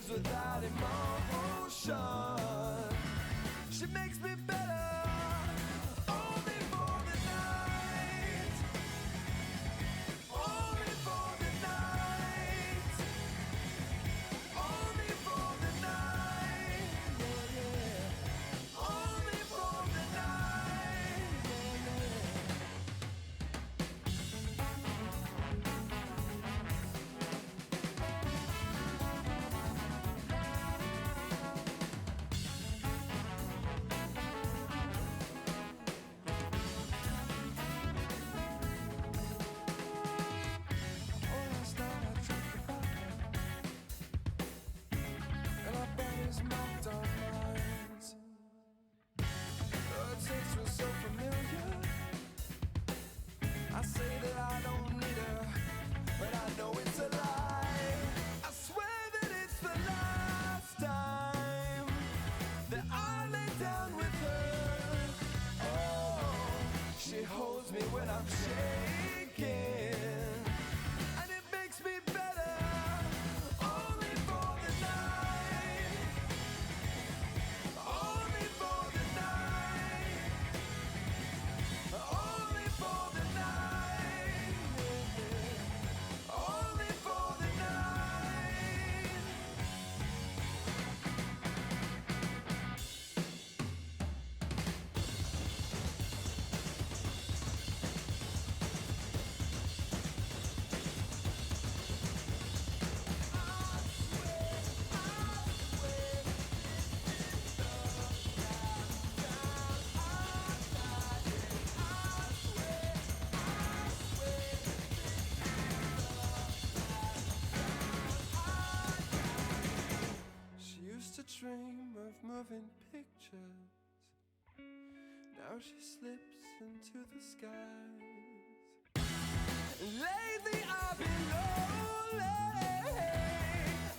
lives without emotion. She makes me better, only for the night. Only for the night. Only for the night. Yeah, yeah. Only for the night. Yeah, yeah. Last night I tripped the vodka, and our bodies marked our minds. The taste was so familiar. I say that I don't need her, but I know it's a lie. I swear that it's the last time that I lay down with her. Oh, she holds me when I'm shaking, and it makes me better, only for the night. Only for the night. Only for the night. Only for the night. She used to dream of moving pictures. Now she slips into the skies. Lately I've been lonely.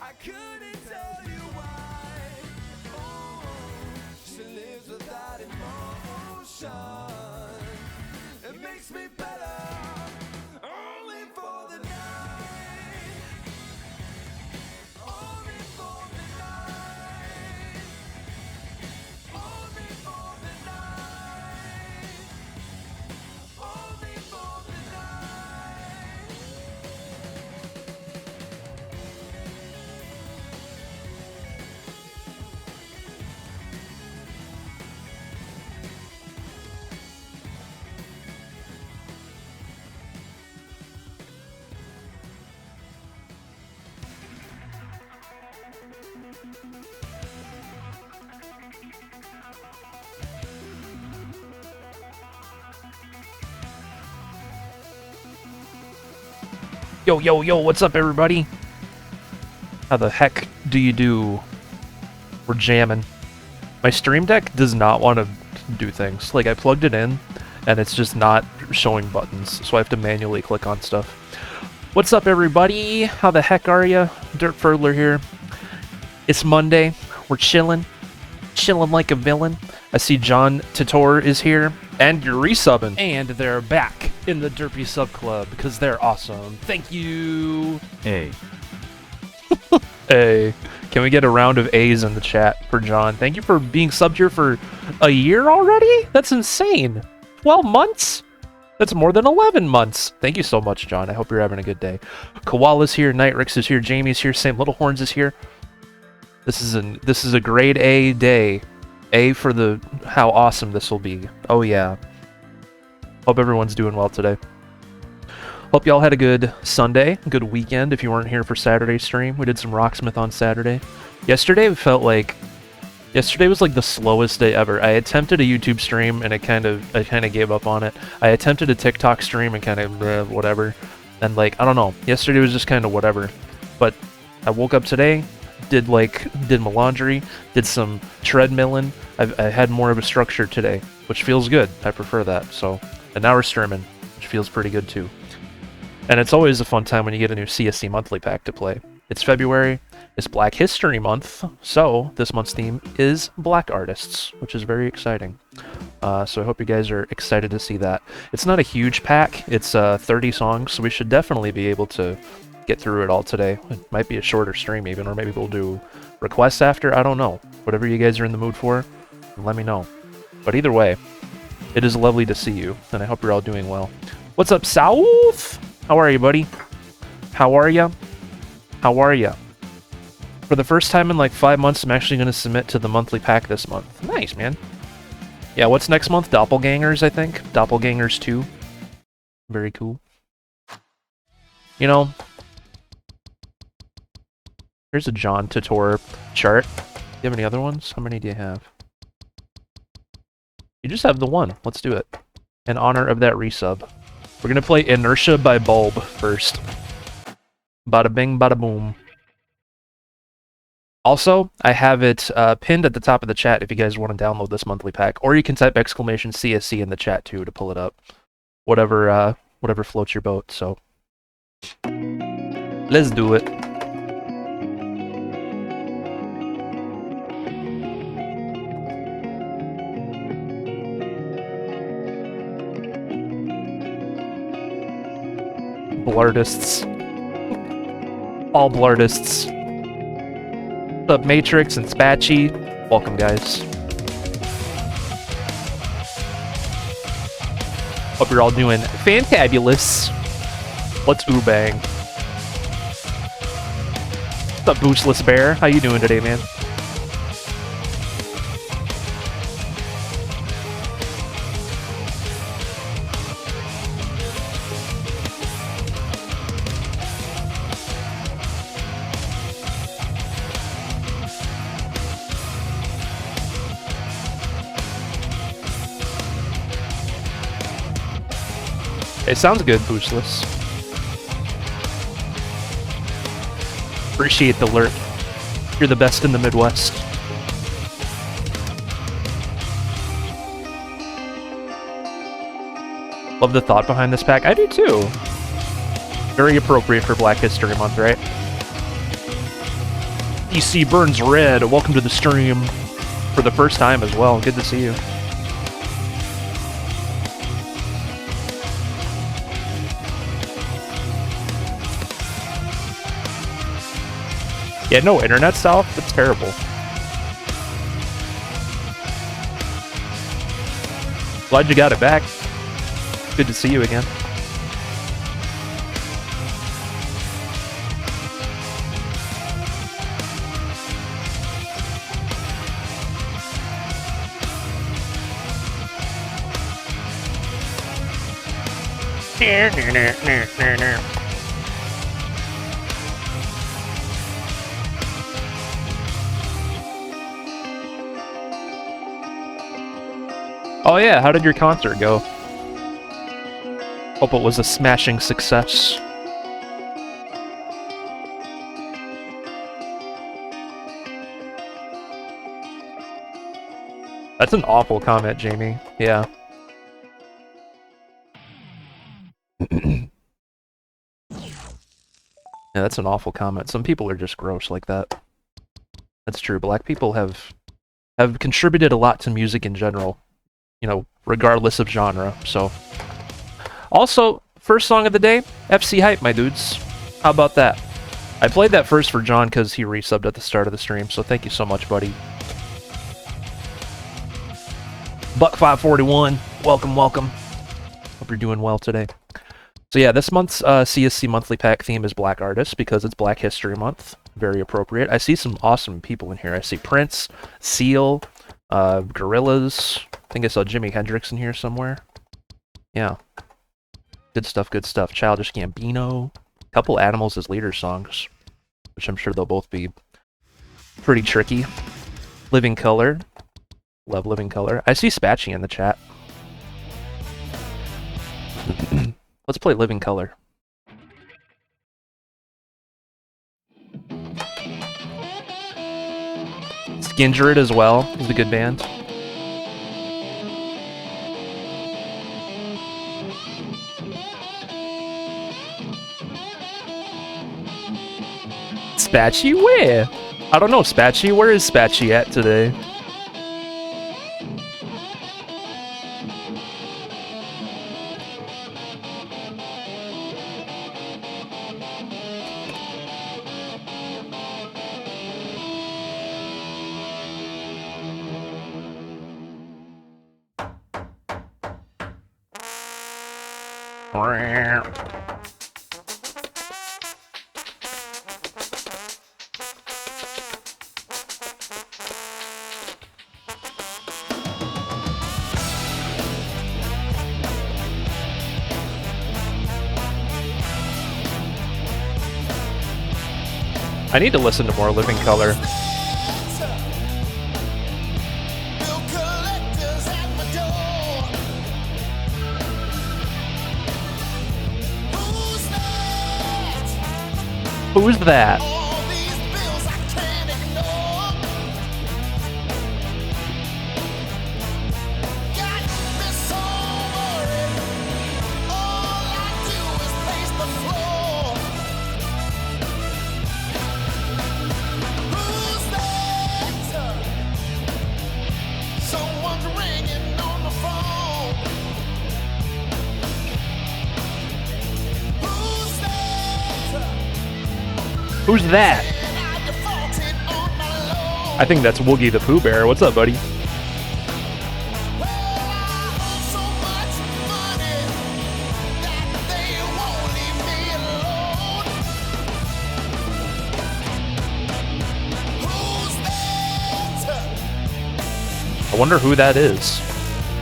I couldn't tell you why. Oh, she lives without emotion. It makes me better, only for the night. Only for the night. Only for the night. Only for the night. Yo, yo, yo, what's up, everybody? How the heck do you do? We're jamming. My Stream Deck does not want to do things. Like, I plugged it in, and it's just not showing buttons, so I have to manually click on stuff. What's up, everybody? How the heck are ya? Dirt Furler here. It's Monday. We're chilling. Chilling like a villain. I see John Titor is here, and you're resubbing. And they're back in the Derpy Sub Club, because they're awesome. Thank you! Hey. Hey. Can we get a round of A's in the chat for John? Thank you for being subbed here for a year already? That's insane. 12 months? That's more than 11 months. Thank you so much, John. I hope you're having a good day. Koala's here, Nightrix is here, Jamie's here, St. Littlehorns is here. This is a grade A day. A for the how awesome this will be. Oh yeah. Hope everyone's doing well today. Hope y'all had a good Sunday, good weekend if you weren't here for Saturday's stream. We did some Rocksmith on Saturday. Yesterday felt like yesterday was like the slowest day ever. I attempted a YouTube stream and I kind of gave up on it. I attempted a TikTok stream and kind of whatever. And like I don't know. Yesterday was just kind of whatever. But I woke up today, did my laundry, did some treadmilling. I had more of a structure today, which feels good. I prefer that. So, and now we're streaming, which feels pretty good too. And it's always a fun time when you get a new CSC monthly pack to play. It's February, it's Black History Month, so this month's theme is Black Artists, which is very exciting. So I hope you guys are excited to see that. It's not a huge pack, it's 30 songs, so we should definitely be able to get through it all today. It might be a shorter stream even, or maybe we'll do requests after. I don't know. Whatever you guys are in the mood for, let me know. But either way, it is lovely to see you, and I hope you're all doing well. What's up, South? How are you, buddy? How are ya? How are ya? For the first time in like 5 months, I'm actually going to submit to the monthly pack this month. Nice, man. Yeah, what's next month? Doppelgangers, I think. Doppelgangers 2. Very cool. You know, here's a John Titor chart. Do you have any other ones? How many do you have? You just have the one. Let's do it. In honor of that resub. We're going to play Inertia by Bulb first. Bada bing, bada boom. Also, I have it pinned at the top of the chat if you guys want to download this monthly pack. Or you can type exclamation CSC in the chat too to pull it up. Whatever floats your boat, so. Let's do it. Blartists. All Blartists. What's up, Matrix and Spatchy? Welcome, guys. Hope you're all doing fantabulous. Let's oobang. What's up, Boostless Bear? How you doing today, man? It sounds good, Boostless. Appreciate the alert. You're the best in the Midwest. Love the thought behind this pack. I do too. Very appropriate for Black History Month, right? EC Burns Red, welcome to the stream. For the first time as well. Good to see you. Yeah, no internet, South? That's terrible. Glad you got it back. Good to see you again. Oh yeah, how did your concert go? Hope it was a smashing success. That's an awful comment, Jamie. Yeah. Yeah, that's an awful comment. Some people are just gross like that. That's true. Black people have contributed a lot to music in general. You know, regardless of genre, so. Also, first song of the day, FC Hype, my dudes. How about that? I played that first for John because he resubbed at the start of the stream, so thank you so much, buddy. Buck541, welcome, welcome. Hope you're doing well today. So yeah, this month's CSC monthly pack theme is Black Artists because it's Black History Month. Very appropriate. I see some awesome people in here. I see Prince, Seal, Gorillaz. I think I saw Jimi Hendrix in here somewhere. Yeah. Good stuff, good stuff. Childish Gambino. A couple Animals as Leader songs, which I'm sure they'll both be pretty tricky. Living Color. Love Living Color. I see Spatchy in the chat. Let's play Living Color. Skindred as well is a good band. Spatchy where? I don't know, Spatchy. Where is Spatchy at today? I need to listen to more Living Color. Bill collectors at my door. Who's that? Who's that? All these bills I can't ignore. Got me so worried. All I do is pace the floor. Who's that? Someone's ringing on the phone. Who's that? Who's that? And I defaulted on my loan. I think that's Woogie the Pooh Bear. What's up, buddy? Well, I owe so much money that they won't leave me alone. Who's that? I wonder who that is.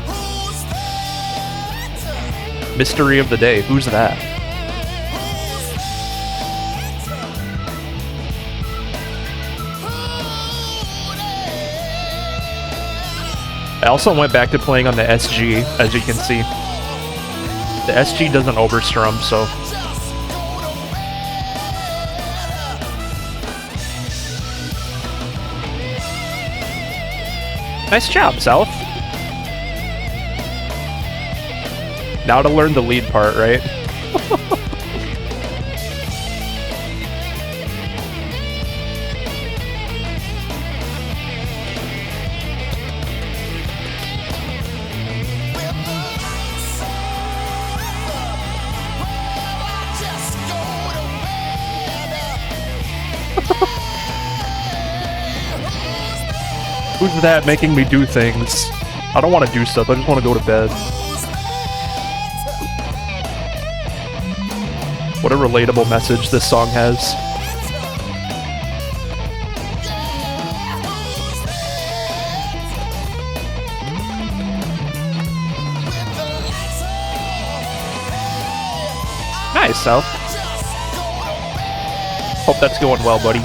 Who's that? Mystery of the day. Who's that? Who's that? I also went back to playing on the SG, as you can see. The SG doesn't overstrum, so Just go to bed. nice job, South. Now to learn the lead part, right? With the lights off, well, I just go to bed. Who's that making me do things? I don't want to do stuff, I just want to go to bed. What a relatable message this song has. Nice, South. Hope that's going well, buddy.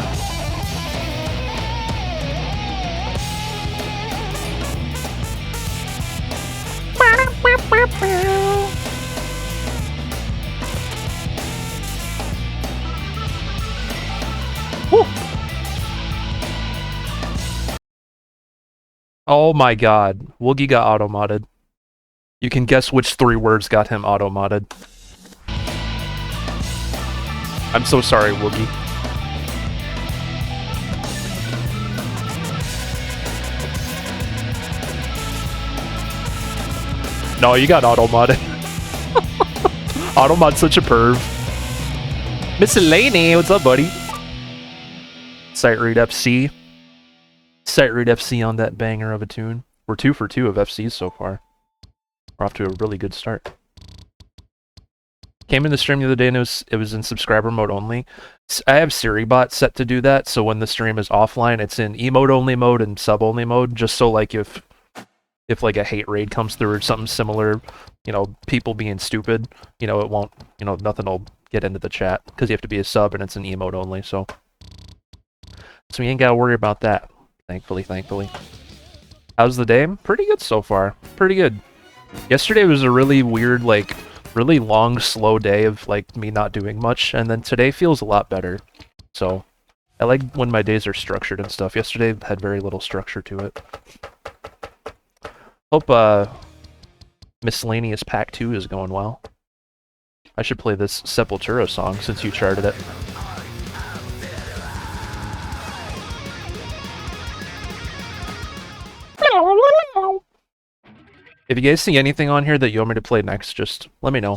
Whew. Oh my god, Woogie got auto-modded. You can guess which 3 words got him auto-modded. I'm so sorry, Woogie. No, you got auto-modded. Auto-mod's such a perv. Miscellany, what's up, buddy? Sight Read FC. Sight Read FC on that banger of a tune. We're 2 for 2 of FCs so far. We're off to a really good start. Came in the stream the other day and it was in subscriber mode only. I have SiriBot set to do that, so when the stream is offline, it's in emote only mode and sub only mode, just so like if like a hate raid comes through or something similar, you know, people being stupid, you know, it won't, you know, nothing will get into the chat because you have to be a sub and it's an emote only, so we ain't gotta worry about that. Thankfully. How's the day? Pretty good so far. Pretty good. Yesterday was a really weird, like, really long, slow day of, like, me not doing much, and then today feels a lot better. So, I like when my days are structured and stuff. Yesterday had very little structure to it. Hope, Miscellaneous Pack 2 is going well. I should play this Sepultura song since you charted it. If you guys see anything on here that you want me to play next, just let me know.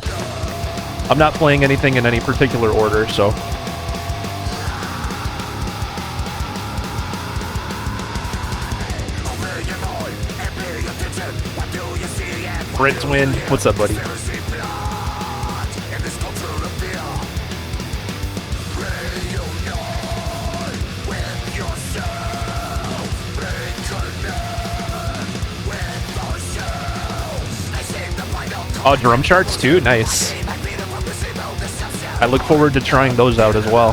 I'm not playing anything in any particular order, so... Brent's Wind, what's up, buddy? Oh, drum charts too? Nice. I look forward to trying those out as well.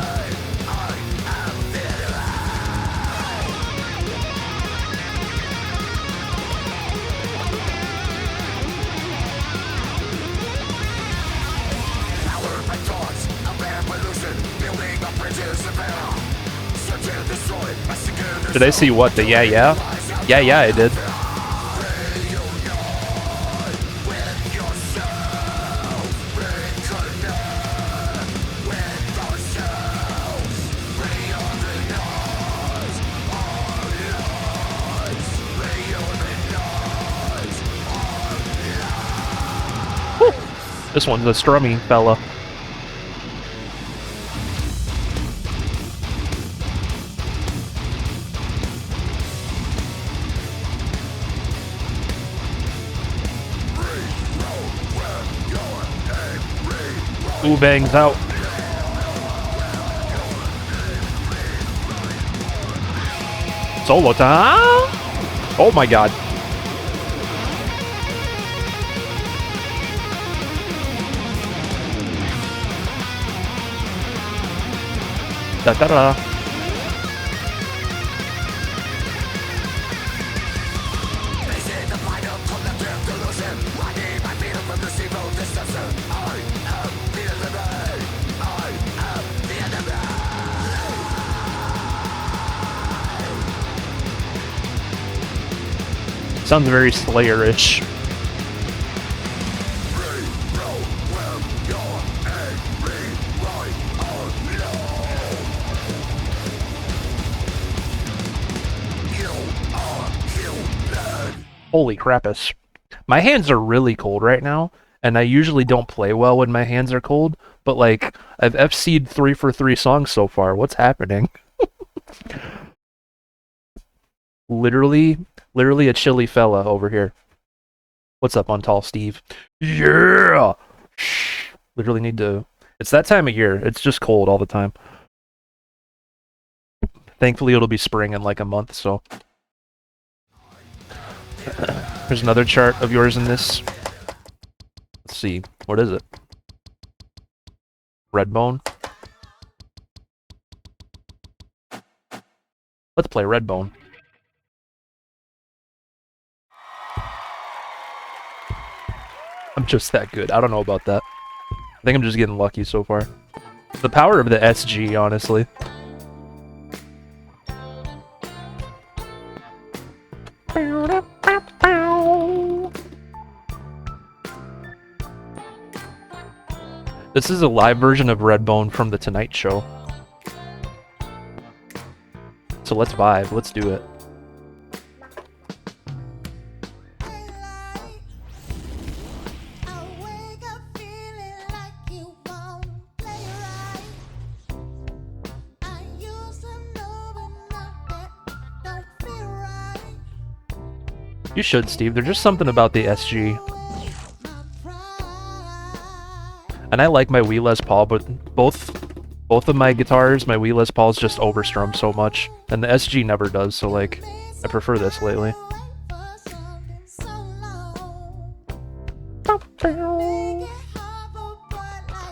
Did I see what? The yeah, yeah? Yeah, yeah, I did. Whew. This one's a strummy fella. Ooh, bangs out. Solo time. Oh my god. Da da da. Sounds very Slayer-ish. Holy crappus. My hands are really cold right now, and I usually don't play well when my hands are cold, but like, I've FC'd 3 for 3 songs so far. What's happening? Literally a chilly fella over here. What's up, Untall Steve? Yeah! Literally need to... It's that time of year. It's just cold all the time. Thankfully, it'll be spring in like a month, so... There's another chart of yours in this. Let's see. What is it? Redbone? Let's play Redbone. I'm just that good. I don't know about that. I think I'm just getting lucky so far. The power of the SG, honestly. This is a live version of Redbone from The Tonight Show. So let's vibe. Let's do it. You should, Steve. There's just something about the SG. And I like my Wii Les Paul, but both of my guitars, my Wii Les Pauls just overstrum so much. And the SG never does, so like, I prefer this lately.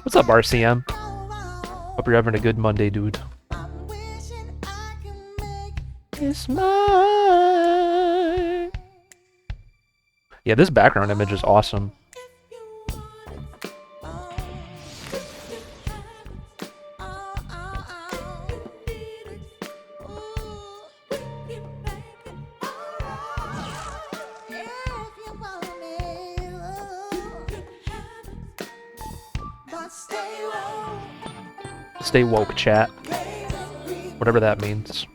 What's up, RCM? Hope you're having a good Monday, dude. It's mine. Yeah, this background image is awesome. Stay woke, chat. Whatever that means.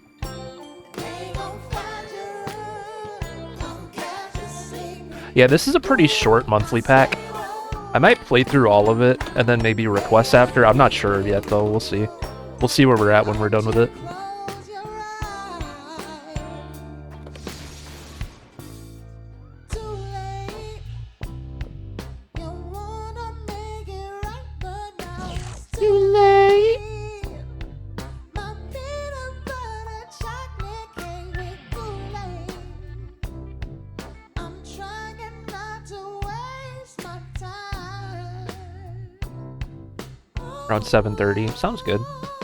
Yeah, this is a pretty short monthly pack. I might play through all of it, and then maybe request after. I'm not sure yet, though. We'll see. We'll see where we're at when we're done with it. I'm trying not to waste my time. Around 7:30. Sounds good.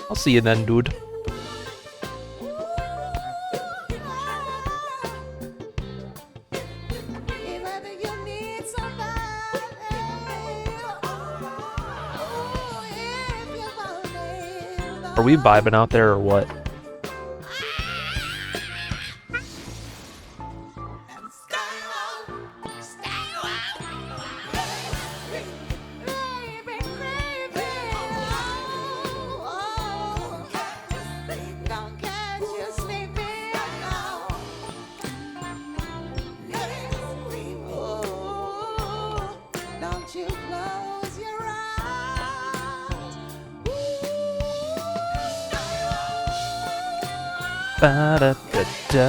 I'll see you then, dude. Are we vibing out there or what? Ba-da-da-da.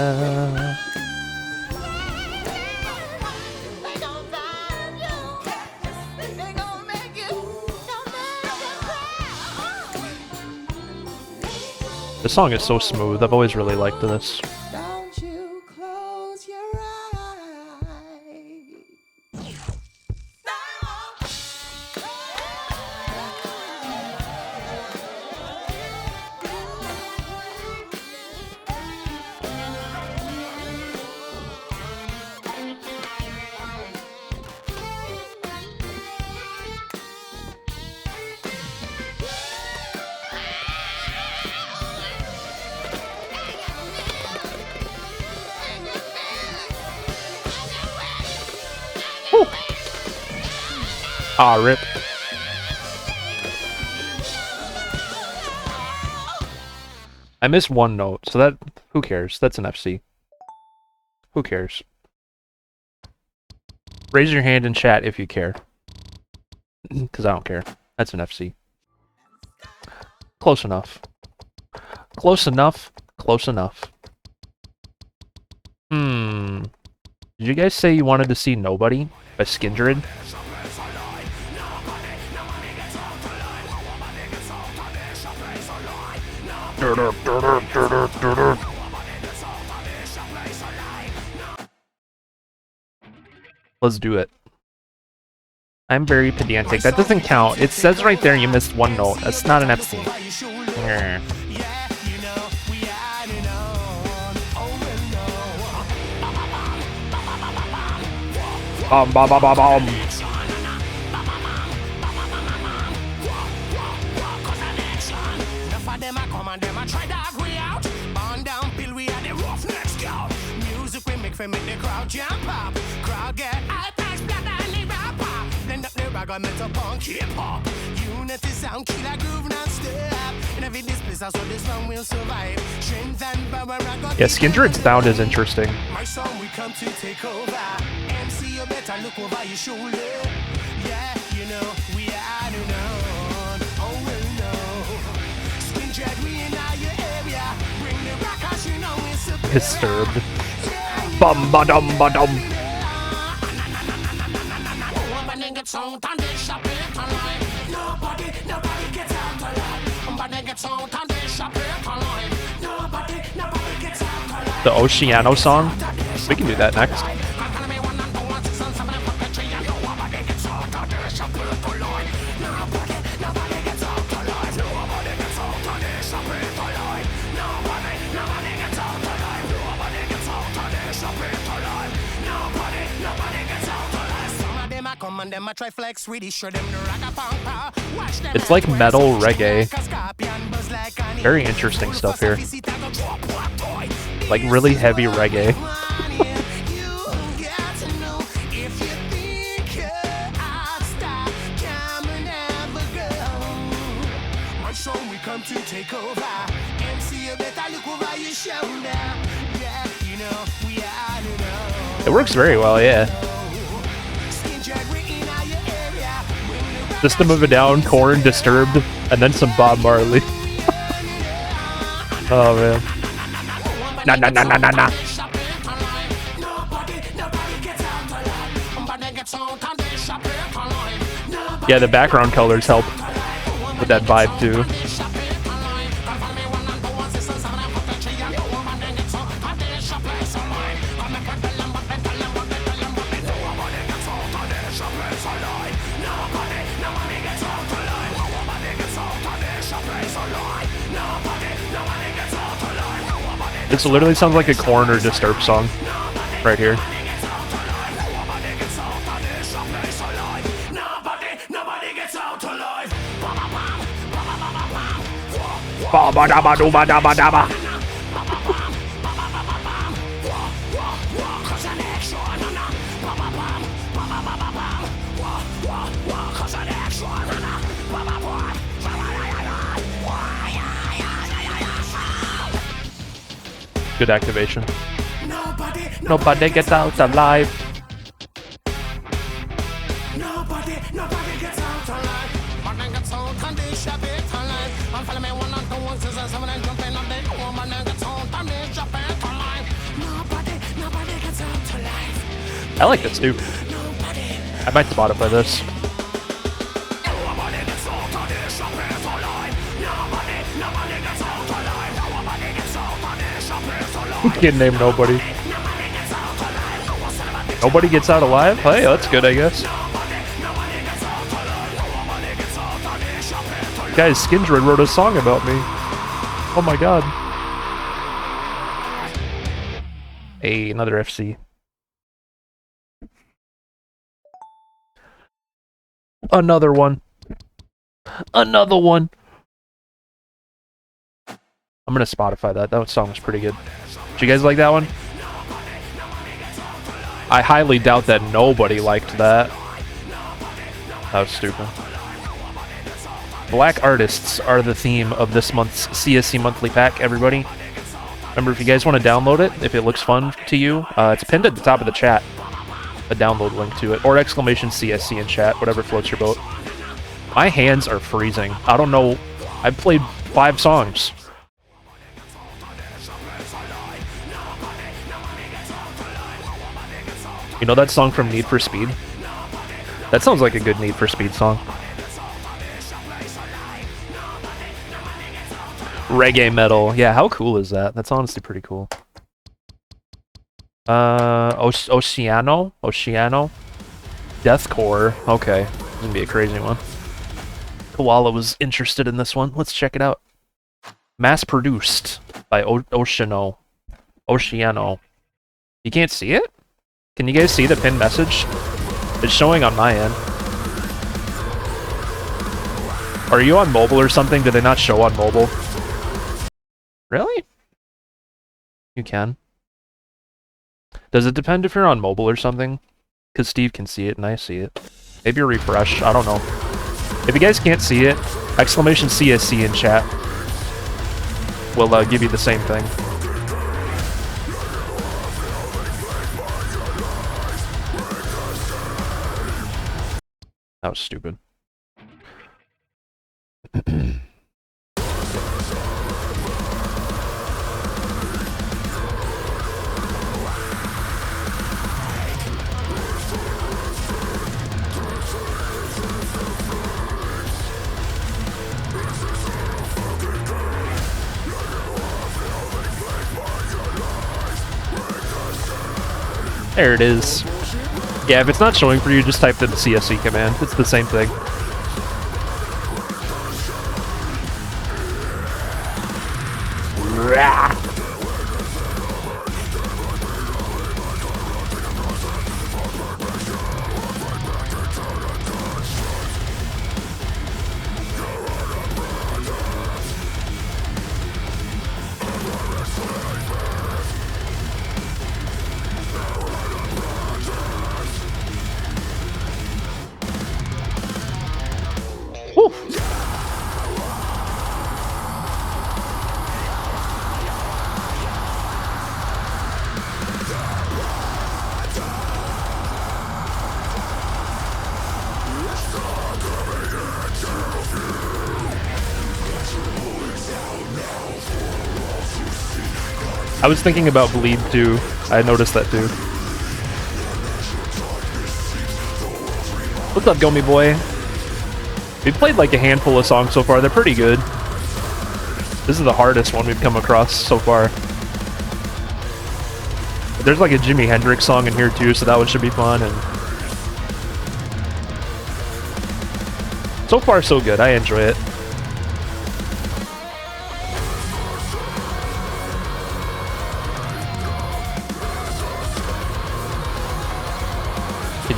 This song is so smooth. I've always really liked this. Don't you close your eyes. Ah, rip. I missed one note, so that... Who cares? That's an FC. Who cares? Raise your hand in chat if you care. Because I don't care. That's an FC. Close enough. Close enough. Close enough. Did you guys say you wanted to see Nobody by Skindred? Let's do it. I'm very pedantic. That doesn't count. It says right there you missed one note. That's not an FC. Bum, bum, bum, bum, bum. Make the crowd jump up, crowd get hype, splatter and they rap up. Blend up the rag on metal punk hip hop. Unity sound killer groove non-stop. In every displace, so this one will survive. Strength and power. Yeah, Skindred's sound is interesting. My song we come to take over. MC, you better look over your shoulder. Yeah, you know we are known. Oh well, no. Skindred, we in your area. Bring the rockers, you know it's a Disturbed. Bum ba dum ba dum. The Oceano song? We can do that next. It's like metal reggae. Very interesting stuff here. Like really heavy reggae. It works very well, yeah. System of a Down, Korn, Disturbed, and then some Bob Marley. Oh man. Nah nah nah nah nah nah. Yeah, the background colors help with that vibe too. This literally sounds like a Korn or Disturbed song right here. Good activation. Nobody gets out alive. Nobody gets out alive. Man gets out and they shall be alive. And follow me one and two ones and seven and jumping on the woman gets out and they shall be alive. Nobody gets out alive. I like this too. I might Spotify this. Can't name nobody. Nobody gets out alive? Hey, that's good, I guess. Guys, Skindred wrote a song about me. Oh my god. Hey, another FC. Another one. Another one. I'm gonna Spotify that. That song was pretty good. Did you guys like that one? I highly doubt that nobody liked that. That was stupid. Black artists are the theme of this month's CSC monthly pack, everybody. Remember, if you guys want to download it, if it looks fun to you, it's pinned at the top of the chat. A download link to it. Or exclamation CSC in chat, whatever floats your boat. My hands are freezing. I don't know. I've played 5 songs. You know that song from Need for Speed? That sounds like a good Need for Speed song. Reggae metal. Yeah, how cool is that? That's honestly pretty cool. Oceano? Deathcore. Okay. This is gonna be a crazy one. Koala was interested in this one. Let's check it out. Mass produced by Oceano. You can't see it? Can you guys see the pinned message? It's showing on my end. Are you on mobile or something? Did they not show on mobile? Really? You can. Does it depend if you're on mobile or something? Because Steve can see it and I see it. Maybe a refresh, I don't know. If you guys can't see it, exclamation CSC in chat will give you the same thing. That was stupid. There it is. Yeah, if it's not showing for you, just type the CSC command. It's the same thing. I was thinking about Bleed too. I noticed that too. What's up, Gummy Boy? We've played like a handful of songs so far. They're pretty good. This is the hardest one we've come across so far. But there's like a Jimi Hendrix song in here too, so that one should be fun. And so far, so good. I enjoy it.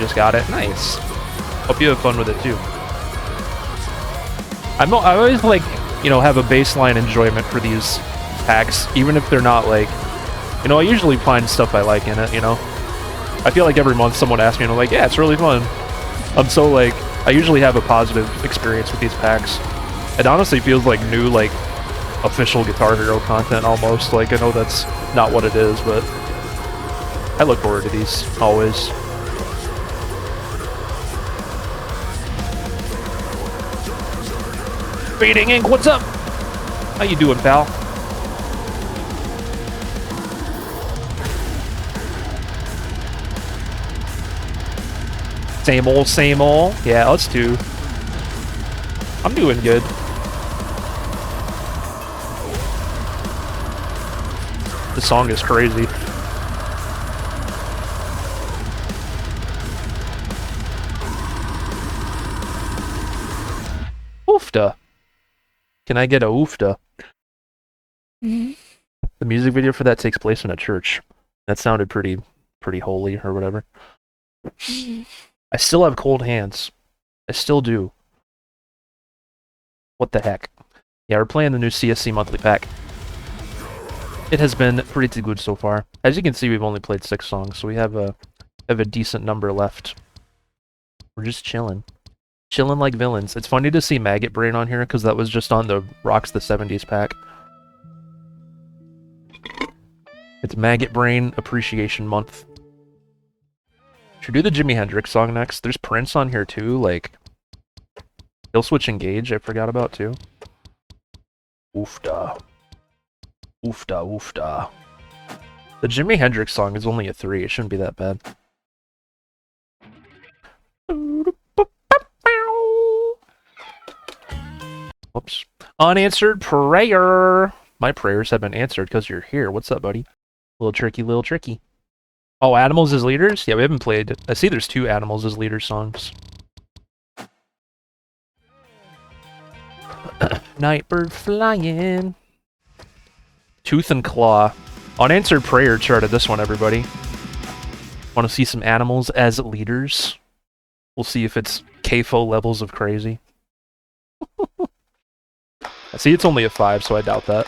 just got it. Nice. Hope you have fun with it too. I always like, you know, have a baseline enjoyment for these packs, even if they're not like, you know, I usually find stuff I like in it, you know? I feel like every month someone asks me and I'm like, yeah, it's really fun. I'm so like, I usually have a positive experience with these packs. It honestly feels like new, like, official Guitar Hero content almost. Like, I know that's not what it is, but I look forward to these, always. Fading Ink, what's up? How you doing, pal? Same old, same old. Yeah, us too. I'm doing good. The song is crazy. Oofta. Can I get a oofta? The music video for that takes place in a church. That sounded pretty holy or whatever. I still have cold hands. I still do. What the heck? Yeah, we're playing the new CSC monthly pack. It has been pretty good so far. As you can see, we've only played 6 songs, so we have a decent number left. We're just chilling. Chilling like villains. It's funny to see Maggot Brain on here, because that was just on the Rocks the 70s pack. It's Maggot Brain Appreciation Month. Should we do the Jimi Hendrix song next? There's Prince on here too, like... Killswitch Engage, I forgot about too. Oofda. Oofda, oofda. The Jimi Hendrix song is only a 3, it shouldn't be that bad. Whoops. Unanswered prayer! My prayers have been answered because you're here. What's up, buddy? Little tricky. Oh, Animals as Leaders? Yeah, we haven't played... I see there's 2 Animals as Leaders songs. Nightbird flying. Tooth and Claw. Unanswered Prayer charted this one, everybody. Want to see some Animals as Leaders? We'll see if it's KFO levels of crazy. I see it's only a 5, so I doubt that.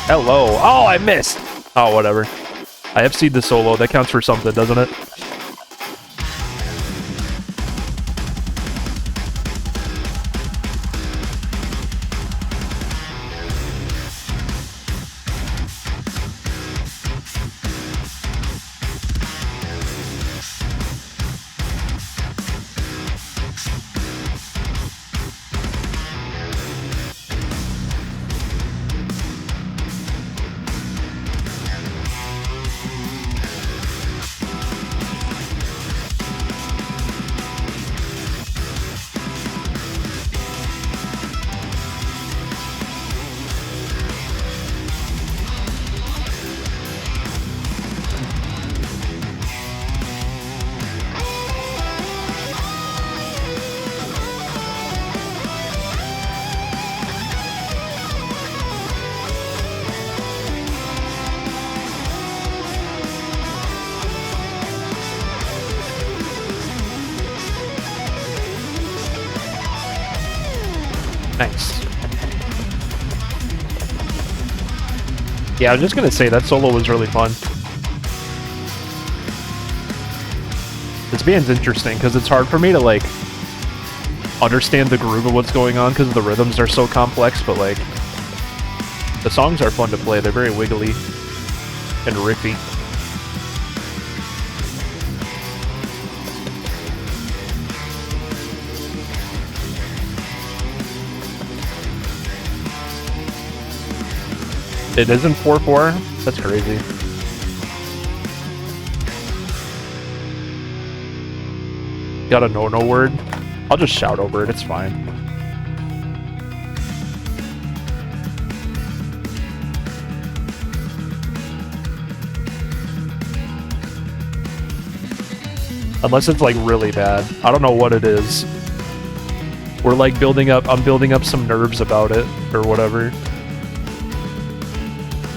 Hello. Oh, I missed. Oh, whatever. I have seen the solo. That counts for something, doesn't it? Nice. Yeah, I was just gonna say, that solo was really fun. This band's interesting, because it's hard for me to, like, understand the groove of what's going on, because the rhythms are so complex, but, like, the songs are fun to play. They're very wiggly and riffy. It isn't 4/4? That's crazy. Got a no word? I'll just shout over it, it's fine. Unless it's like really bad. I don't know what it is. We're like I'm building up some nerves about it, or whatever.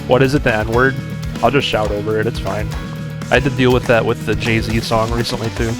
What is it, the N-word? I'll just shout over it, it's fine. I had to deal with that with the Jay-Z song recently, too.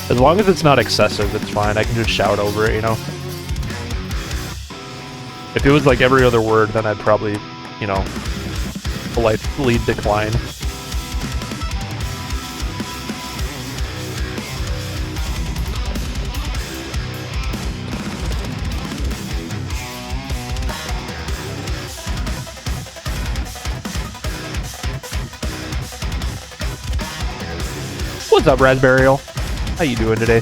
As long as it's not excessive, it's fine. I can just shout over it, you know? If it was like every other word, then I'd probably, you know, politely decline. What's up, Raspberry? How you doing today?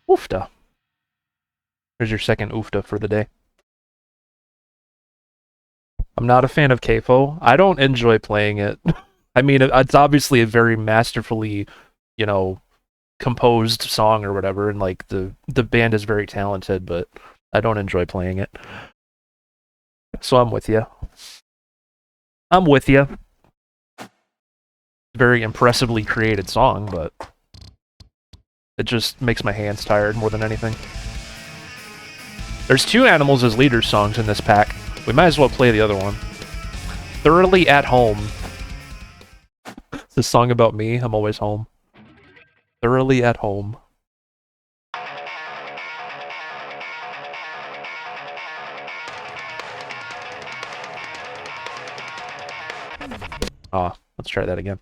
Oofta. Here's your second oofta for the day. I'm not a fan of KFO. I don't enjoy playing it. I mean, it's obviously a very masterfully, you know, composed song or whatever, and like the band is very talented, but I don't enjoy playing it. So I'm with you. I'm with you. Very impressively created song, but it just makes my hands tired more than anything. There's 2 Animals as Leaders songs in this pack. We might as well play the other one. Thoroughly at Home. It's a song about me. I'm always home. Thoroughly at home. Let's try that again.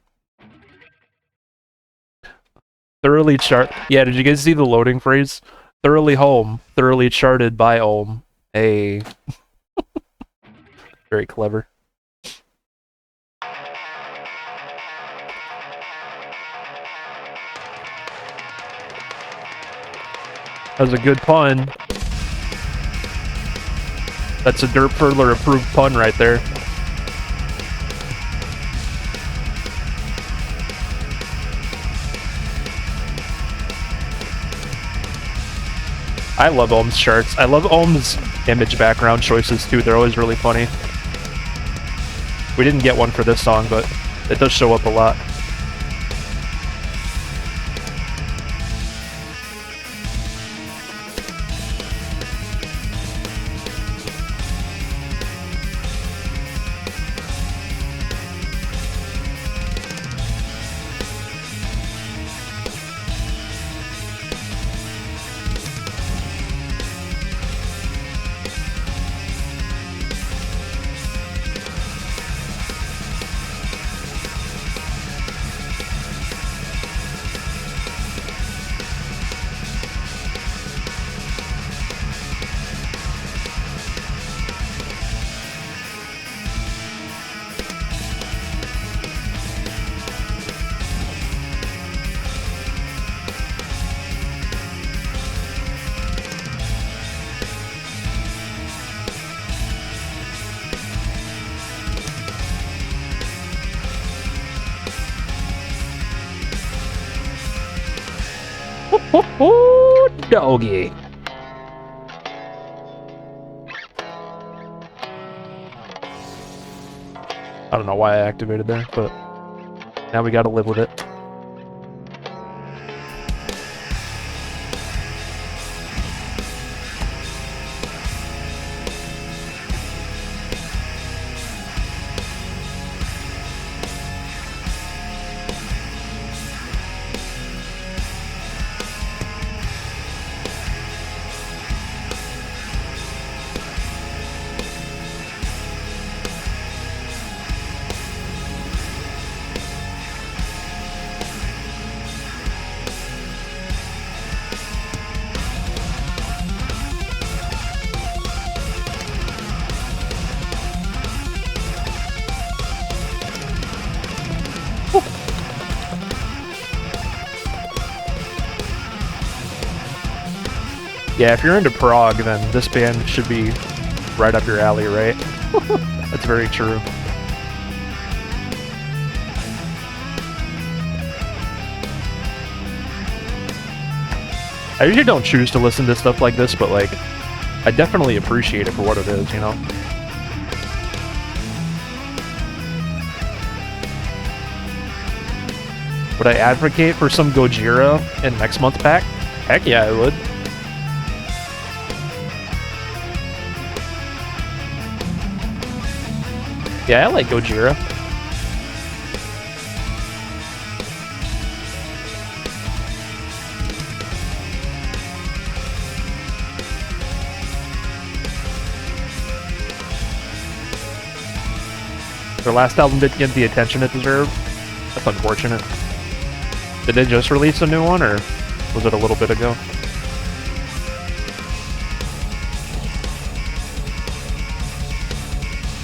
Thoroughly chart. Yeah, did you guys see the loading phrase? Thoroughly home. Thoroughly charted by Ohm. Hey. Very clever. That was a good pun. That's a Dirt Furler approved pun right there. I love Ohm's charts. I love Ohm's image background choices too. They're always really funny. We didn't get one for this song, but it does show up a lot. Oh, doggy. I don't know why I activated there, but now we gotta live with it. Yeah, if you're into prog, then this band should be right up your alley, right? That's very true. I usually don't choose to listen to stuff like this, but like, I definitely appreciate it for what it is, you know? Would I advocate for some Gojira in next month's pack? Heck yeah, I would. Yeah, I like Gojira. Their last album didn't get the attention it deserved. That's unfortunate. Did they just release a new one, or was it a little bit ago?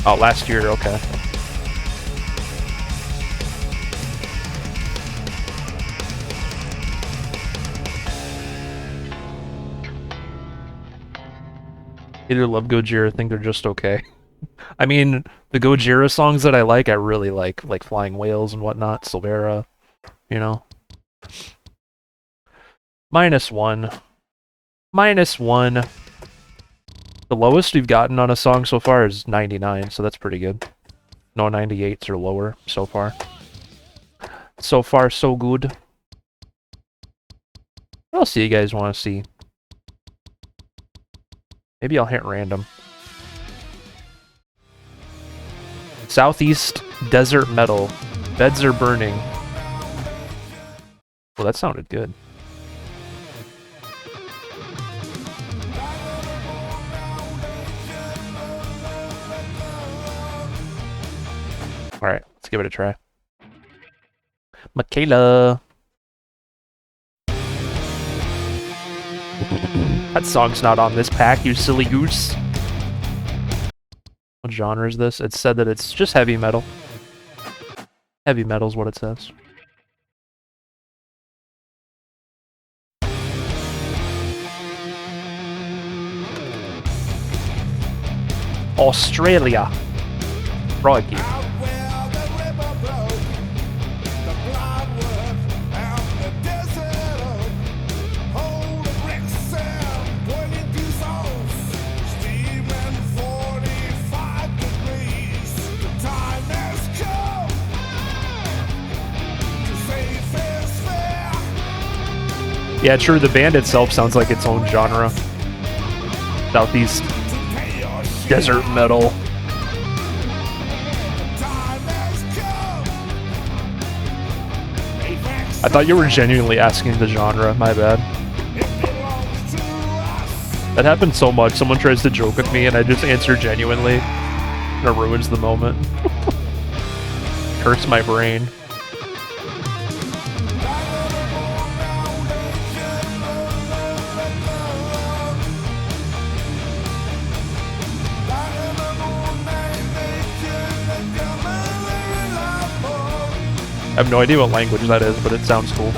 Oh, last year, okay. Either love Gojira, think they're just okay. I mean, the Gojira songs that I really like Flying Whales and whatnot, Silvera, you know. -1. -1. The lowest we've gotten on a song so far is 99, so that's pretty good. No 98s or lower so far. So far, so good. What else do you guys want to see? Maybe I'll hit random. Southeast Desert Metal. Beds are burning. Well, that sounded good. Alright, let's give it a try. Michaela. That song's not on this pack, you silly goose. What genre is this? It said that it's just heavy metal. Heavy metal's what it says. Australia. Froggy. Yeah, true, the band itself sounds like its own genre. Southeast Desert Metal. I thought you were genuinely asking the genre, my bad. That happens so much, someone tries to joke with me and I just answer genuinely. And it ruins the moment. Hurts my brain. I have no idea what language that is, but it sounds cool.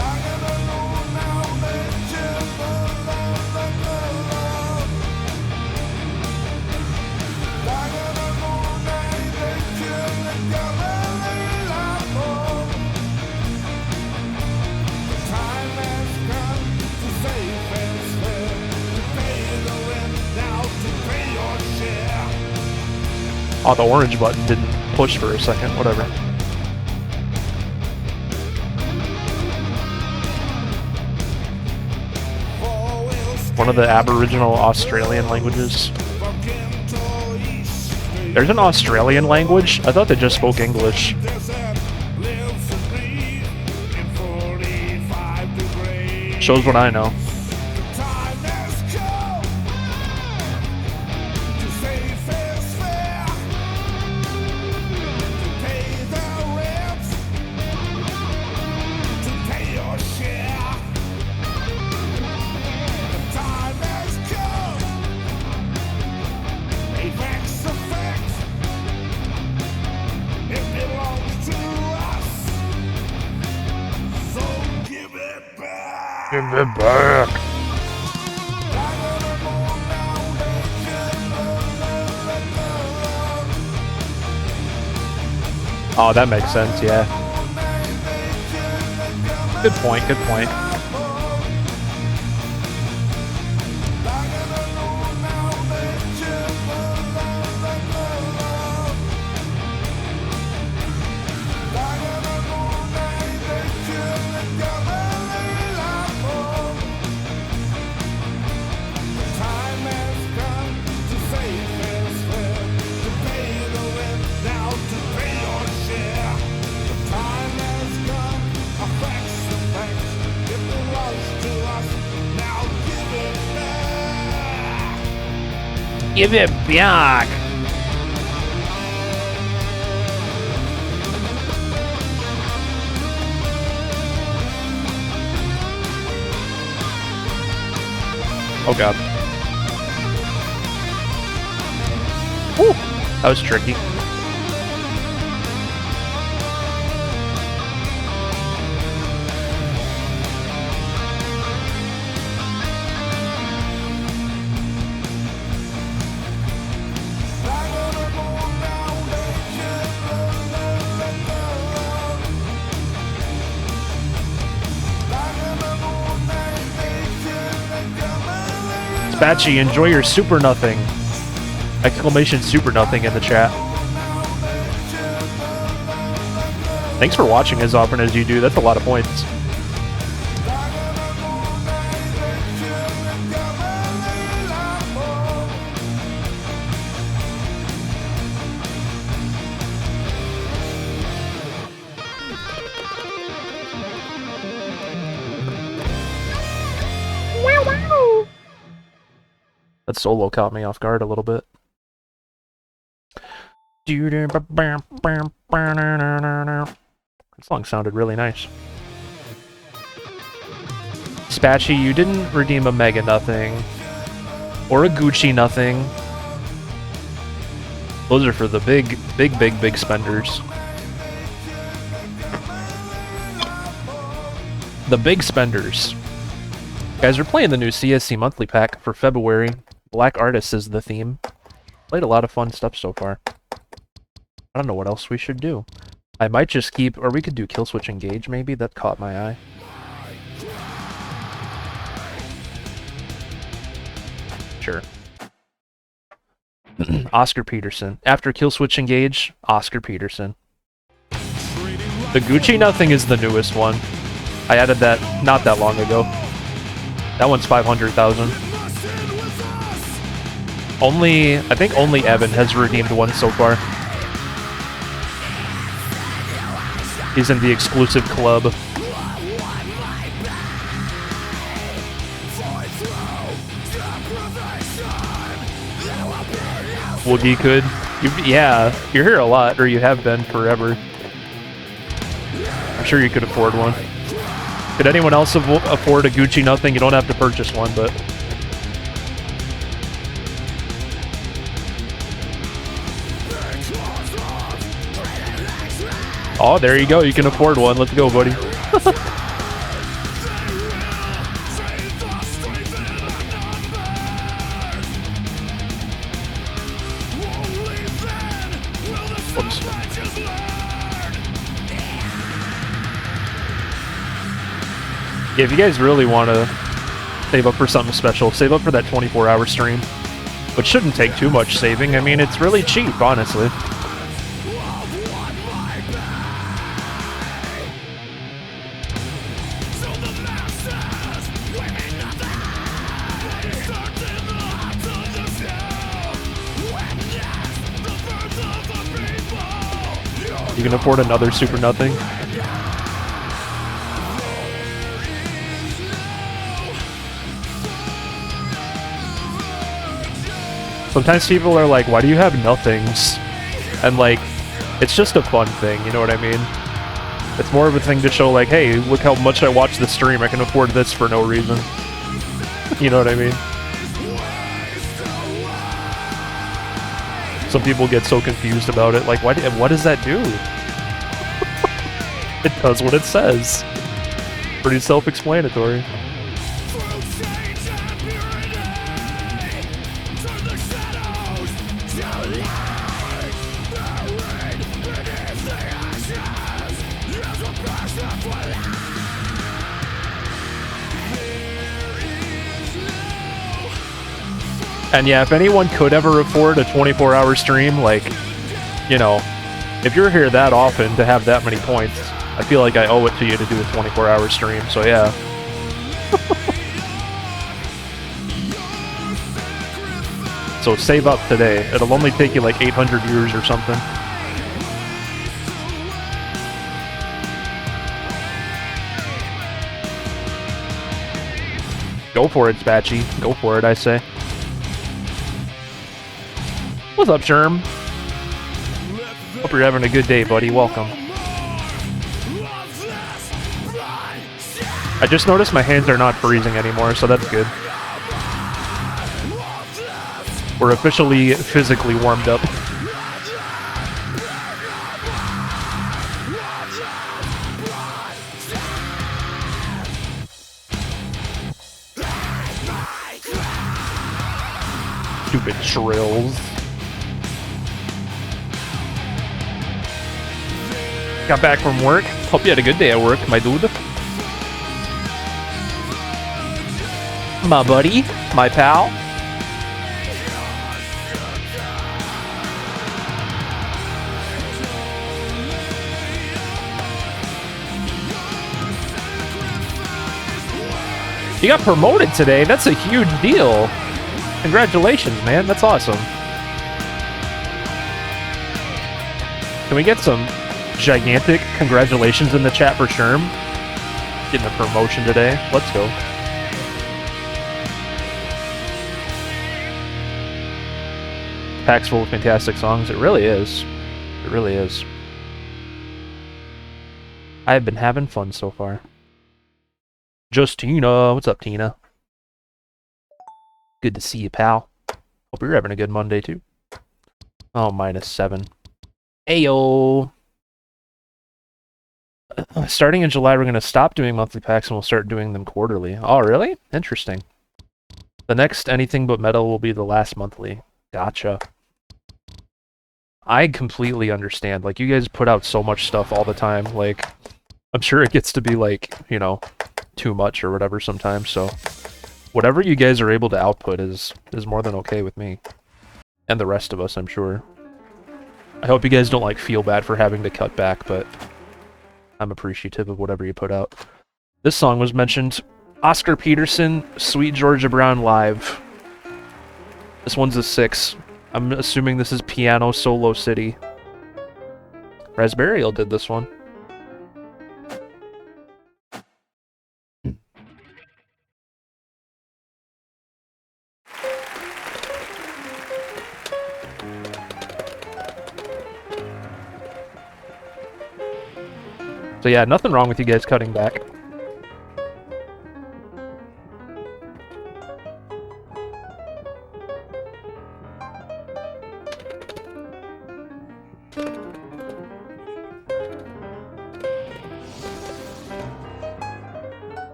Oh, the orange button didn't push for a second, whatever. One of the Aboriginal Australian languages. There's an Australian language? I thought they just spoke English. Shows what I know. Give it back. Oh, that makes sense, yeah. Good point, good point. Give it back! Oh god. Woo! That was tricky. Batchy, enjoy your super nothing! Exclamation super nothing in the chat. Thanks for watching as often as you do, that's a lot of points. That solo caught me off guard a little bit. That song sounded really nice. Spatchy, you didn't redeem a Mega Nothing. Or a Gucci Nothing. Those are for the big spenders. The big spenders. Guys, we're playing the new CSC monthly pack for February. Black Artist is the theme. Played a lot of fun stuff so far. I don't know what else we should do. I might just keep, or we could do Kill Switch Engage maybe, that caught my eye. Sure. Oscar Peterson. After Kill Switch Engage, Oscar Peterson. The Gucci Nothing is the newest one. I added that not that long ago. That one's 500,000. I think only Evan has redeemed one so far. He's in the exclusive club. Woogie could. Yeah, you're here a lot, or you have been forever. I'm sure you could afford one. Could anyone else afford a Gucci Nothing? You don't have to purchase one, but... Oh, there you go. You can afford one. Let's go, buddy. Whoops. Yeah, if you guys really want to save up for something special, save up for that 24-hour stream. Which shouldn't take too much saving. I mean, it's really cheap, honestly. You can afford another Super Nothing. Sometimes people are like, why do you have nothings? And like, it's just a fun thing, you know what I mean? It's more of a thing to show like, hey, look how much I watch the stream, I can afford this for no reason. You know what I mean? Some people get so confused about it, like, what does that do? It does what it says. Pretty self-explanatory. And yeah, if anyone could ever afford a 24-hour stream, like, you know, if you're here that often to have that many points, I feel like I owe it to you to do a 24-hour stream, so yeah. So save up today. It'll only take you like 800 years or something. Go for it, Spatchy. Go for it, I say. What's up, Sherm? Hope you're having a good day, buddy. Welcome. I just noticed my hands are not freezing anymore, so that's good. We're officially physically warmed up. Stupid shrills. Got back from work. Hope you had a good day at work, my dude. My buddy, my pal. You got promoted today. That's a huge deal. Congratulations, man. That's awesome. Can we get some gigantic congratulations in the chat for Sherm? Getting a promotion today. Let's go. Pack's full of fantastic songs. It really is. It really is. I've been having fun so far. Justina. What's up, Tina? Good to see you, pal. Hope you're having a good Monday, too. Oh, -7. Ayo! Starting in July, we're going to stop doing monthly packs and we'll start doing them quarterly. Oh, really? Interesting. The next Anything But Metal will be the last monthly. Gotcha. I completely understand. Like, you guys put out so much stuff all the time. Like, I'm sure it gets to be, like, you know, too much or whatever sometimes, so... Whatever you guys are able to output is more than okay with me. And the rest of us, I'm sure. I hope you guys don't, like, feel bad for having to cut back, but... I'm appreciative of whatever you put out. This song was mentioned. Oscar Peterson, Sweet Georgia Brown Live. This one's a 6. I'm assuming this is Piano Solo City. Raspberry did this one. So yeah, nothing wrong with you guys cutting back.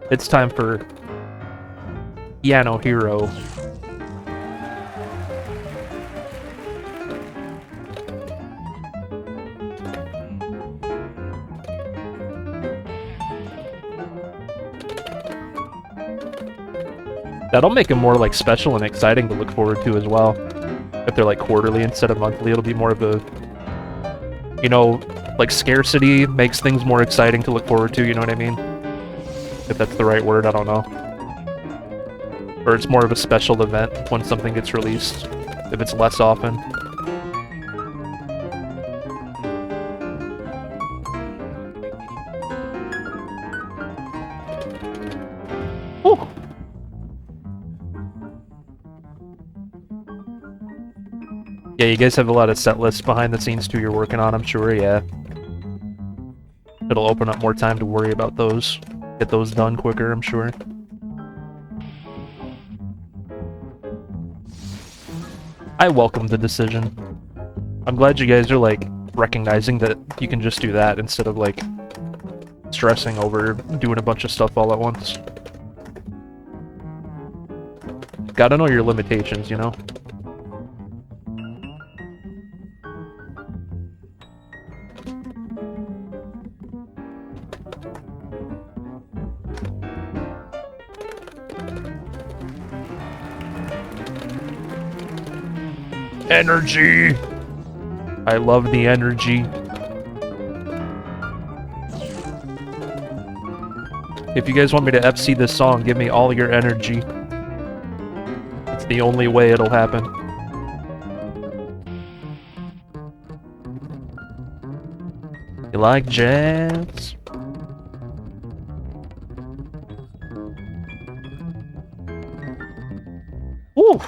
It's time for Piano Hero. That'll make them more, like, special and exciting to look forward to as well. If they're, like, quarterly instead of monthly, it'll be more of a... You know, like, scarcity makes things more exciting to look forward to, you know what I mean? If that's the right word, I don't know. Or it's more of a special event when something gets released, if it's less often. Whew. Yeah, you guys have a lot of set lists behind the scenes too you're working on, I'm sure, yeah. It'll open up more time to worry about those. Get those done quicker, I'm sure. I welcome the decision. I'm glad you guys are, like, recognizing that you can just do that instead of, like, stressing over doing a bunch of stuff all at once. Gotta know your limitations, you know? Energy! I love the energy. If you guys want me to FC this song, give me all your energy. It's the only way it'll happen. You like jazz? Woo!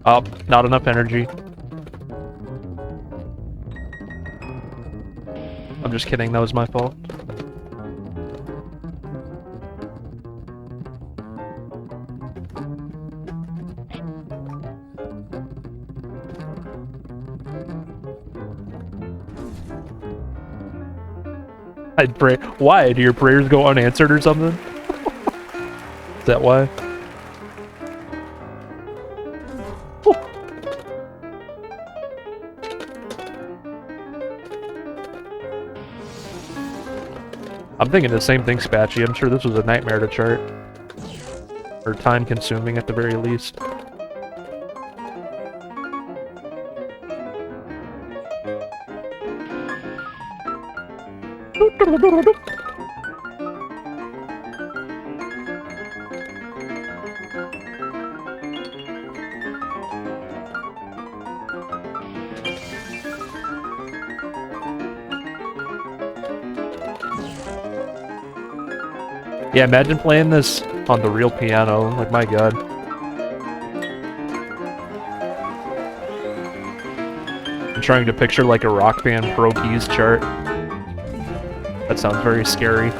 Oh, not enough energy. I'm just kidding, that was my fault. I'd pray. Why? Do your prayers go unanswered or something? Is that why? Whew. I'm thinking the same thing, Spatchy. I'm sure this was a nightmare to chart. Or time-consuming at the very least. Yeah, imagine playing this on the real piano. Like, my god. I'm trying to picture like a Rock Band Pro Keys chart. That sounds very scary.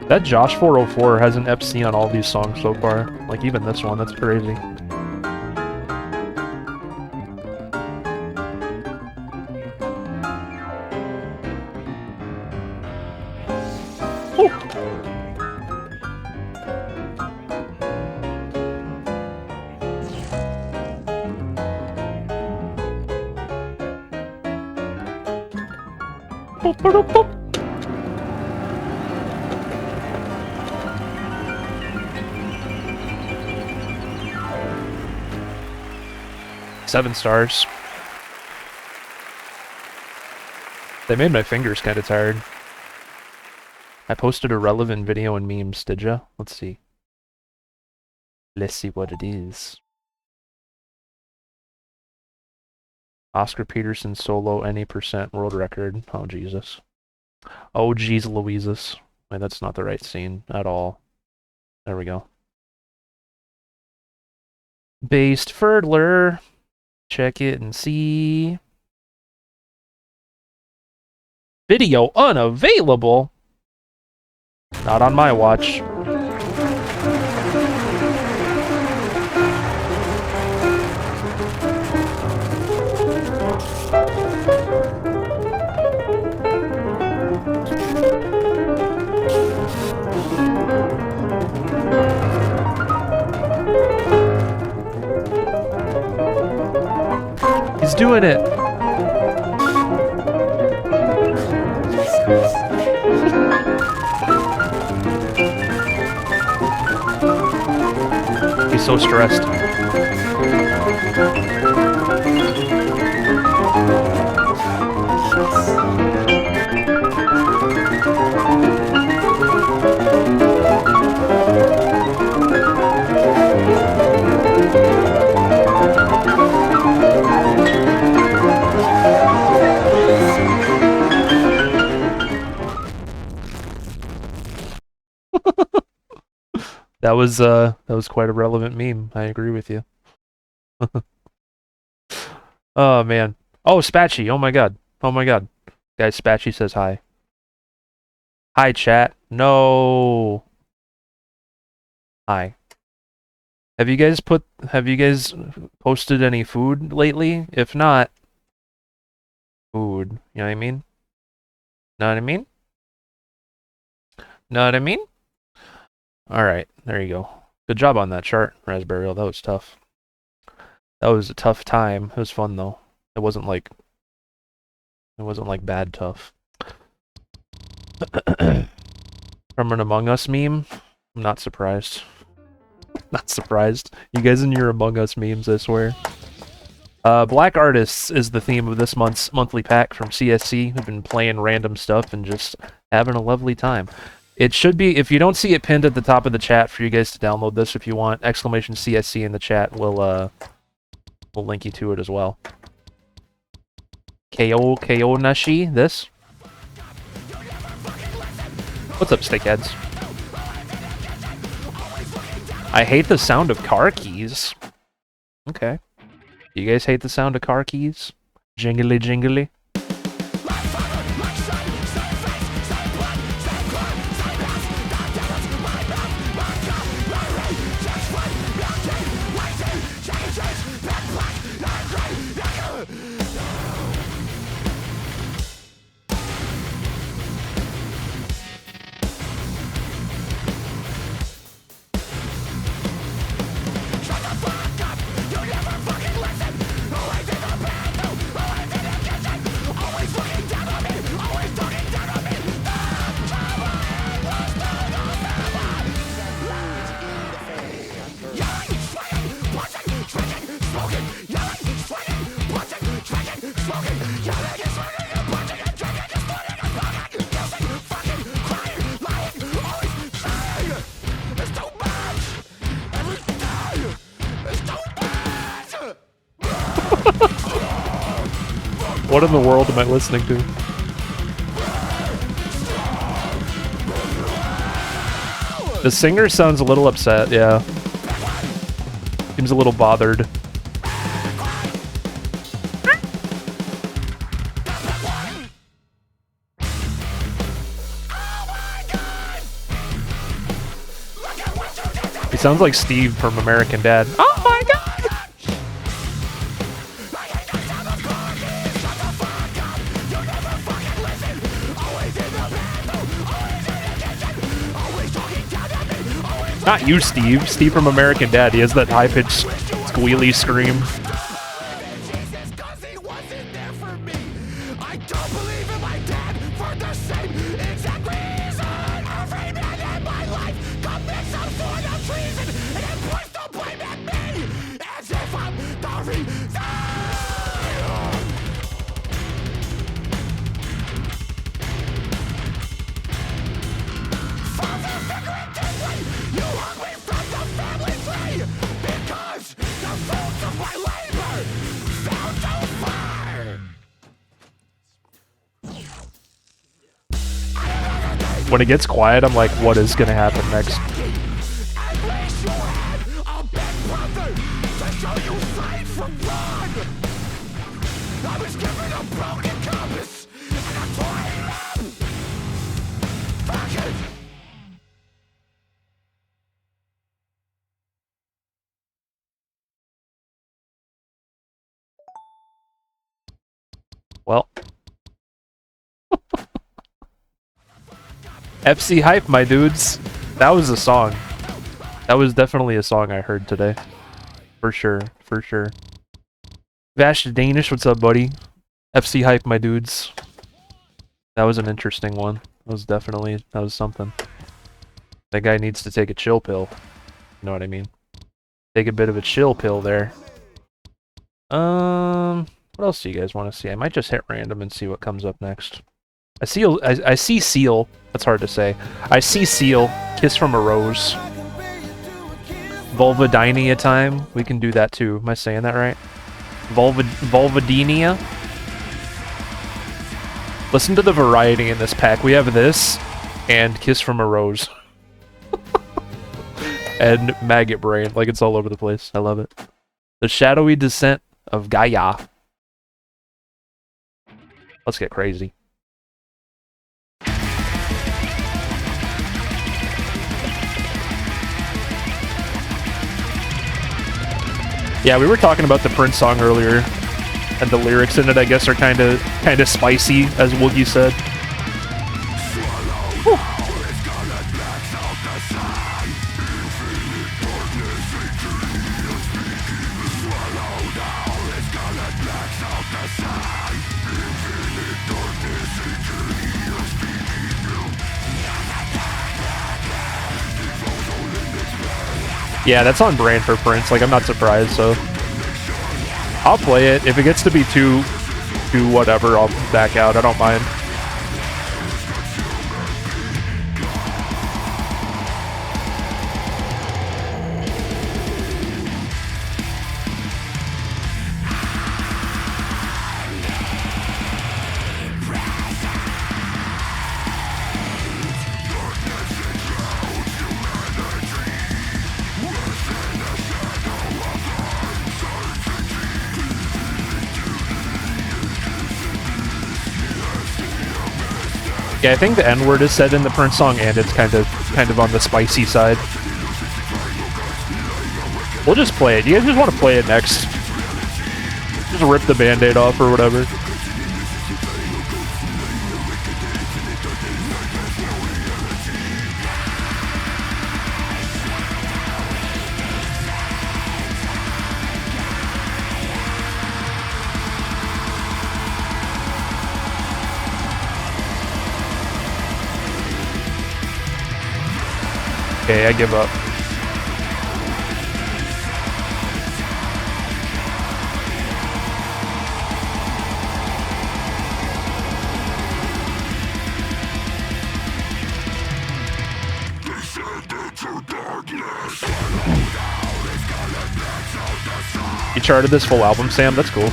That Josh 404 has an FC on all these songs so far. Like, even this one, that's crazy. Boop. 7 stars. They made my fingers kind of tired. I posted a relevant video and memes, did ya? Let's see. Let's see what it is. Oscar Peterson solo any % world record. Oh, Jesus. Oh, jeez Louises. Wait, that's not the right scene at all. There we go. Based Ferdler. Check it and see. Video unavailable. Not on my watch. He's doing it. He's so stressed. That was quite a relevant meme. I agree with you. Oh man. Oh, Spatchy. Oh my god. Oh my god. Guys, Spatchy says hi. Hi, chat. No. Hi. Have you guys posted any food lately? If not, food. You know what I mean? Know what I mean? Know what I mean? Alright, there you go. Good job on that chart, Raspberry. That was tough. That was a tough time. It was fun though. It wasn't like bad tough. From an Among Us meme? I'm not surprised. Not surprised. You guys and your Among Us memes, I swear. Black Artists is the theme of this month's monthly pack from CSC. We've been playing random stuff and just having a lovely time. It should be, if you don't see it pinned at the top of the chat for you guys to download this if you want, exclamation CSC in the chat, we'll link you to it as well. KO Nashi, this? What's up, Stickheads? I hate the sound of car keys. Okay. You guys hate the sound of car keys? Jingly jingly? What in the world am I listening to? The singer sounds a little upset, yeah. Seems a little bothered. He sounds like Steve from American Dad. Oh my god! Not you, Steve. Steve from American Dad. He has that high-pitched, squealy scream. When it gets quiet, I'm like, what is gonna happen next? Well. FC Hype, my dudes. That was a song. That was definitely a song I heard today. For sure, for sure. Vash Danish, what's up, buddy? FC Hype, my dudes. That was an interesting one. That was something. That guy needs to take a chill pill. You know what I mean? Take a bit of a chill pill there. What else do you guys want to see? I might just hit random and see what comes up next. I see Seal. That's hard to say. I see Seal. Kiss from a Rose. Vulvadinia time. We can do that too. Am I saying that right? Vulvadinia. Listen to the variety in this pack. We have this and Kiss from a Rose. And Maggot Brain. Like, it's all over the place. I love it. The Shadowy Descent of Gaia. Let's get crazy. Yeah, we were talking about the Prince song earlier, and the lyrics in it, I guess, are kind of spicy, as Woogie said. Whew. Yeah, that's on brand for Prince. Like, I'm not surprised, so I'll play it. If it gets to be too whatever, I'll back out. I don't mind. Yeah, I think the N-word is said in the Prince song, and it's kind of on the spicy side. We'll just play it. You guys just want to play it next? Just rip the Band-Aid off or whatever. Okay, I give up. You charted this full album, Sam? That's cool.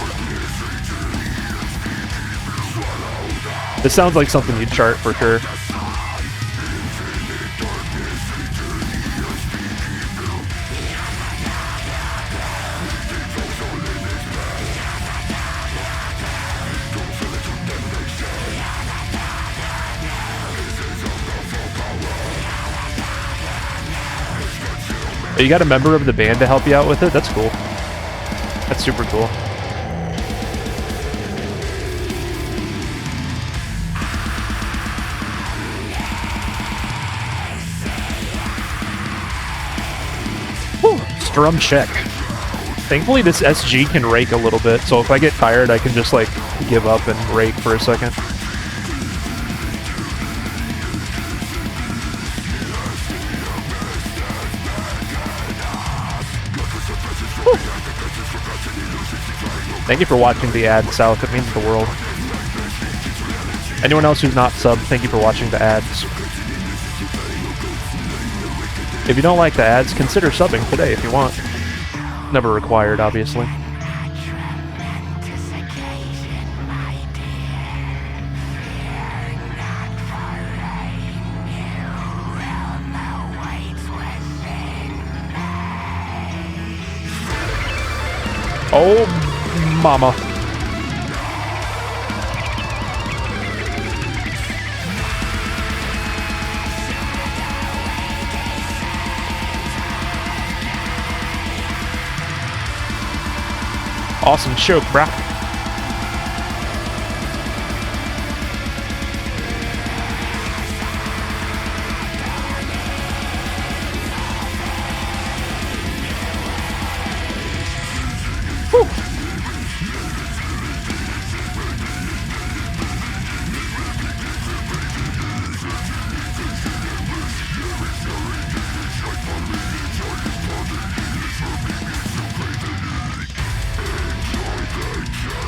This sounds like something you'd chart for sure. You got a member of the band to help you out with it? That's cool. That's super cool. Whew, strum check. Thankfully this SG can rake a little bit, so if I get tired I can just like give up and rake for a second. Thank you for watching the ad, South. It means the world. Anyone else who's not subbed, thank you for watching the ads. If you don't like the ads, consider subbing today if you want. Never required, obviously. Oh, mama. Awesome choke, brah.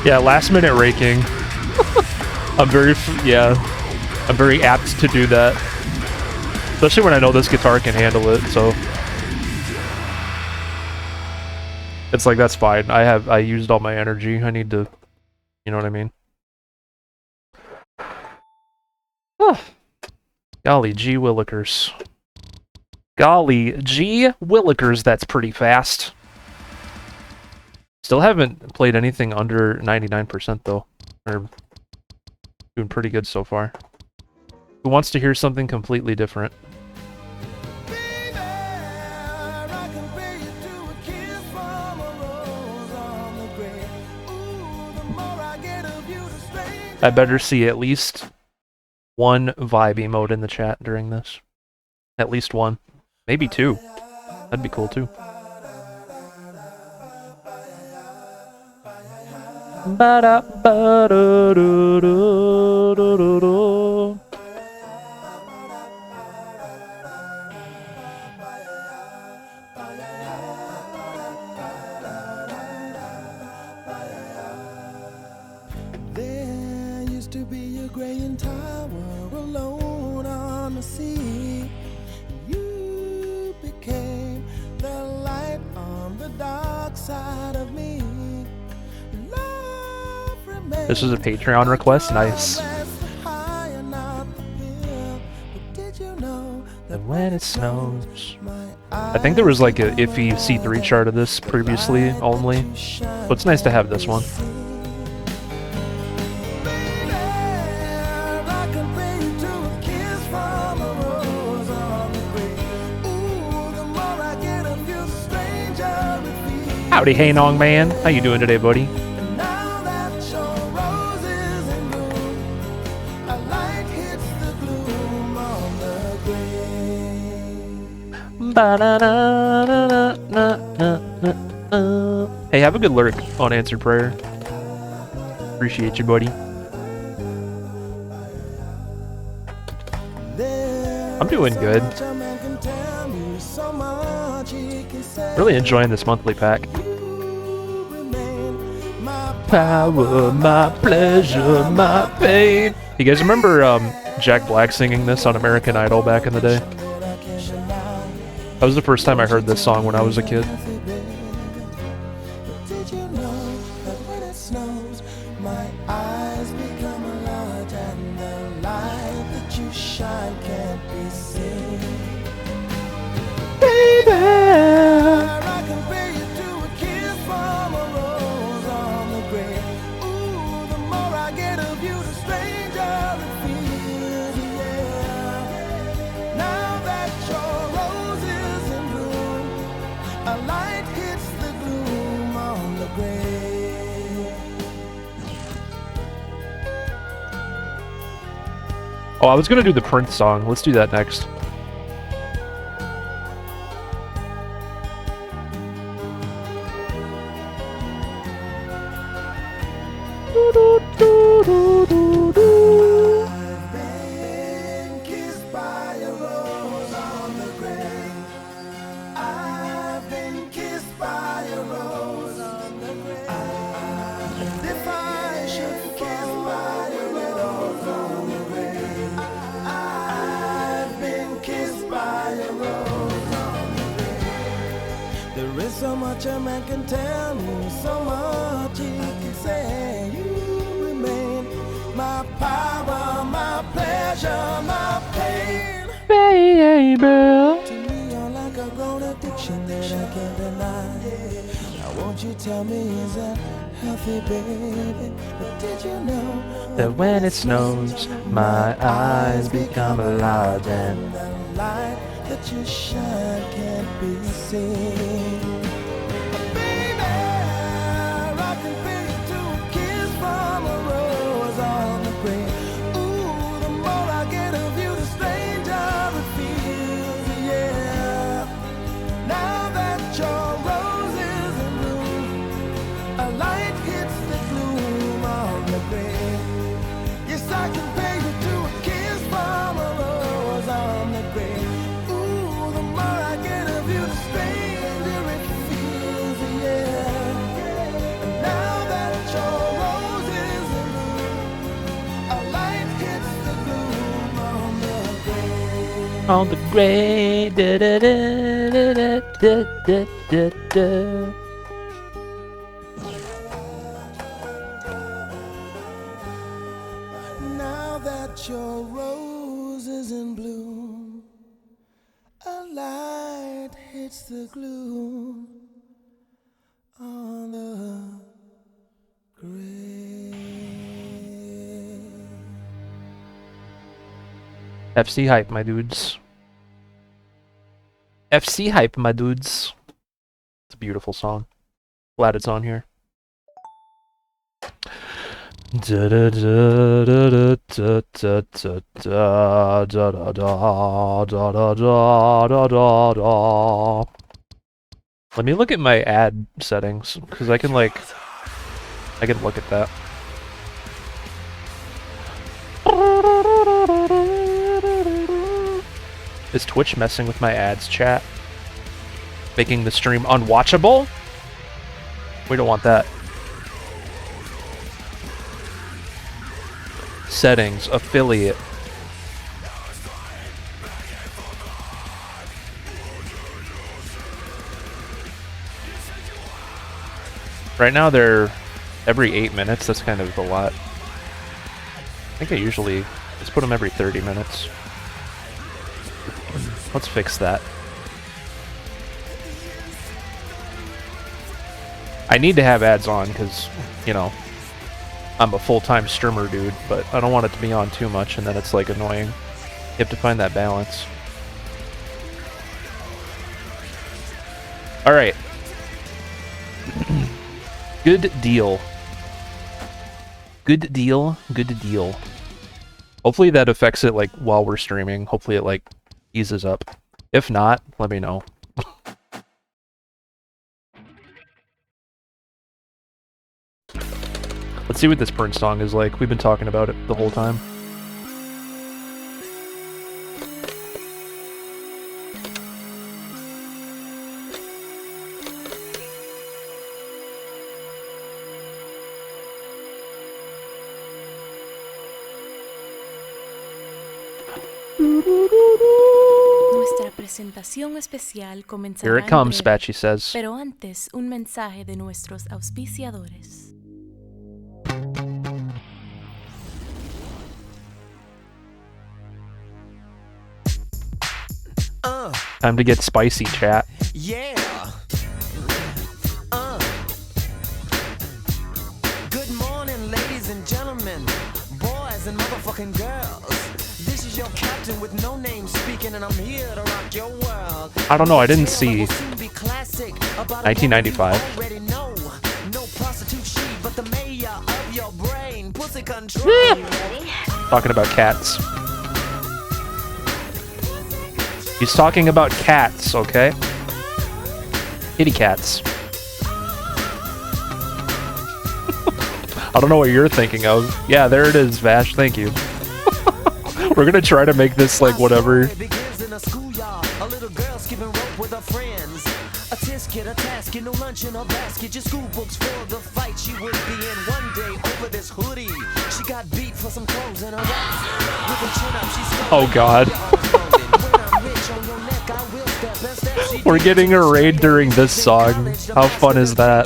Yeah, last minute raking. I'm very apt to do that. Especially when I know this guitar can handle it, so. It's like, that's fine. I used all my energy. I need to, you know what I mean? Oh. Golly gee willikers. Golly gee willikers, that's pretty fast. Still haven't played anything under 99% though. Or doing pretty good so far. Who wants to hear something completely different? I better see at least one vibe emote in the chat during this. At least one. Maybe two. That'd be cool too. Ba-da-ba-da-do-do-do-do-do. There used to be a graying tower alone on the sea. You became the light on the dark side of me. Love remains. This is a Patreon request. Nice. And when it snows. I think there was like a iffy C3 chart of this previously only. So it's nice to have this one. Howdy, Hey Nong Man. How you doing today, buddy? Hey, have a good lyric on Answered Prayer. Appreciate you, buddy. I'm doing good. Really enjoying this monthly pack. Power, my pleasure, my pain. You guys remember Jack Black singing this on American Idol back in the day? That was the first time I heard this song when I was a kid. Oh, I was gonna do the Prince song. Let's do that next. So much a man can tell you, so much he can say. You remain my power, my pleasure, my pain. Baby. To me, you're like a grown addiction that I can't deny. Now won't you tell me, is that healthy, baby? But did you know that when it snows, my eyes become large and the light that you shine can't be seen? on the gray. Da, da, da, da, da, da, da, da. Now that your rose is in bloom, a light hits the gloom on the grave. FC hype, my dudes. FC hype, my dudes. It's a beautiful song. Glad it's on here. Da da da da da da da da da da da da da da da da. Let me look at my ad settings, because I can look at that. Is Twitch messing with my ads, chat? Making the stream unwatchable? We don't want that. Settings, affiliate. Right now they're every 8 minutes. That's kind of a lot. I think I usually let's put them every 30 minutes. Let's fix that. I need to have ads on because, you know, I'm a full-time streamer dude, but I don't want it to be on too much and then it's like annoying. You have to find that balance. Alright. Good deal. Good deal. Good deal. Hopefully that affects it like while we're streaming. Hopefully it like eases up. If not, let me know. Let's see what this Prince song is like. We've been talking about it the whole time. Nuestra presentación especial comenzará Here it comes, en breve, Spatchy says. pero antes un mensaje de nuestros auspiciadores. Time to get spicy, chat. Yeah. Good morning, ladies and gentlemen, boys and motherfucking girls. This is your captain with no name speaking, and I'm here to rock your world. I don't know, I didn't see 1995. No prostitute she, but the mayor of your brain. Pussy control. Talking about cats. He's talking about cats, okay? Kitty cats. I don't know what you're thinking of. Yeah, there it is, Vash. Thank you. We're gonna try to make this like whatever. A little girl skipping rope with her friends. A tisket, a task, no lunch in her basket. Your school books for the fight she would be in one day over this hoodie. She got beat for some clothes and her raps. With her chin up, she's Oh god. We're getting a raid during this song. How fun is that?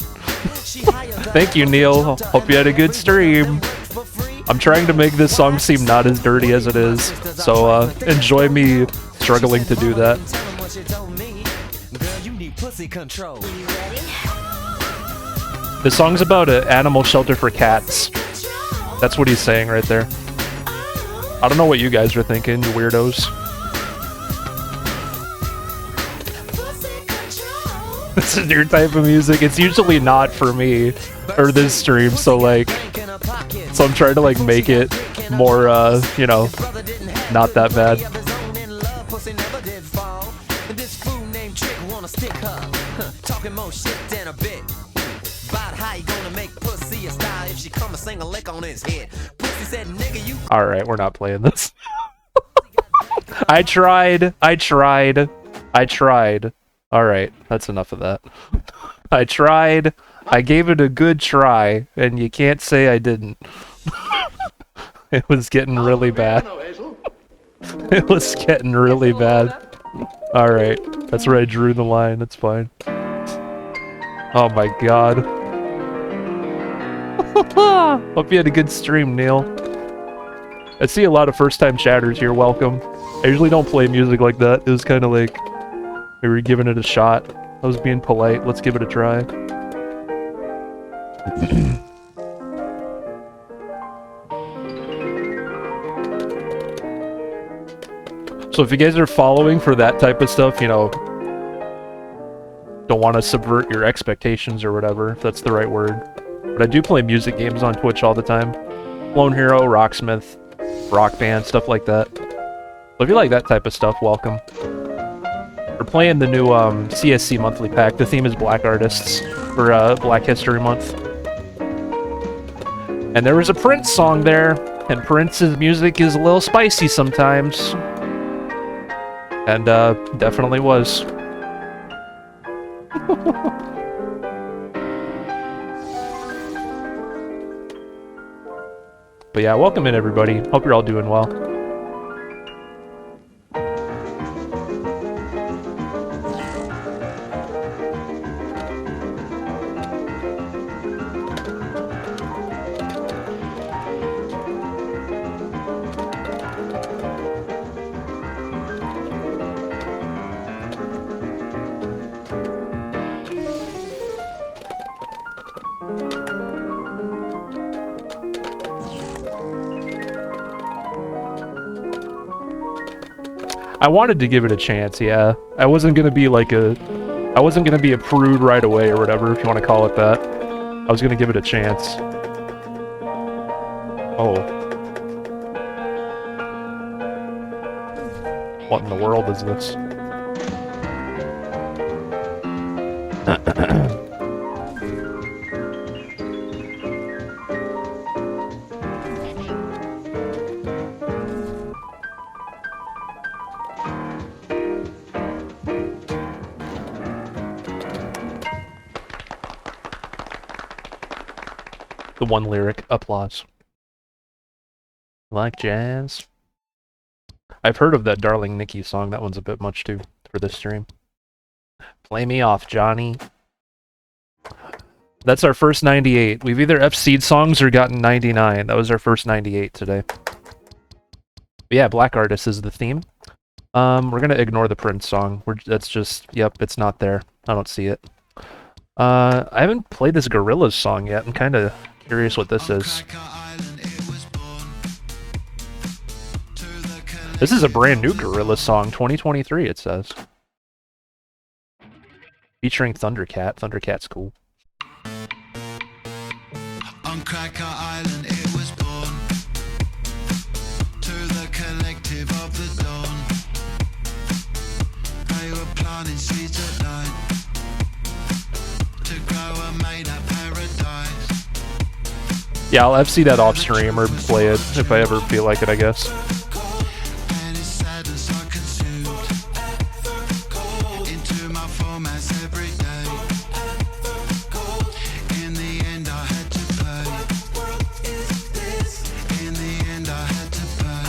Thank you, Neil. Hope you had a good stream. I'm trying to make this song seem not as dirty as it is, so enjoy me struggling to do that. The song's about an animal shelter for cats. That's what he's saying right there. I don't know what you guys are thinking, you weirdos. This is your type of music. It's usually not for me or this stream, so like, so I'm trying to like make it more, you know, not that bad. All right, we're not playing this. I tried. All right, that's enough of that. I tried. I gave it a good try, and you can't say I didn't. It was getting really bad. It was getting really bad. All right, that's where I drew the line. That's fine. Oh my god. Hope you had a good stream, Neil. I see a lot of first-time chatters here. Welcome. I usually don't play music like that. It was kind of like we were giving it a shot. I was being polite. Let's give it a try. So if you guys are following for that type of stuff, you know, don't want to subvert your expectations or whatever, if that's the right word. But I do play music games on Twitch all the time. Lone Hero, Rocksmith, Rock Band, stuff like that. So if you like that type of stuff, welcome. We're playing the new CSC monthly pack. The theme is Black Artists for Black History Month. And there was a Prince song there, and Prince's music is a little spicy sometimes. And definitely was. But yeah, welcome in everybody. Hope you're all doing well. I wanted to give it a chance, yeah. I wasn't gonna be like I wasn't gonna be a prude right away or whatever, if you want to call it that. I was gonna give it a chance. Oh. What in the world is this? The one lyric, applause. Like jazz. I've heard of that Darling Nikki song. That one's a bit much too for this stream. Play me off, Johnny. That's our first 98. We've either FC'd songs or gotten 99. That was our first 98 today. But yeah, Black Artist is the theme. We're gonna ignore the Prince song. That's just, yep, it's not there. I don't see it. I haven't played this Gorillaz song yet. I'm kind of curious what this is. This is a brand new Gorillaz song, 2023 it says. Featuring Thundercat. Thundercat's cool. On Cracker Island it was born, to the collective of the dawn. They were planting seeds at night to grow a made-up paradise. Yeah, I'll FC that off stream or play it if I ever feel like it, I guess. And its sadness I consumed into my formats every day. In the end I had to pay. In the end I had to pay.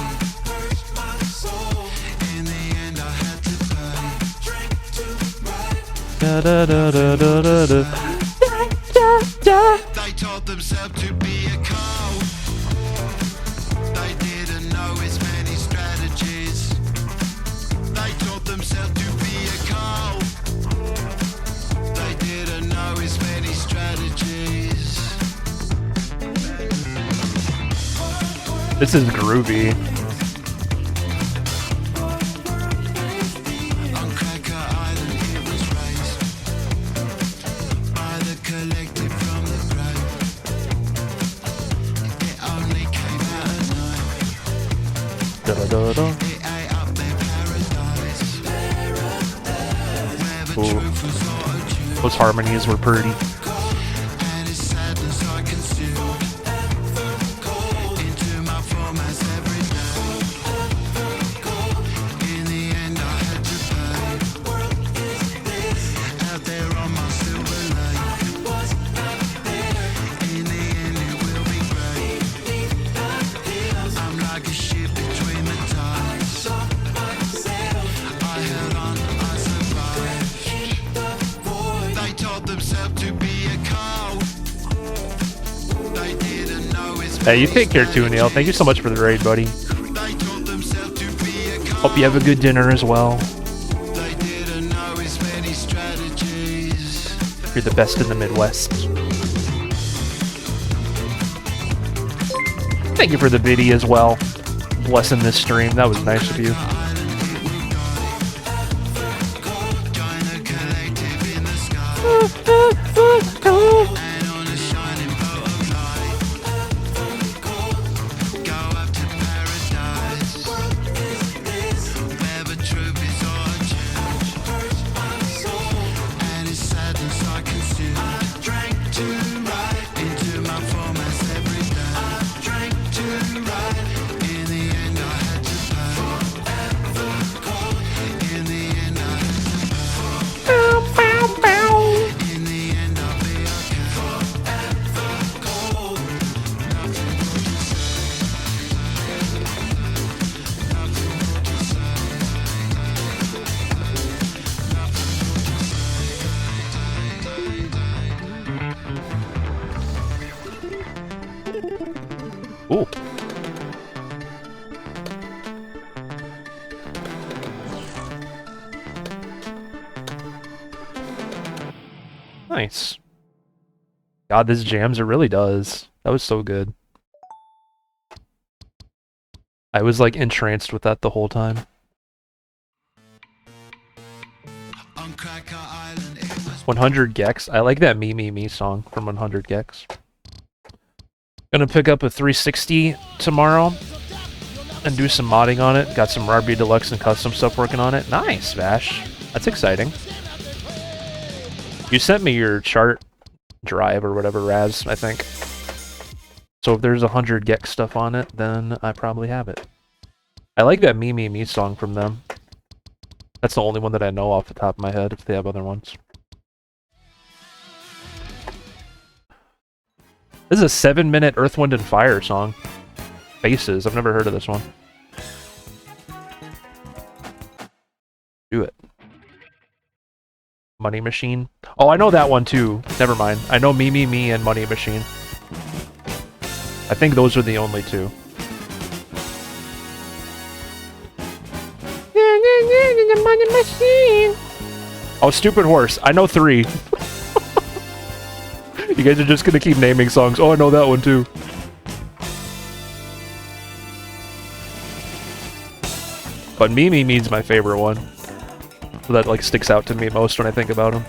In the end I had to pay. Da da da da da da da. They taught themselves to be a cow. They didn't know as many strategies. They taught themselves to be a cow. They didn't know as many strategies. This is groovy. On Cracker Island it was raised by the collective from the grave. It only came out at night. Da da da da. It ate up their paradise. Where the Ooh. truth was auto-tuned. Those harmonies were pretty. And its sadness I consumed into my formats every day. In the end I had to pay. Out there on my silver lake. In the end it will be great. I'm like a ship between the tides. I held on, I survived. They taught themselves to be a cow. They didn't know it's Hey, you take care too, Neil. Thank you so much for the raid, buddy. They taught themselves to be a cow. Hope you have a good dinner as well. They didn't know as many strategies. You're the best in the Midwest. Thank you for the biddy as well. Blessing this stream. That was nice of you. Join a collective in the sky. And on a shining boat of light. Ooh. Nice. God, this jams, it really does. That was so good. I was like entranced with that the whole time. On Cracker Island, it was 100 Gex. I like that Me Me Me song from 100 Gex. Gonna pick up a 360 tomorrow and do some modding on it. Got some RB Deluxe and custom stuff working on it. Nice, Vash. That's exciting. You sent me your chart drive or whatever, Raz, I think. So if there's 100 Gex stuff on it, then I probably have it. I like that Me Me Me song from them. That's the only one that I know off the top of my head, if they have other ones. This is a 7-minute Earth, Wind, and Fire song. Faces. I've never heard of this one. Do it. Money Machine. Oh, I know that one too. Never mind. I know Me Me Me and Money Machine. I think those are the only two. Money Machine. Oh, Stupid Horse. I know 3. You guys are just gonna keep naming songs. Oh, I know that one too. But Me Me Me's my favorite one. So that like sticks out to me most when I think about him.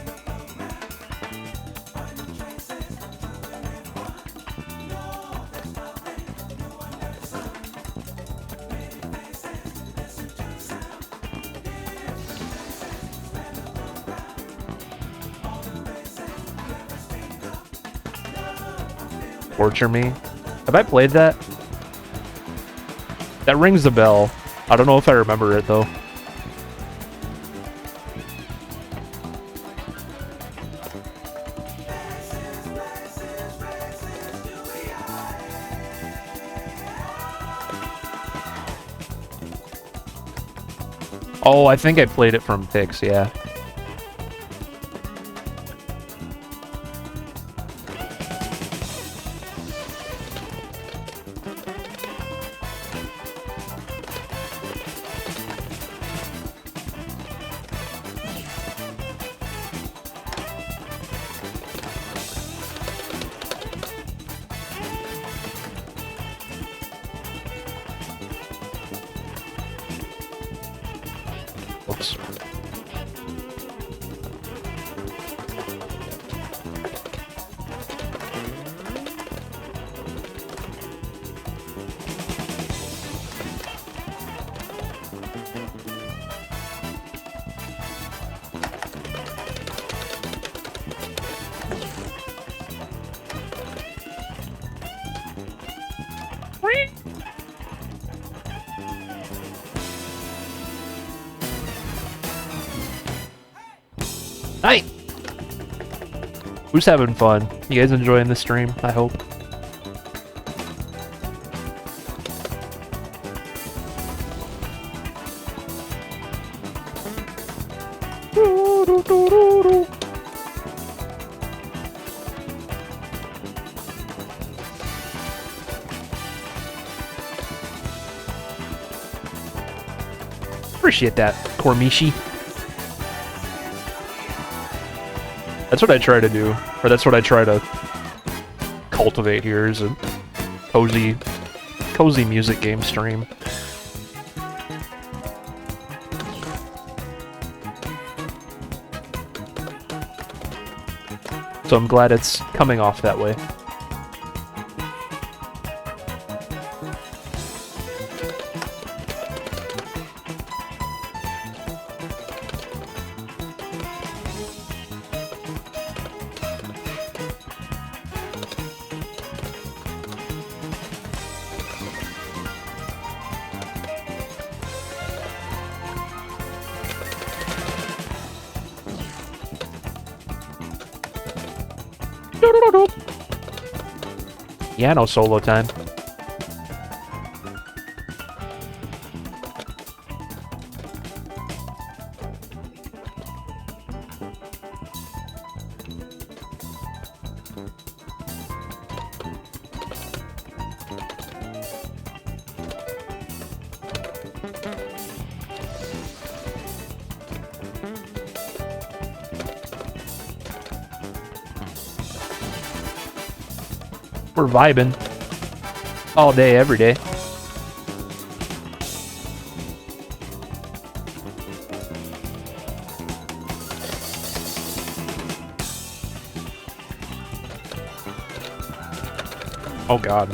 Torture Me. Have I played that? That rings a bell. I don't know if I remember it though. Oh, I think I played it from Pix, yeah. Oops. Hi! Who's having fun? You guys enjoying the stream, I hope. Appreciate that, Kormishi. That's what I try to do, or that's what I try to cultivate here, is a cozy music game stream. So I'm glad it's coming off that way. Piano solo time. We're vibing. All day, every day. Oh god.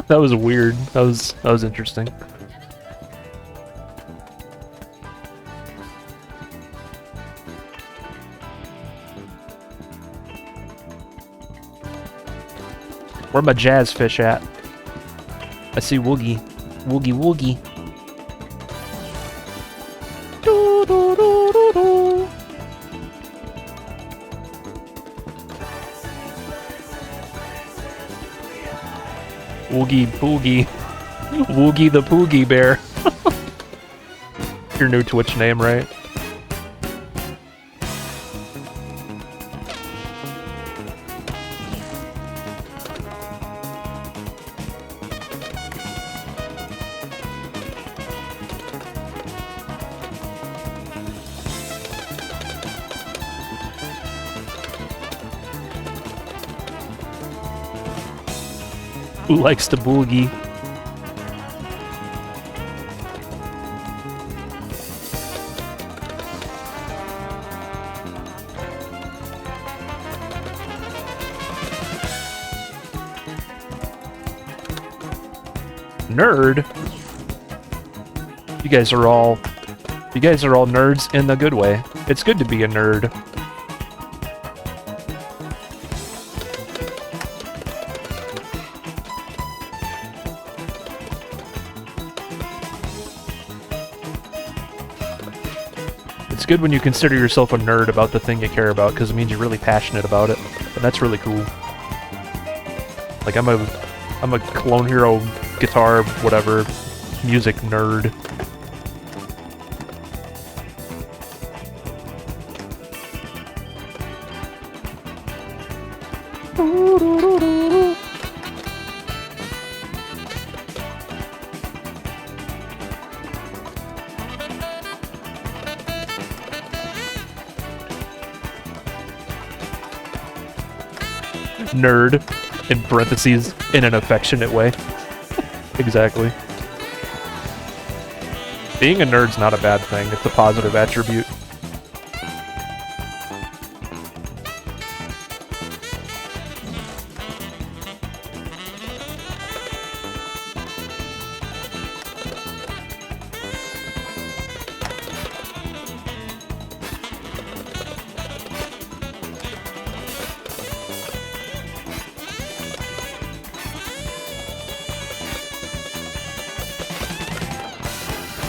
That was weird. That was interesting. Where my jazz fish at? I see Woogie. Woogie Woogie. Do, do, do, do, do. Woogie Boogie. Woogie the Poogie Bear. Your new Twitch name, right? Who likes to boogie? Nerd? You guys are all nerds in the good way. It's good to be a nerd. It's good when you consider yourself a nerd about the thing you care about, because it means you're really passionate about it, and that's really cool. Like I'm a Clone Hero guitar whatever music nerd. Nerd, in parentheses, in an affectionate way. Exactly. Being a nerd's not a bad thing, it's a positive attribute.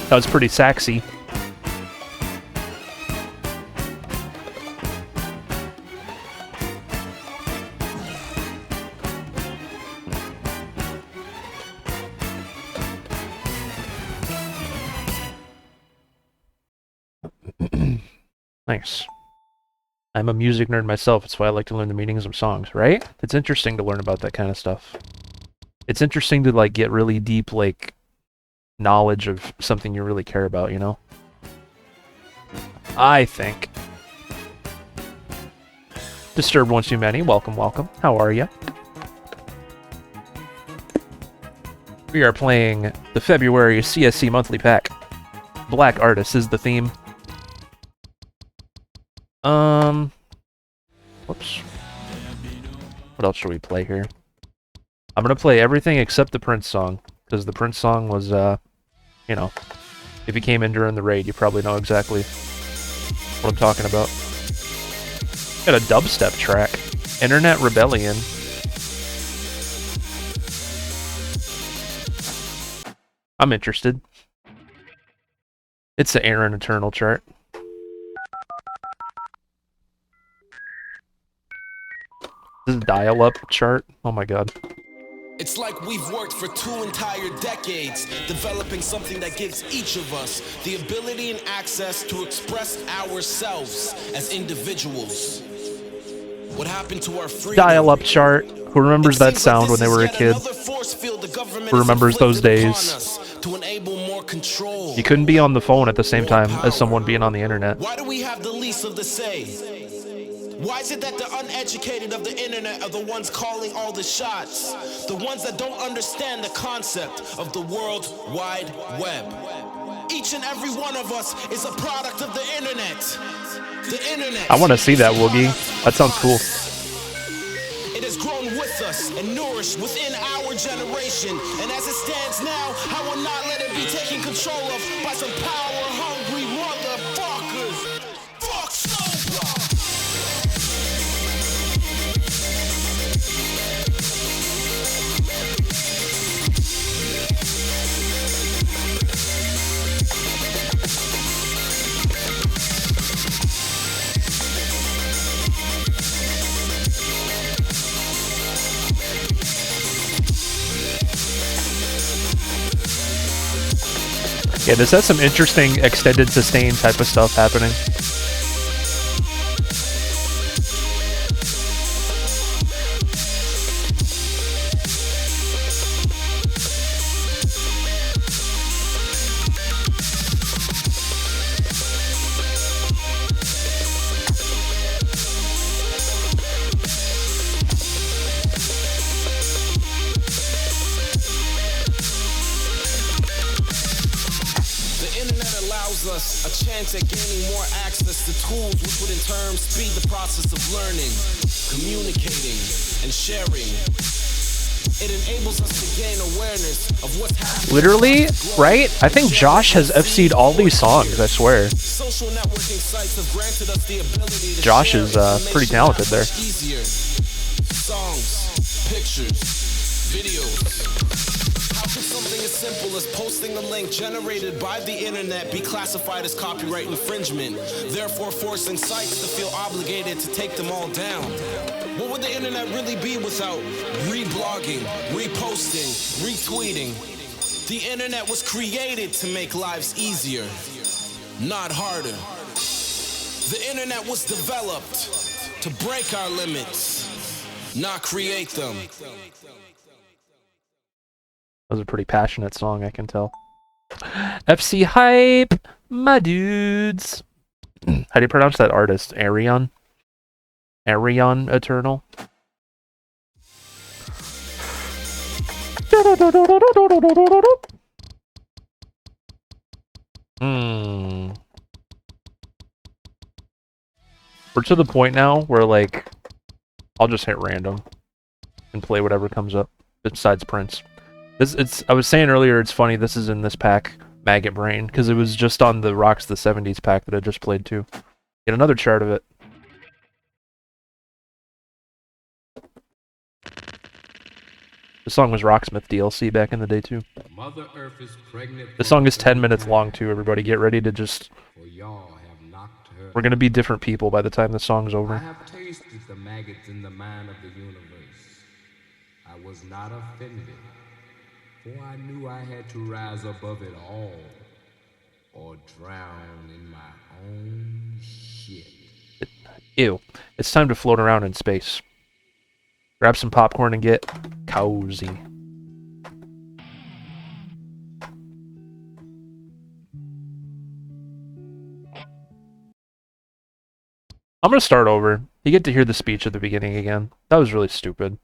That was pretty sexy. Nice. I'm a music nerd myself, that's why I like to learn the meanings of songs, right? It's interesting to learn about that kind of stuff. It's interesting to, like, get really deep, like, knowledge of something you really care about, you know? I think. Disturbed Once Too Many, welcome, welcome. How are ya? We are playing the February CSC monthly pack. Black Artist is the theme. Whoops. What else should we play here? I'm gonna play everything except the Prince song, because the Prince song was, you know, if you came in during the raid, you probably know exactly what I'm talking about. Got a dubstep track. Internet Rebellion. I'm interested. It's the Aaron Eternal chart. This is dial-up chart. Oh my god. It's like we've worked for 2 entire decades, developing something that gives each of us the ability and access to express ourselves as individuals. What happened to our freedom? Dial-up chart. Who remembers that sound when they were a kid? Another force field to who remembers those days. To enable more control. You couldn't be on the phone at the same time as someone being on the internet. Why do we have the least of the say? Why is it that the uneducated of the internet are the ones calling all the shots? The ones that don't understand the concept of the World Wide Web. Each and every one of us is a product of the internet. The internet. I want to see that, Woogie. That sounds cool. It has grown with us and nourished within our generation. And as it stands now, I will not let it be taken control of by some power-hungry motherfuckers. Fuck so. Yeah, this has some interesting extended sustain type of stuff happening. Us a chance at gaining more access to tools which would in turn speed the process of learning, communicating, and sharing. It enables us to gain awareness of what's happening. Literally, right? I think Josh has FC'd all these songs, I swear. Social networking sites have granted us the ability to Josh is pretty talented there. Easier. Songs, pictures, videos. How can something as simple as posting a link generated by the internet be classified as copyright infringement, therefore forcing sites to feel obligated to take them all down? What would the internet really be without reblogging, reposting, retweeting? The internet was created to make lives easier, not harder. The internet was developed to break our limits, not create them. That was a pretty passionate song, I can tell. FC Hype, my dudes. How do you pronounce that artist? Arion? Arion Eternal? We're to the point now where, like, I'll just hit random and play whatever comes up, besides Prince. I was saying earlier, it's funny this is in this pack, Maggot Brain, because it was just on the Rocks the 70s pack that I just played too. Get another chart of it. The song was Rocksmith DLC back in the day too. Mother Earth is pregnant. The song is 10 minutes long too, everybody. Get ready to just... We're gonna be different people by the time the song's over. I have tasted the maggots in the mind of the universe. I was not offended, for I knew I had to rise above it all, or drown in my own shit. Ew. It's time to float around in space. Grab some popcorn and get cozy. I'm gonna start over. You get to hear the speech at the beginning again. That was really stupid.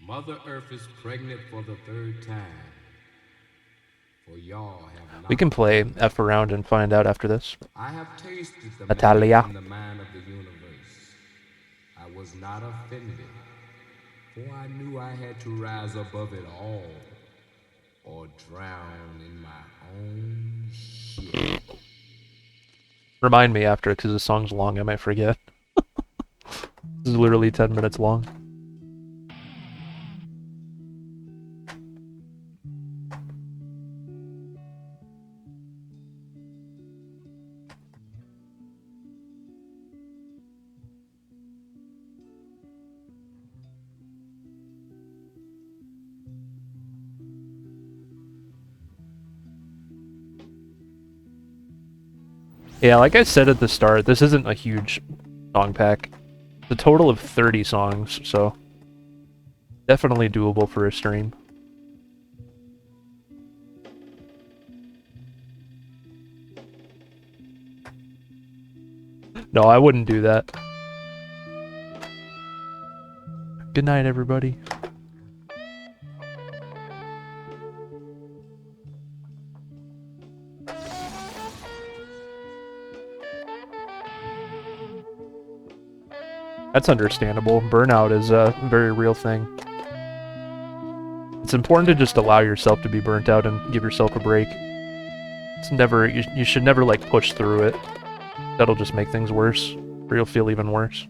Mother Earth is pregnant for the third time. For y'all have not. We can play F around and find out after this. I have tasted the Natalia. maggot in the mind of the universe. I was not offended, for I knew I had to rise above it all, or drown in my own shit. Remind me after, because the song's long, I might forget. This is literally 10 minutes long. Yeah, like I said at the start, this isn't a huge song pack. The total of 30 songs, so definitely doable for a stream. No, I wouldn't do that. Good night, everybody. That's understandable. Burnout is a very real thing. It's important to just allow yourself to be burnt out and give yourself a break. It's never, you should never like push through it. That'll just make things worse, or you'll feel even worse.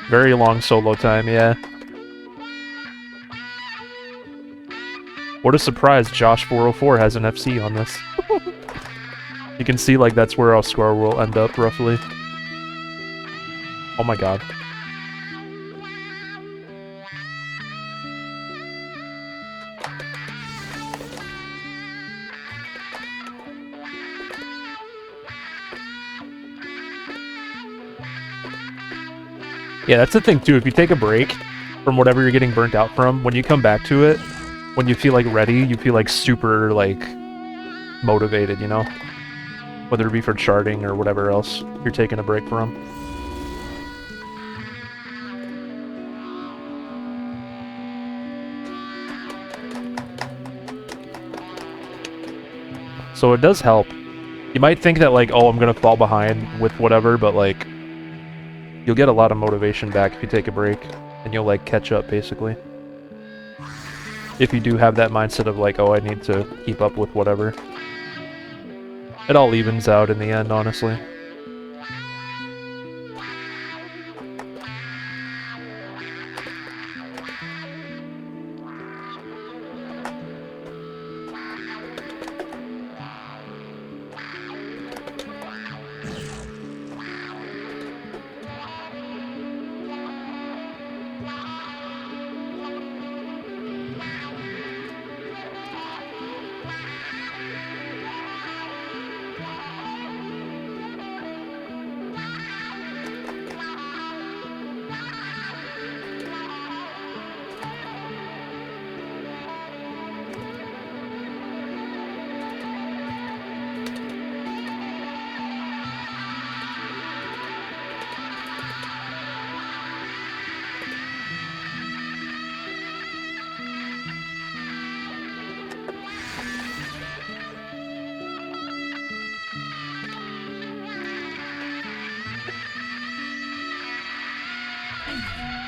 Very long solo time, yeah. What a surprise, Josh404 has an FC on this. You can see, like, that's where our score will end up, roughly. Oh my god. Yeah, that's the thing, too. If you take a break from whatever you're getting burnt out from, when you come back to it, when you feel, like, ready, you feel, like, super, like, motivated, you know? Whether it be for charting or whatever else you're taking a break from. So it does help. You might think that, like, oh, I'm gonna fall behind with whatever, but, like, you'll get a lot of motivation back if you take a break, and you'll, like, catch up, basically. If you do have that mindset of, like, oh, I need to keep up with whatever. It all evens out in the end, honestly.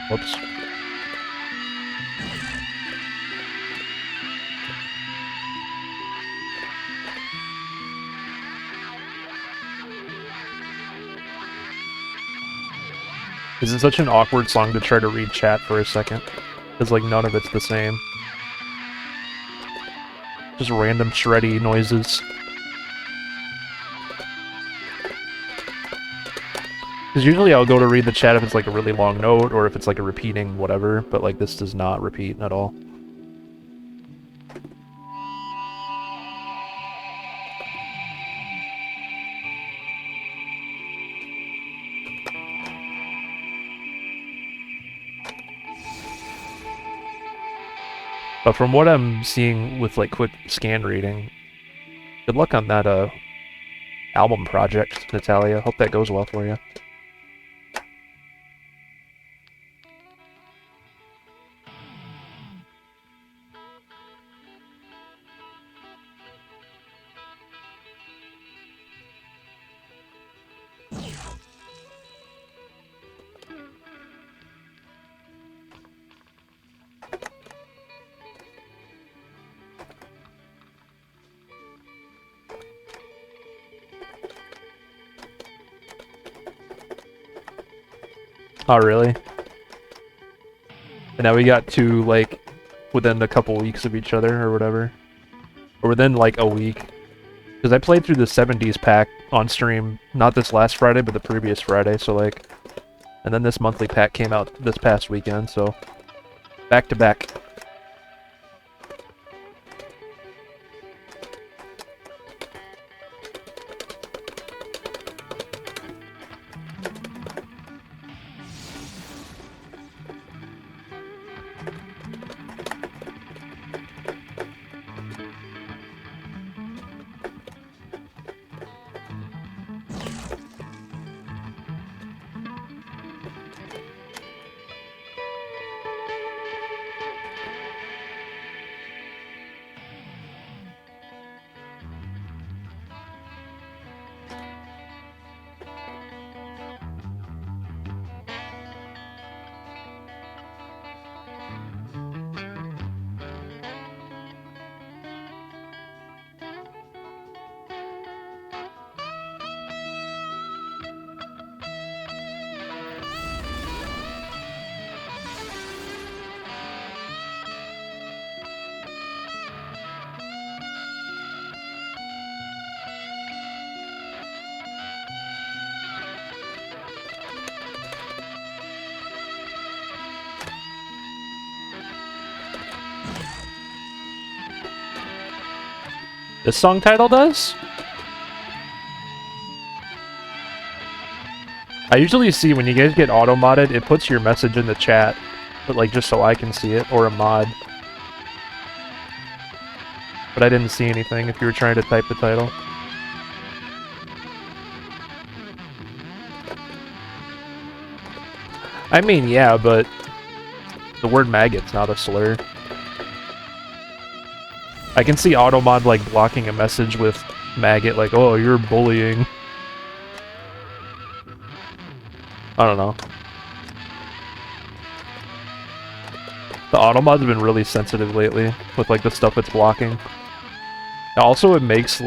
Whoops. This is such an awkward song to try to read chat for a second. Because, like, none of it's the same. Just random shreddy noises. Because usually I'll go to read the chat if it's, like, a really long note, or if it's, like, a repeating whatever, but, like, this does not repeat at all. But from what I'm seeing with, like, quick scan reading, good luck on that, album project, Natalia. Hope that goes well for you. Oh, really? And now we got two, like, within a couple weeks of each other or whatever. Or within like a week. Because I played through the 70s pack on stream, not this last Friday, but the previous Friday, so like... And then this monthly pack came out this past weekend, so... Back to back. This song title does? I usually see when you guys get auto-modded, it puts your message in the chat, but like just so I can see it, or a mod. But I didn't see anything if you were trying to type the title. I mean, yeah, but the word maggot's not a slur. I can see automod like blocking a message with maggot, like, oh, you're bullying. I don't know. The automod's been really sensitive lately with like the stuff it's blocking. Also, it makes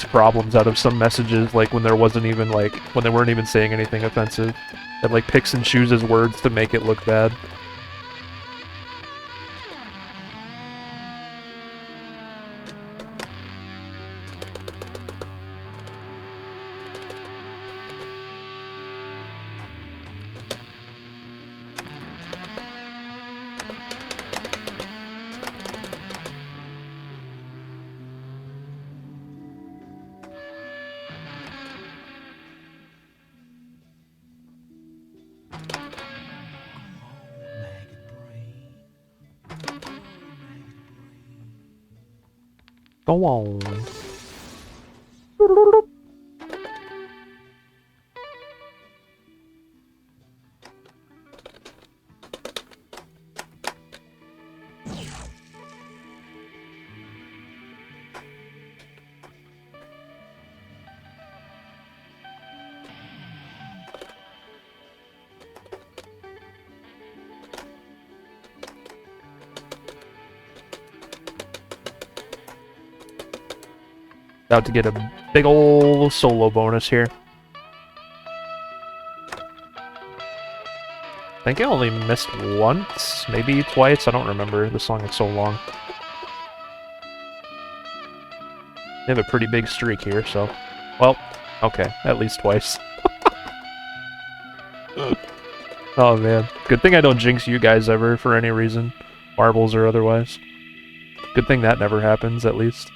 problems out of some messages, like when there wasn't even like when they weren't even saying anything offensive. It like picks and chooses words to make it look bad. Go on. About to get a big ol' solo bonus here. I think I only missed once, maybe twice, I don't remember, the song is so long. They have a pretty big streak here, so... Well, okay, at least twice. Oh man, good thing I don't jinx you guys ever for any reason. Marbles or otherwise. Good thing that never happens, at least.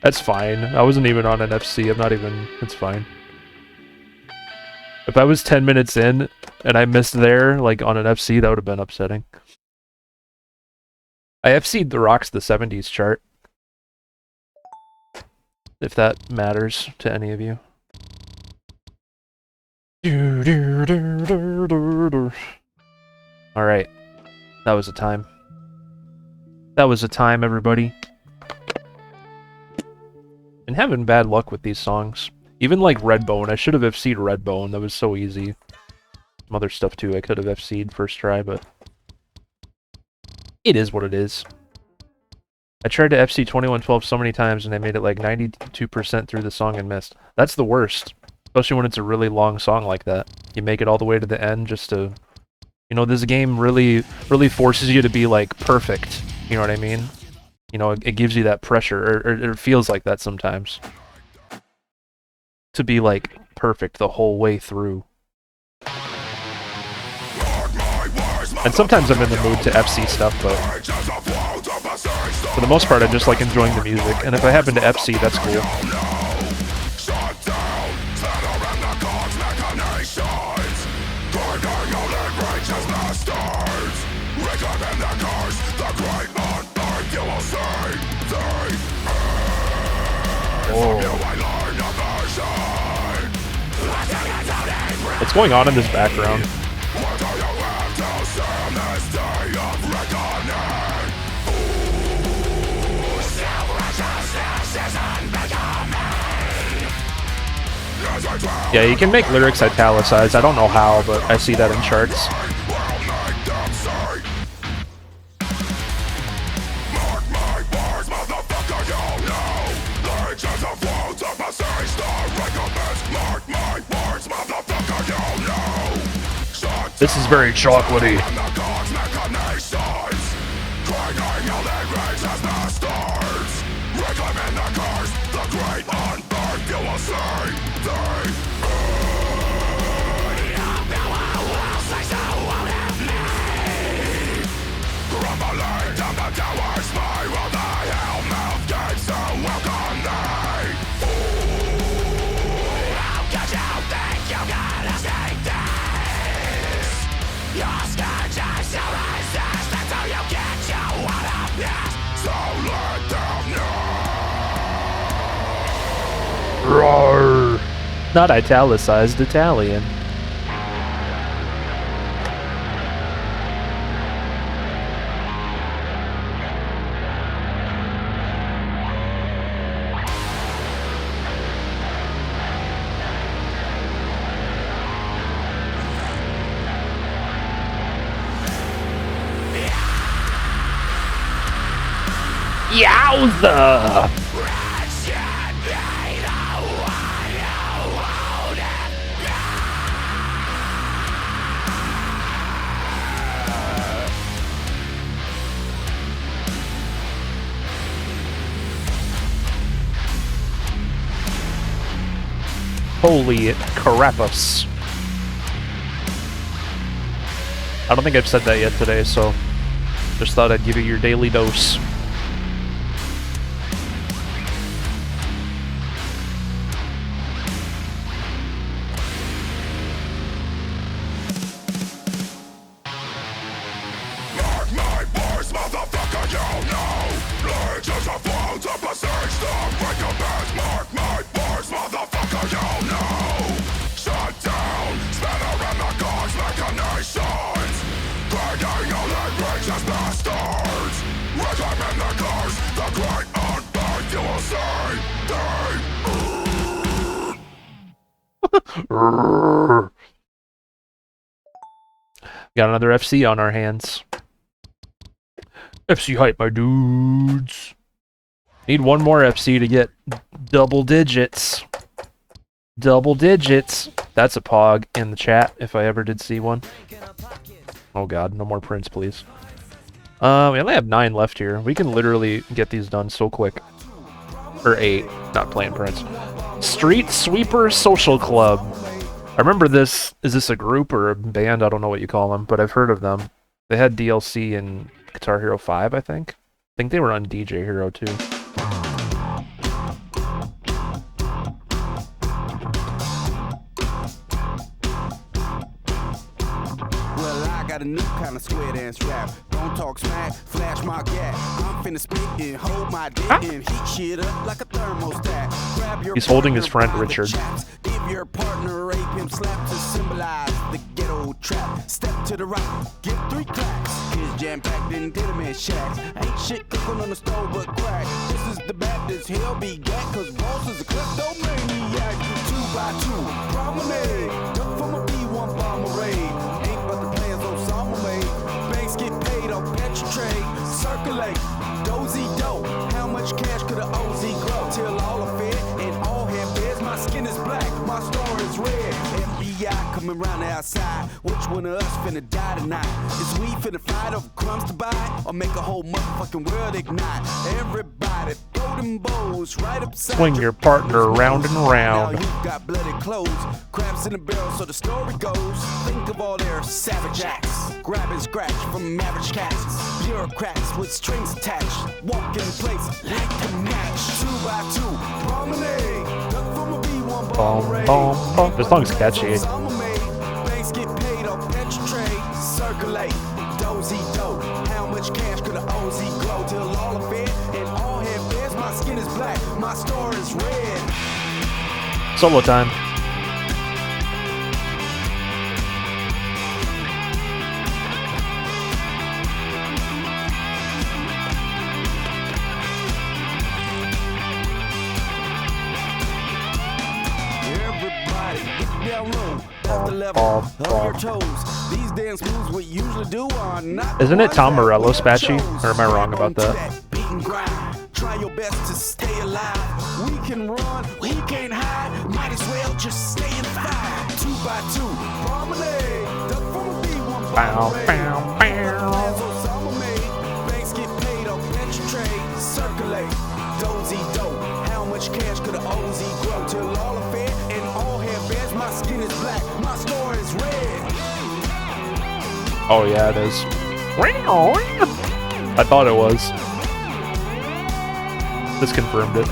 That's fine. I wasn't even on an FC. I'm not even... It's fine. If I was 10 minutes in and I missed there, like on an FC, that would have been upsetting. I FC'd The Rock's the 70s chart. If that matters to any of you. Alright. That was a time. That was a time, everybody. And having bad luck with these songs. Even like Redbone, I should have FC'd Redbone, that was so easy. Some other stuff too, I could have FC'd first try, but... It is what it is. I tried to FC 2112 so many times and I made it like 92% through the song and missed. That's the worst. Especially when it's a really long song like that. you make it all the way to the end just to, you know, this game really forces you to be like perfect. You know what I mean? You know, it gives you that pressure, or it feels like that sometimes. To be like perfect the whole way through. And sometimes I'm in the mood to FC stuff, but for the most part I just like enjoying the music, and if I happen to FC, that's cool. Oh. What's going on in this background? Yeah, you can make lyrics italicized. I don't know how, but I see that in charts. This is very chocolatey. Roar! Not italicized, Italian. Yowza! Holy carapace. I don't think I've said that yet today, so just thought I'd give you your daily dose. Got another FC on our hands. FC hype, my dudes. Need one more FC to get double digits. Double digits. That's a pog in the chat, if I ever did see one. Oh god, no more prints, please. We only have 9 left here. We can literally get these done so quick. Or 8, not playing prints. Street Sweeper Social Club. I remember this. Is this a group or a band? I don't know what you call them, but I've heard of them. They had DLC in Guitar Hero 5, I think. I think they were on DJ Hero too. Got a new kind of square dance rap. Don't talk smack, flash my gap. I'm finna spit and hold my dick and heat shit up like a thermostat. Grab your He's holding his friend Richard. Give your partner a rape him slap to symbolize the ghetto trap. Step to the right, get 3 claps. Kids jam packed in tenement shacks. Ain't shit cooking on the stove but crack. This is the Baptist hell be gat, cause boss is a kleptomaniac. 2 by 2, promenade. Look for my P1 bomber raid. Banks get paid on petro trade, circulate, dozy dope. How much cash could a OZ grow? Till all of it and all hair bears. My skin is black, my star is red. FBI coming round the which one of us finna die tonight? Is we finna fight over crumbs to buy? Or make a whole motherfucking world ignite? Everybody throw them bows right upside. Swing your partner round and round. Now you got bloody clothes, crabs in the barrel, so the story goes. Think of all their savage acts, grab and scratch from average cats. Bureaucrats with strings attached, walk in place like a match. 2 by 2, promenade. Duck from a B1 Boom, boom, boom. This song's catchy. Banks get paid off petro trade, circulate. Dozy dope. How much cash could a OZ grow till all of it and all head bears? My skin is black, my store is red. Solo time. Everybody get down low, at the level of your toes. These dance moves we usually do are not. Isn't it Tom Morello, Spatchy? Spatchy? Or am I wrong about that? Try your best to stay alive. We can run, we can't hide. Might as well just stay in five. 2 by 2, promenade. Duck from a B1 Bow, parade. bow, bow. Summer made. Banks get paid off petro trade. Circulate. Dozy dope. How much cash could a OZ grow till all of it and all hair bears? My skin is black, my store is red. Oh yeah, it is. I thought it was. This confirmed it.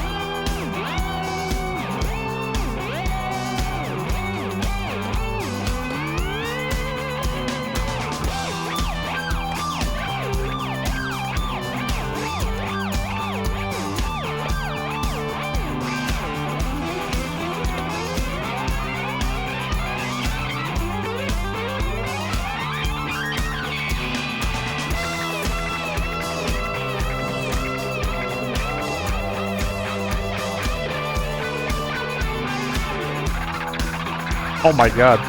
Oh my god.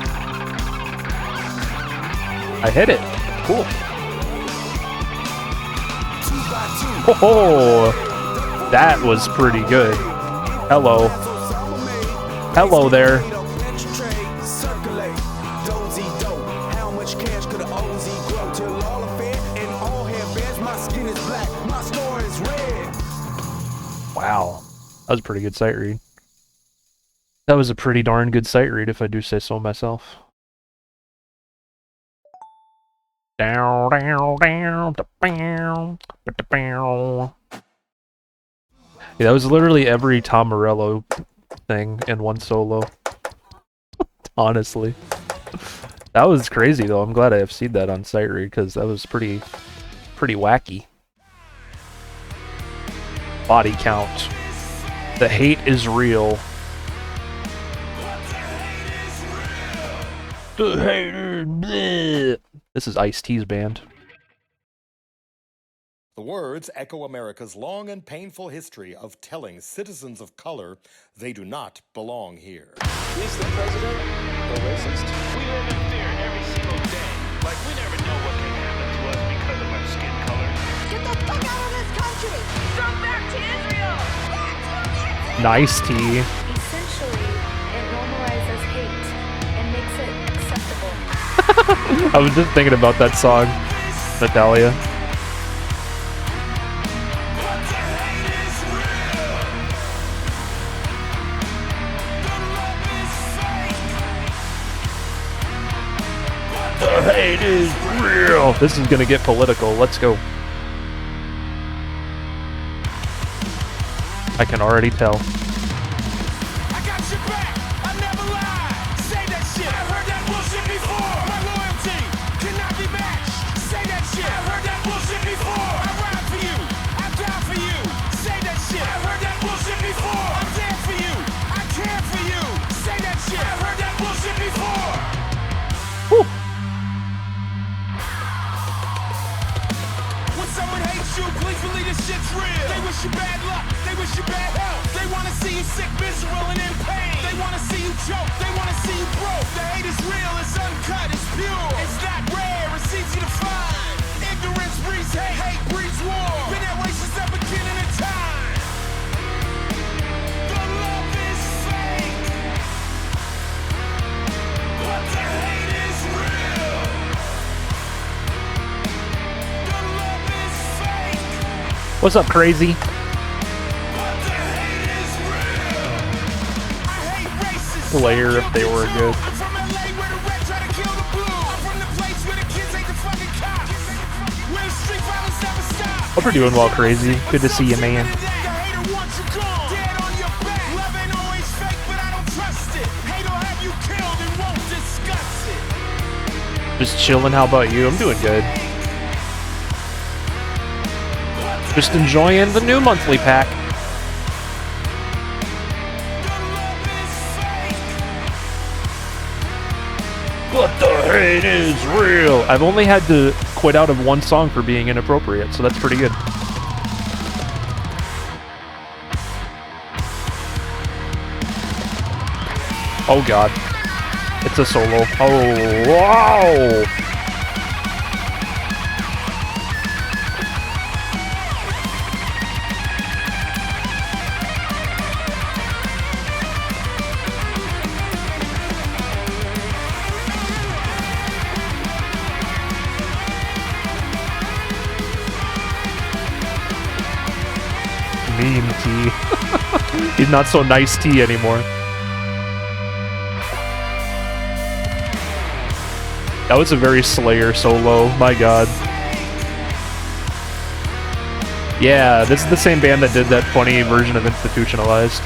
I hit it. Cool. Oh, that was pretty good. Hello. Hello there. Wow. That was a pretty good sight read. That was a pretty darn good sight read, if I do say so myself. Down, down, down, down, down. Yeah, that was literally every Tom Morello thing in one solo. Honestly. That was crazy, though. I'm glad I have seen that on sight read, because that was pretty wacky. Body count. The hate is real. The hater, bleh. This is Ice-T's band. The words echo America's long and painful history of telling citizens of color they do not belong here. Is the president a racist? We live in fear every single day. Like we never know what can happen to us because of our skin color. Get the fuck out of this country! Go back to Israel! Nice T. Essentially, it normalizes hate and makes it acceptable. I was just thinking about that song, Natalia. The hate is real. This is gonna get political. Let's go. I can already tell. I got your back. I never lie. Say that shit. I've heard that bullshit before. My loyalty cannot be matched. Say that shit. I've heard that bullshit before. I ride for you. I die for you. Say that shit. I've heard that bullshit before. I'm there for you. I care for you. Say that shit. I've heard that bullshit before. Whew. When someone hates you, please believe this shit's real. They wish you bad luck. They wish you bad health. They wanna see you sick, miserable, and in pain. They wanna see you choke. They wanna see you broke. The hate is real. It's uncut. It's pure. It's not rare. It's easy to find. Ignorance breeds hate. Hate breeds war. Been that way since the beginning of time. The love is fake, but the hate is real. What's up, crazy? Slayer if they were good. Hope you're doing well, crazy. Good to see you, man. Just chilling. How about you? I'm doing good. Just enjoying the new monthly pack. But the hate is real. I've only had to quit out of one song for being inappropriate, so that's pretty good. Oh god. It's a solo. Oh, wow! Mean T. He's not so nice T anymore. That was a very Slayer solo, my god. Yeah, this is the same band that did that funny version of Institutionalized.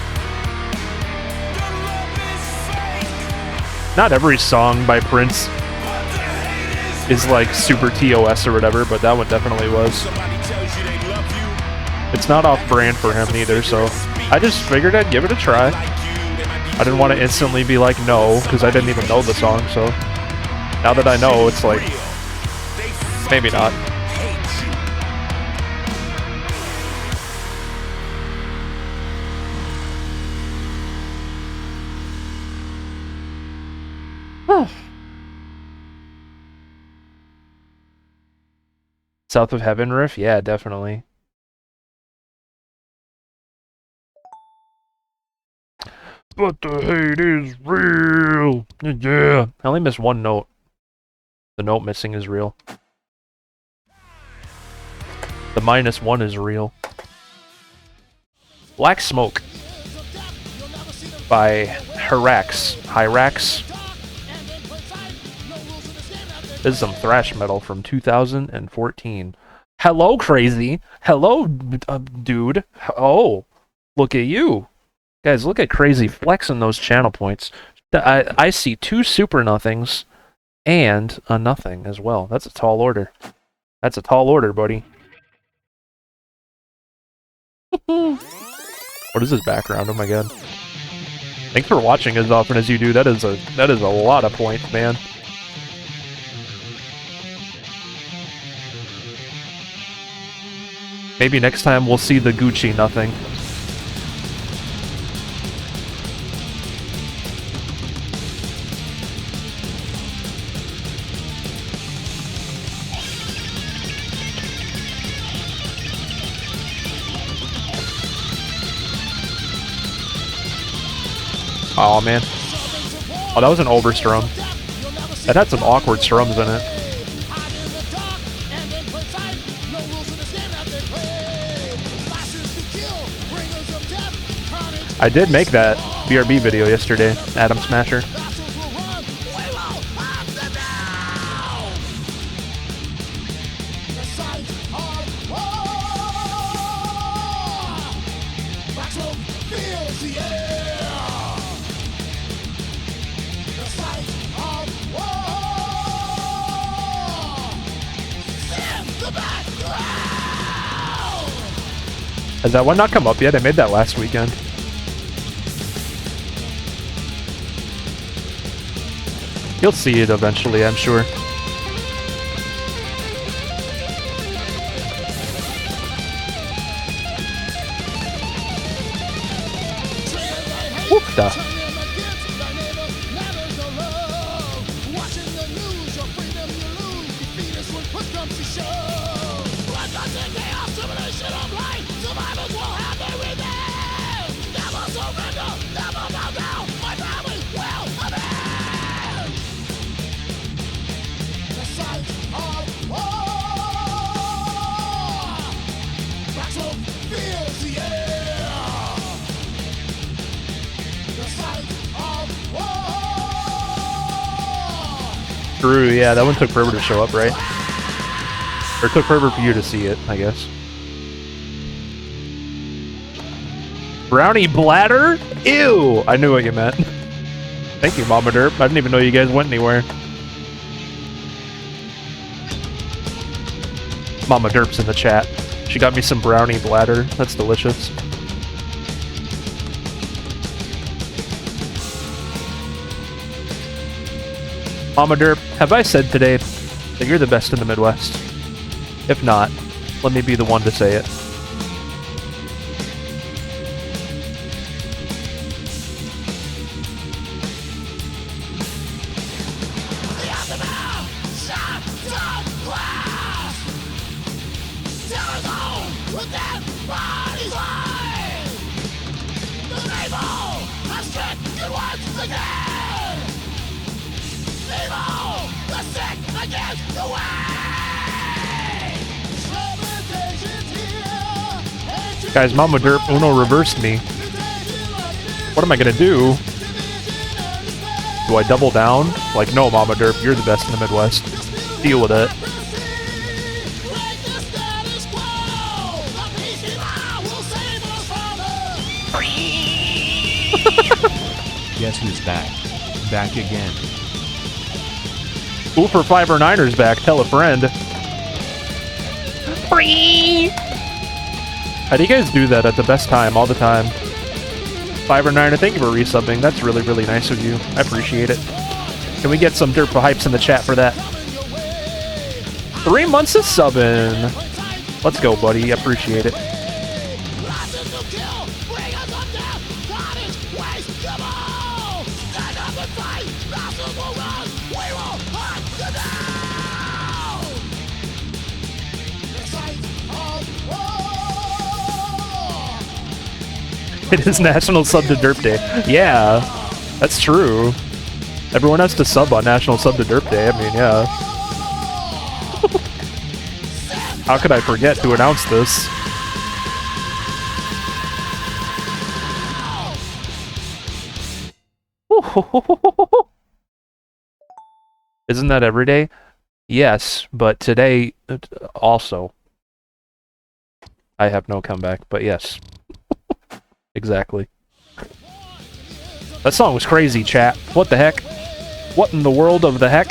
Not every song by Prince is like super TOS or whatever, but that one definitely was. It's not off-brand for him either, so I just figured I'd give it a try. I didn't want to instantly be like, no, because I didn't even know the song, so now that I know, it's like, maybe not. South of Heaven riff? Yeah, definitely. But the hate is real. Yeah. I only missed one note. The note missing is real. The -1 is real. Black Smoke by Hyrax. This is some thrash metal from 2014. Hello, crazy. Hello, dude. Oh, look at you. Guys, look at crazy flexing those channel points. I see 2 super nothings and a nothing as well. That's a tall order. That's a tall order, buddy. What is this background? Oh my god. Thanks for watching as often as you do. That is a lot of points, man. Maybe next time we'll see the Gucci nothing. Oh man. Oh, that was an overstrum. That had some awkward strums in it. I did make that BRB video yesterday, Adam Smasher. Has that one not come up yet? I made that last weekend. You'll see it eventually, I'm sure. Whoop-da. true. Yeah, that one took forever to show up, right? Or it took forever for you to see it, I guess. Brownie bladder? Ew! I knew what you meant. Thank you, Mama Derp. I didn't even know you guys went anywhere. Mama Derp's in the chat. She got me some brownie bladder. That's delicious. Mama Derp, have I said today that you're the best in the Midwest? If not, let me be the one to say it. Guys, Mama Derp Uno reversed me. What am I gonna do? Do I double down? Like, no, Mama Derp, you're the best in the Midwest. Deal with it. Guess who's back? Back again. Ooh, for 5 or 9ers back, tell a friend. How do you guys do that at the best time, all the time? 5 or 9er, thank you for resubbing. That's really, really nice of you. I appreciate it. Can we get some Derp hypes in the chat for that? 3 months of subbing. Let's go, buddy. I appreciate it. It is National Sub to Derp Day. Yeah, that's true. Everyone has to sub on National Sub to Derp Day. I mean, yeah. How could I forget to announce this? Isn't that every day? Yes, but today also. I have no comeback, but yes. Exactly. That song was crazy, chat. What the heck? What in the world of the heck?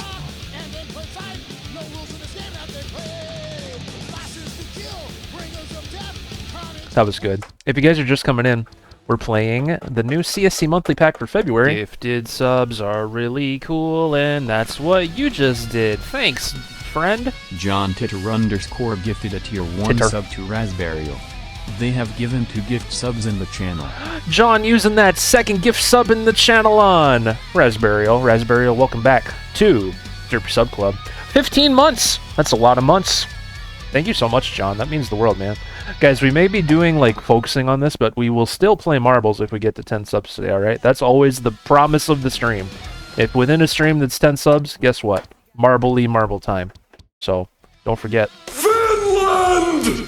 That was good. If you guys are just coming in, we're playing the new CSC monthly pack for February. Gifted subs are really cool, and that's what you just did. Thanks, friend. John Titter _ gifted a tier 1 sub to Raspberry. They have given 2 gift subs in the channel. John using that second gift sub in the channel on Raspberry. Welcome back to Derp Sub Club. 15 months! That's a lot of months. Thank you so much, John. That means the world, man. Guys, we may be doing, like, focusing on this, but we will still play marbles if we get to 10 subs today, alright? That's always the promise of the stream. If within a stream that's 10 subs, guess what? Marble time. So, don't forget. Finland!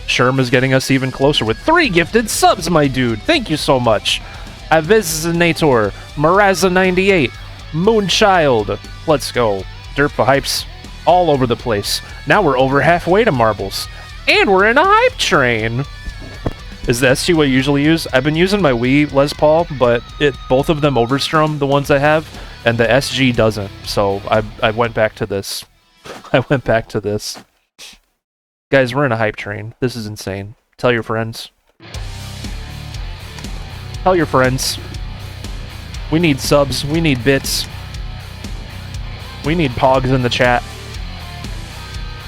Sherm is getting us even closer with 3 gifted subs, my dude. Thank you so much. Avizinator, Maraza98, Moonchild. Let's go. Derp hypes all over the place. Now we're over halfway to marbles. And we're in a hype train. Is the SG what you usually use? I've been using my Wii Les Paul, but both of them overstrum, the ones I have, and the SG doesn't. So I went back to this. Guys, we're in a hype train. This is insane. Tell your friends. Tell your friends. We need subs. We need bits. We need pogs in the chat.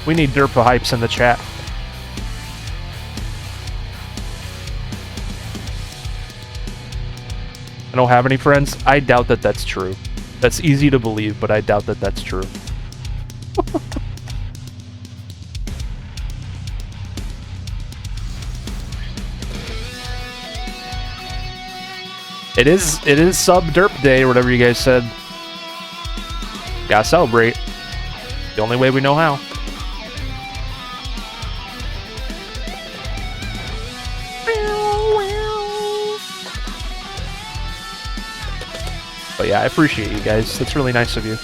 We need Derpa hypes in the chat. I don't have any friends. I doubt that that's true. That's easy to believe, but I doubt that that's true. It is Sub Derp Day, or whatever you guys said. Gotta celebrate. The only way we know how. But yeah, I appreciate you guys. That's really nice of you.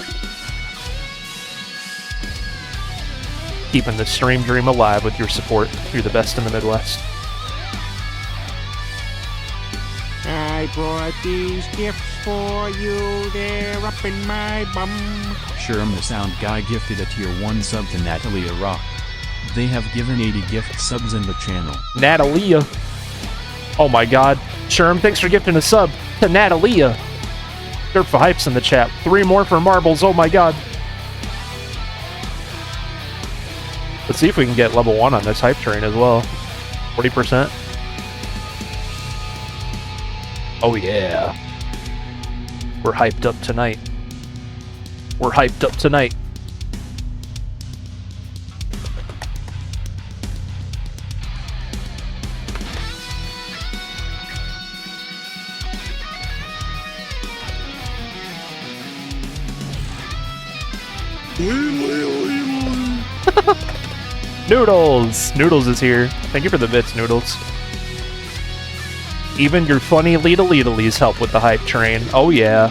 keeping the stream dream alive with your support. You're the best in the Midwest. I brought these gifts for you, they're up in my bum. Sherm the Sound Guy gifted a tier 1 sub to Natalia Rock. They have given 80 gift subs in the channel. Natalia. Oh my god. Sherm, thanks for gifting a sub to Natalia. Dirt for Hypes in the chat. 3 more for marbles, oh my god. Let's see if we can get level 1 on this hype train as well. 40%. Oh yeah. We're hyped up tonight. We're hyped up tonight. Noodles! Noodles is here. Thank you for the bits, Noodles. Even your funny Leedle-Leedleys help with the hype train. Oh yeah.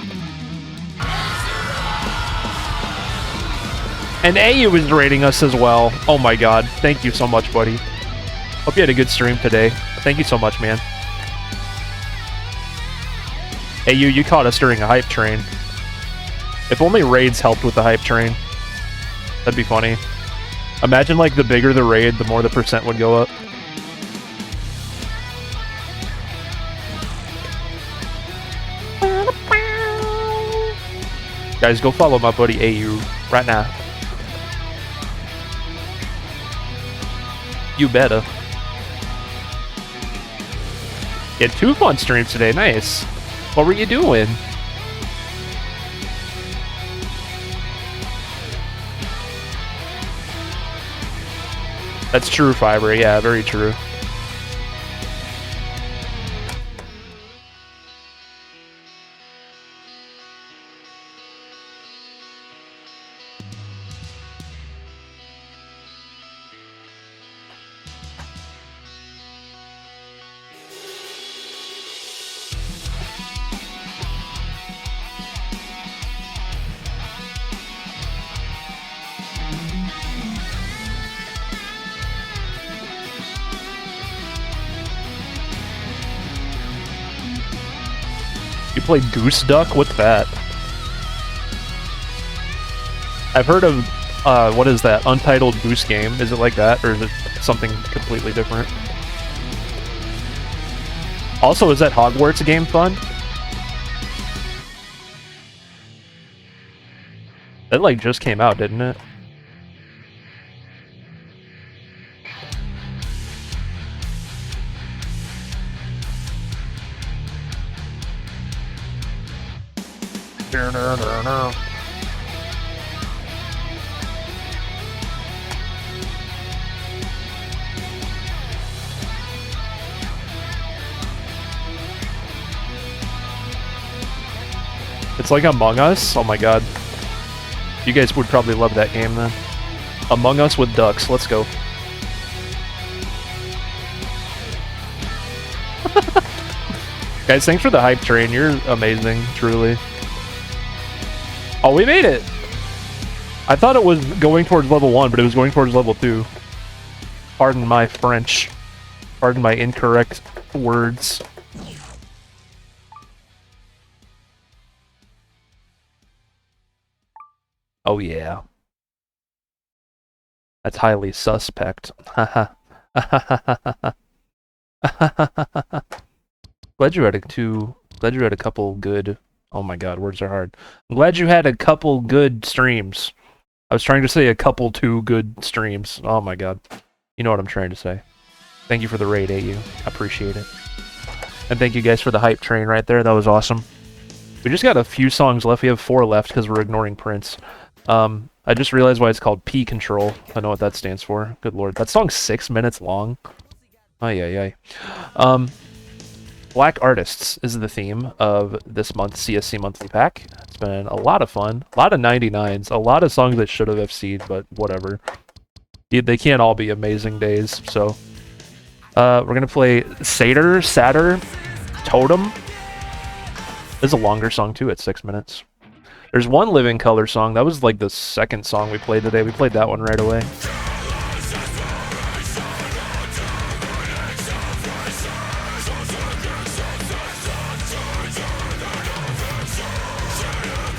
And AU is rating us as well. Oh my god. Thank you so much, buddy. Hope you had a good stream today. Thank you so much, man. AU, you caught us during a hype train. If only raids helped with the hype train. That'd be funny. Imagine, like, the bigger the raid, the more the percent would go up. Guys, go follow my buddy AU right now. You better. You had 2 fun streams today, nice. What were you doing? That's true, Fiber, yeah, very true. You played Goose Duck? What's that? I've heard of, what is that? Untitled Goose Game. Is it like that, or is it something completely different? Also, is that Hogwarts game fun? That, like, just came out, didn't it? No. It's like Among Us? Oh my god. You guys would probably love that game then. Among Us with ducks, let's go. Guys, thanks for the hype train, you're amazing, truly. Oh, we made it! I thought it was going towards level 1, but it was going towards level 2. Pardon my French. Pardon my incorrect words. Oh yeah. That's highly suspect. Haha. Glad you had a couple good... Oh my god, words are hard. I'm glad you had a couple good streams. I was trying to say a couple 2 good streams. Oh my god. You know what I'm trying to say. Thank you for the raid, AU. I appreciate it. And thank you guys for the hype train right there. That was awesome. We just got a few songs left. We have 4 left because we're ignoring Prince. I just realized why it's called P Control. I know what that stands for. Good lord. That song's 6 minutes long. Ay. Black Artists is the theme of this month's CSC Monthly Pack. It's been a lot of fun. A lot of 99s. A lot of songs that should have FC'd, but whatever. They can't all be amazing days, so... we're gonna play Satyr, Totem. This is a longer song too, at 6 minutes. There's one Living Color song. That was like the second song we played today. We played that one right away.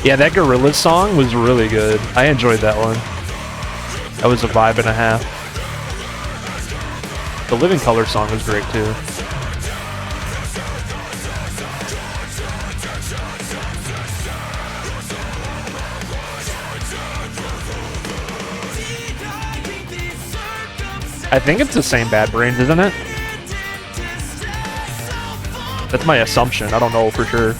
Yeah, that Gorillaz song was really good. I enjoyed that one. That was a vibe and a half. The Living Color song was great too. I think it's the same Bad Brains, isn't it? That's my assumption. I don't know for sure.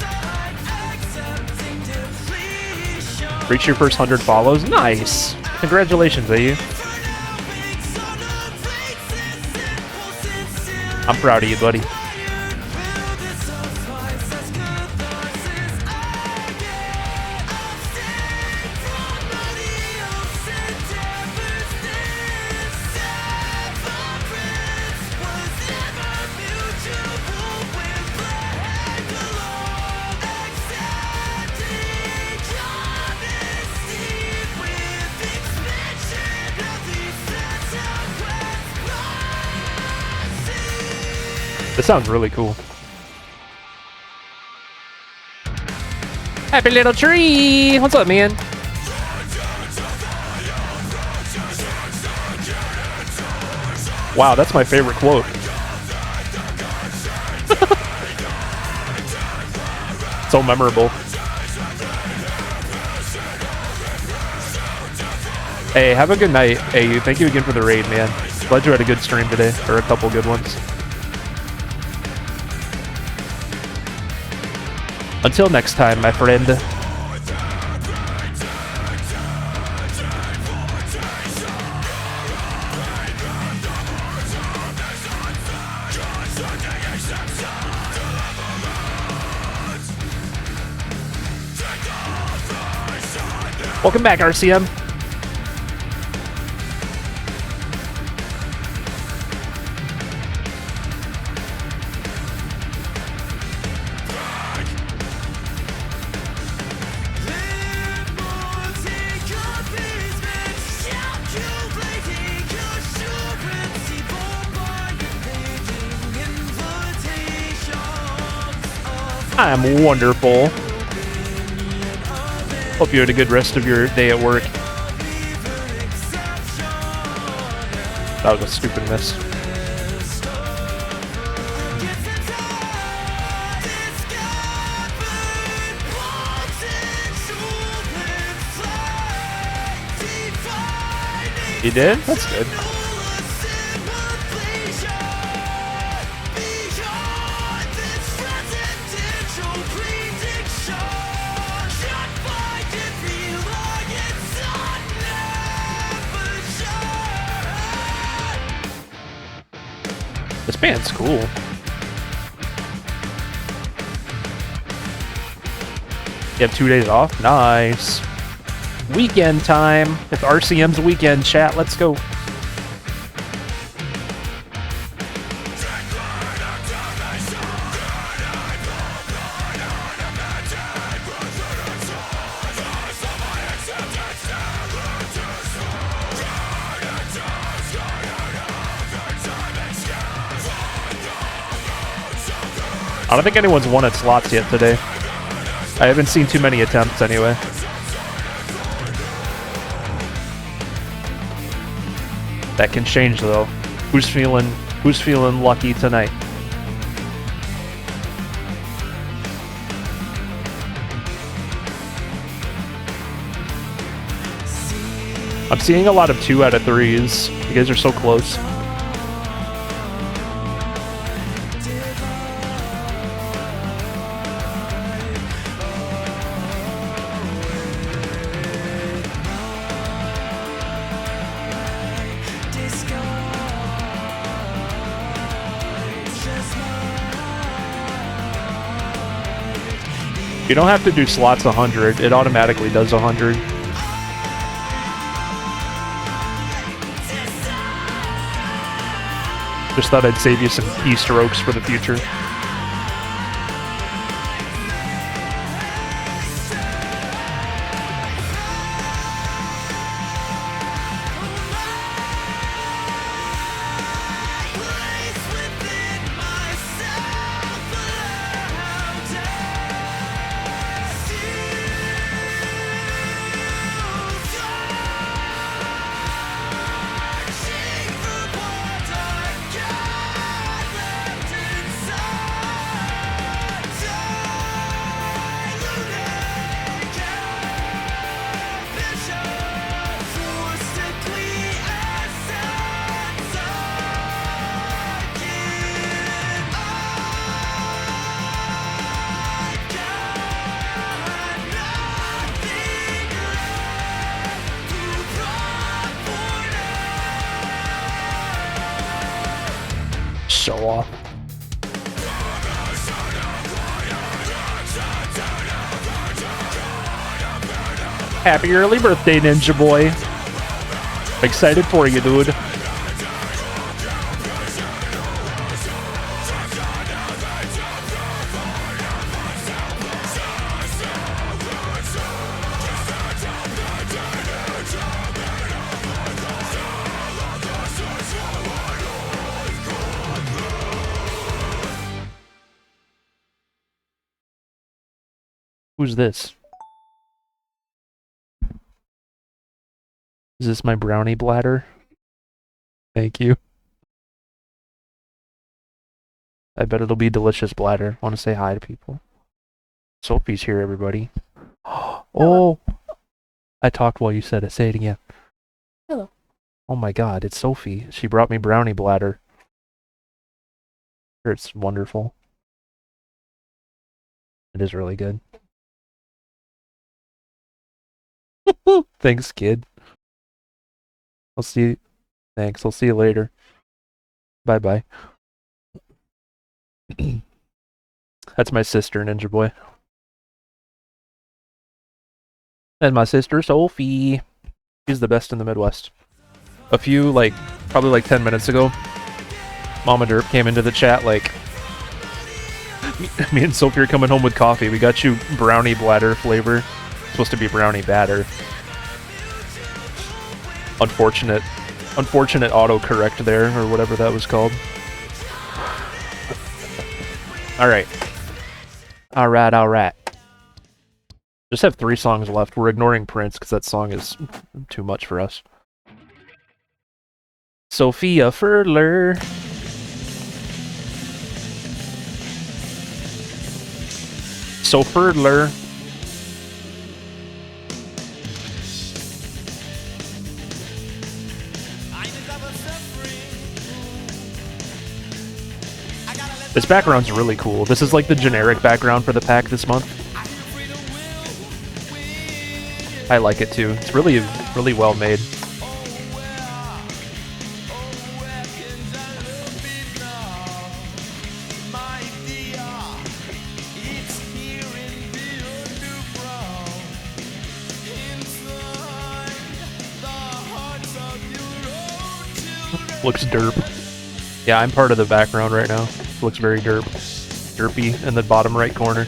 Reach your first 100 follows. Nice. Congratulations, AU. I'm proud of you, buddy. This sounds really cool. Happy little tree! What's up, man? Wow, that's my favorite quote. So memorable. Hey, have a good night. Hey, thank you again for the raid, man. Glad you had a good stream today, or a couple good ones. Until next time, my friend. Welcome back, RCM. I'm wonderful. Hope you had a good rest of your day at work. That was a stupid miss. You did? That's good. This band's cool. You have 2 days off? Nice. Weekend time. It's RCM's weekend, chat. Let's go. I don't think anyone's won at slots yet today. I haven't seen too many attempts anyway. That can change though. Who's feeling lucky tonight? I'm seeing a lot of 2 out of 3s. You guys are so close. You don't have to do slots 100, it automatically does 100. Just thought I'd save you some keystrokes for the future. Show off. Happy early birthday, Ninja Boy. Excited for you, dude. Who's this? Is this my brownie bladder? Thank you. I bet it'll be delicious bladder. Want to say hi to people. Sophie's here, everybody. Oh! I talked while you said it. Say it again. Hello. Oh my god, it's Sophie. She brought me brownie bladder. It's wonderful. It is really good. Thanks, kid. I'll see you. Thanks. I'll see you later. Bye-bye. That's my sister, Ninja Boy. And my sister, Sophie. She's the best in the Midwest. A few, probably 10 minutes ago, Mama Derp came into the chat me and Sophie are coming home with coffee. We got you brownie bladder flavor. It's supposed to be brownie batter. Unfortunate autocorrect there, or whatever that was called. Alright. Alright. Just have 3 songs left. We're ignoring Prince, because that song is too much for us. Sophia Furler. Furler. This background's really cool. This is like the generic background for the pack this month. I like it too. It's really well made. Looks derp. Yeah, I'm part of the background right now. Looks very derpy in the bottom right corner.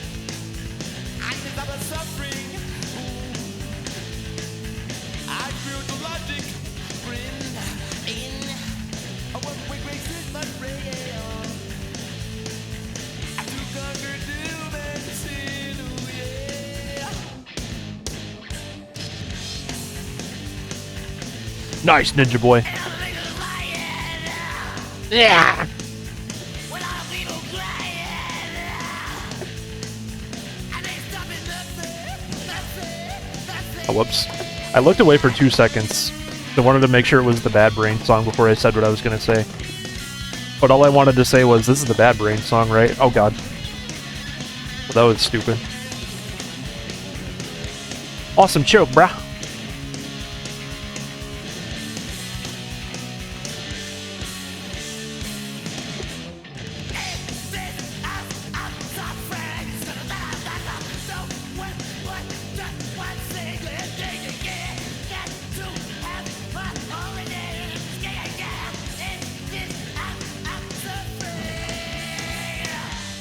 Nice, Ninja Boy. Yeah. Oh, whoops. I looked away for 2 seconds. I wanted to make sure it was the Bad Brain song before I said what I was going to say. But all I wanted to say was, this is the Bad Brain song, right? Oh god. Well, that was stupid. Awesome choke, brah.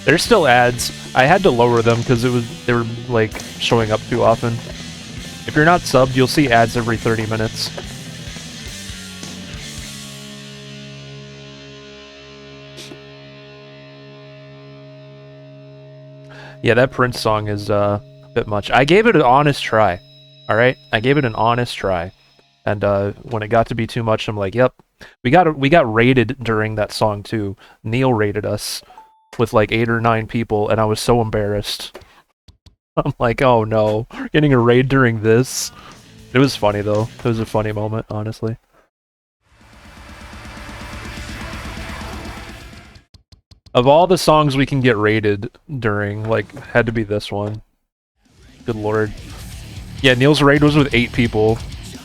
There's still ads. I had to lower them because they were like showing up too often. If you're not subbed, you'll see ads every 30 minutes. Yeah, that Prince song is a bit much. I gave it an honest try. Alright? I gave it an honest try. And when it got to be too much, I'm like, yep. We got raided during that song too. Neil raided us with like 8 or 9 people, and I was so embarrassed. I'm like, oh no, getting a raid during this. It was funny though. It was a funny moment, honestly. Of all the songs we can get raided during, like, had to be this one. Good lord. Yeah, Neil's raid was with 8 people.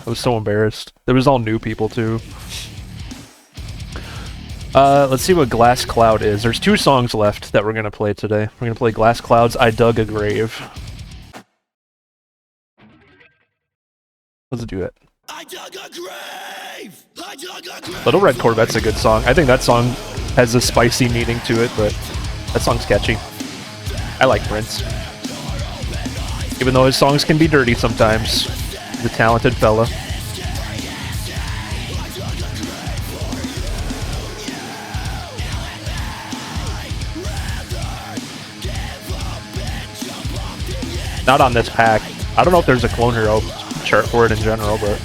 I was so embarrassed. There was all new people too. Let's see what Glass Cloud is. There's 2 songs left that we're gonna play today. We're gonna play Glass Cloud's I Dug a Grave. Let's do it. I dug a grave! I dug a grave! Little Red Corvette's a good song. I think that song has a spicy meaning to it, but that song's catchy. I like Prince. Even though his songs can be dirty sometimes. He's a talented fella. Not on this pack. I don't know if there's a Clone Hero chart for it in general, but...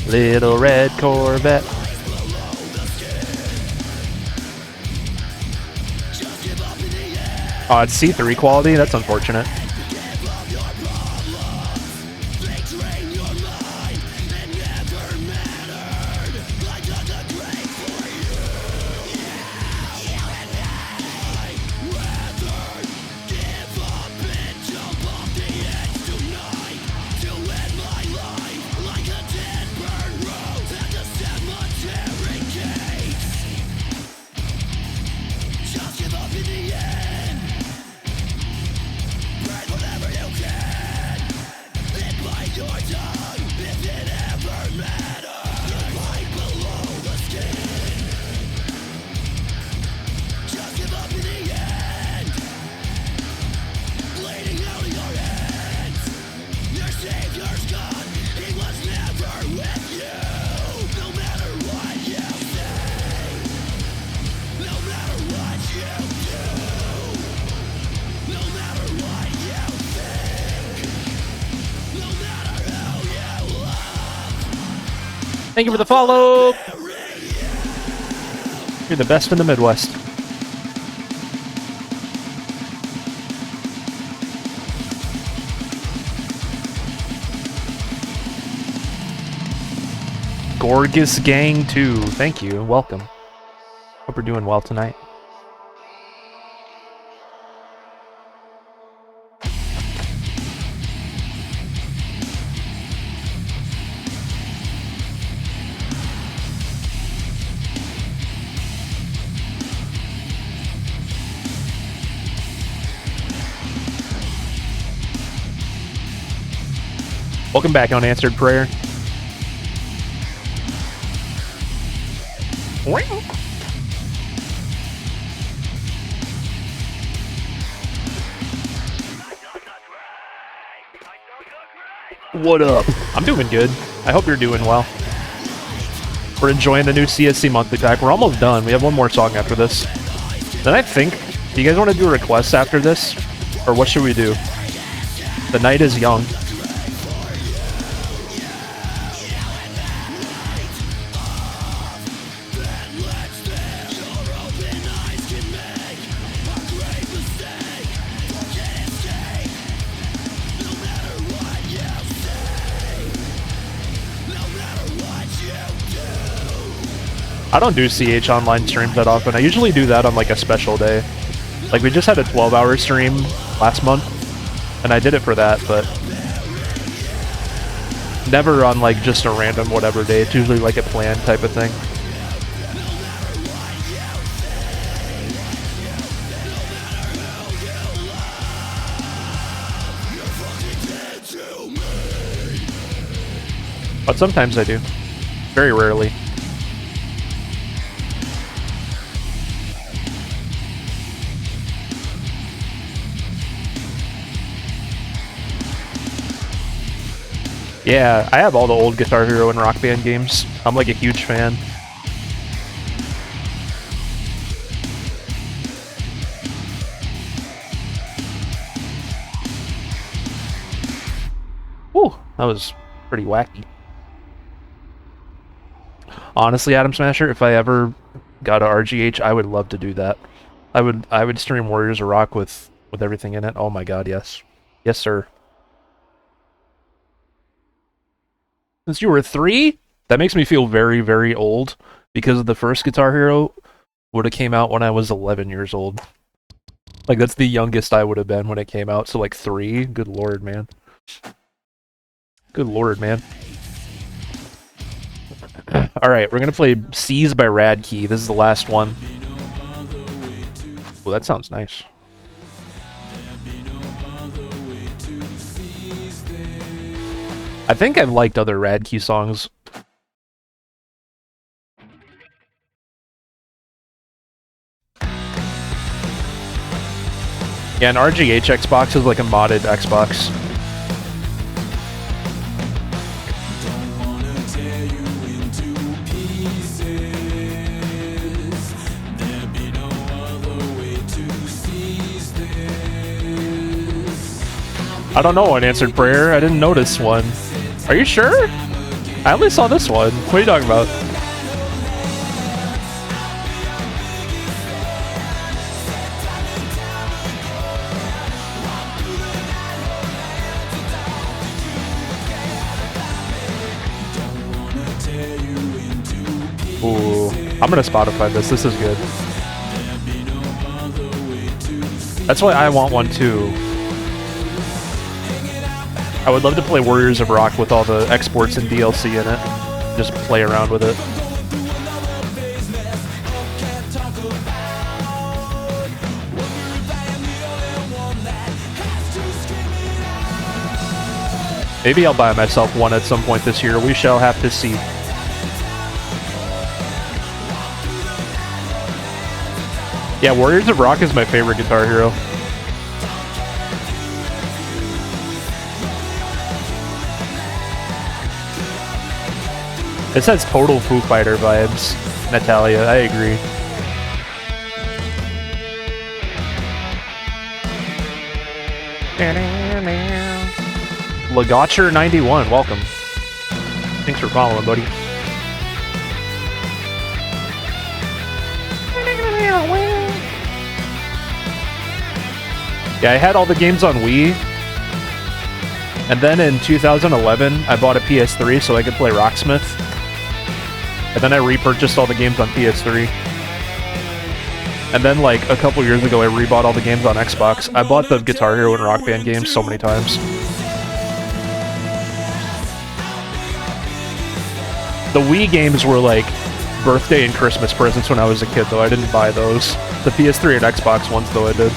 Little Red Corvette. Oh, it's C3 quality? That's unfortunate. Thank you for the follow! You're the best in the Midwest. Gorgus Gang 2. Thank you. Welcome. Hope we're doing well tonight. Welcome back, Unanswered Prayer. What up? I'm doing good. I hope you're doing well. We're enjoying the new CSC monthly pack. We're almost done. We have one more song after this. Then I think... Do you guys want to do requests after this? Or what should we do? The night is young. I don't do CH online streams that often. I usually do that on like a special day. Like we just had a 12-hour stream last month, and I did it for that, but never on like just a random whatever day. It's usually like a planned type of thing. But sometimes I do. Very rarely. Yeah, I have all the old Guitar Hero and Rock Band games. I'm like a huge fan. Ooh, that was pretty wacky. Honestly, Adam Smasher, if I ever got a RGH, I would love to do that. I would stream Warriors of Rock with everything in it. Oh my god, yes. Yes, sir. Since you were 3, that makes me feel very, very old, because the first Guitar Hero would have came out when I was 11 years old. Like, that's the youngest I would have been when it came out, so like 3? Good lord, man. Good lord, man. Alright, we're gonna play Seized by Radkey. This is the last one. Well, that sounds nice. I think I've liked other Radkey songs. Yeah, an RGH Xbox is like a modded Xbox. I don't know Unanswered Prayer. I didn't notice one. Are you sure? I only saw this one. What are you talking about? Ooh, I'm gonna Spotify this. This is good. That's why I want one too. I would love to play Warriors of Rock with all the exports and DLC in it. Just play around with it. Maybe I'll buy myself one at some point this year. We shall have to see. Yeah, Warriors of Rock is my favorite Guitar Hero. This has total Foo Fighter vibes, Natalia. I agree. Lagotcher91, welcome. Thanks for following, buddy. Yeah, I had all the games on Wii. And then in 2011, I bought a PS3 so I could play Rocksmith. And then I repurchased all the games on PS3. And then, like, a couple years ago, I rebought all the games on Xbox. I bought the Guitar Hero and Rock Band games so many times. The Wii games were, like, birthday and Christmas presents when I was a kid, though. I didn't buy those. The PS3 and Xbox ones, though, I did.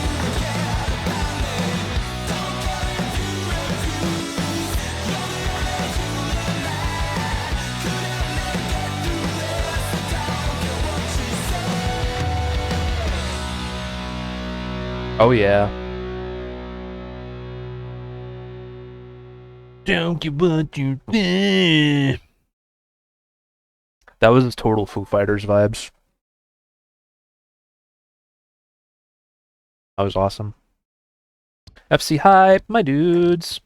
Oh yeah. Don't get what you think. That was total Foo Fighters vibes. That was awesome. FC Hype, my dudes.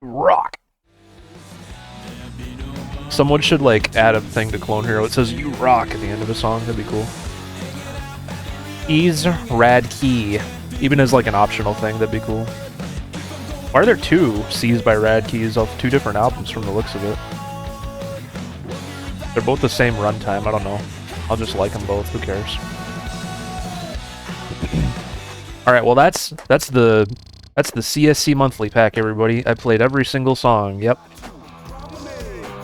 Rock. Someone should like add a thing to Clone Hero. It says "You rock" at the end of a song. That'd be cool. Ease Radkey, even as like an optional thing, that'd be cool. Why are there two Seized by Radkeys off 2 different albums from the looks of it? They're both the same runtime. I don't know. I'll just like them both. Who cares? All right. Well, that's the CSC monthly pack, everybody. I played every single song. Yep.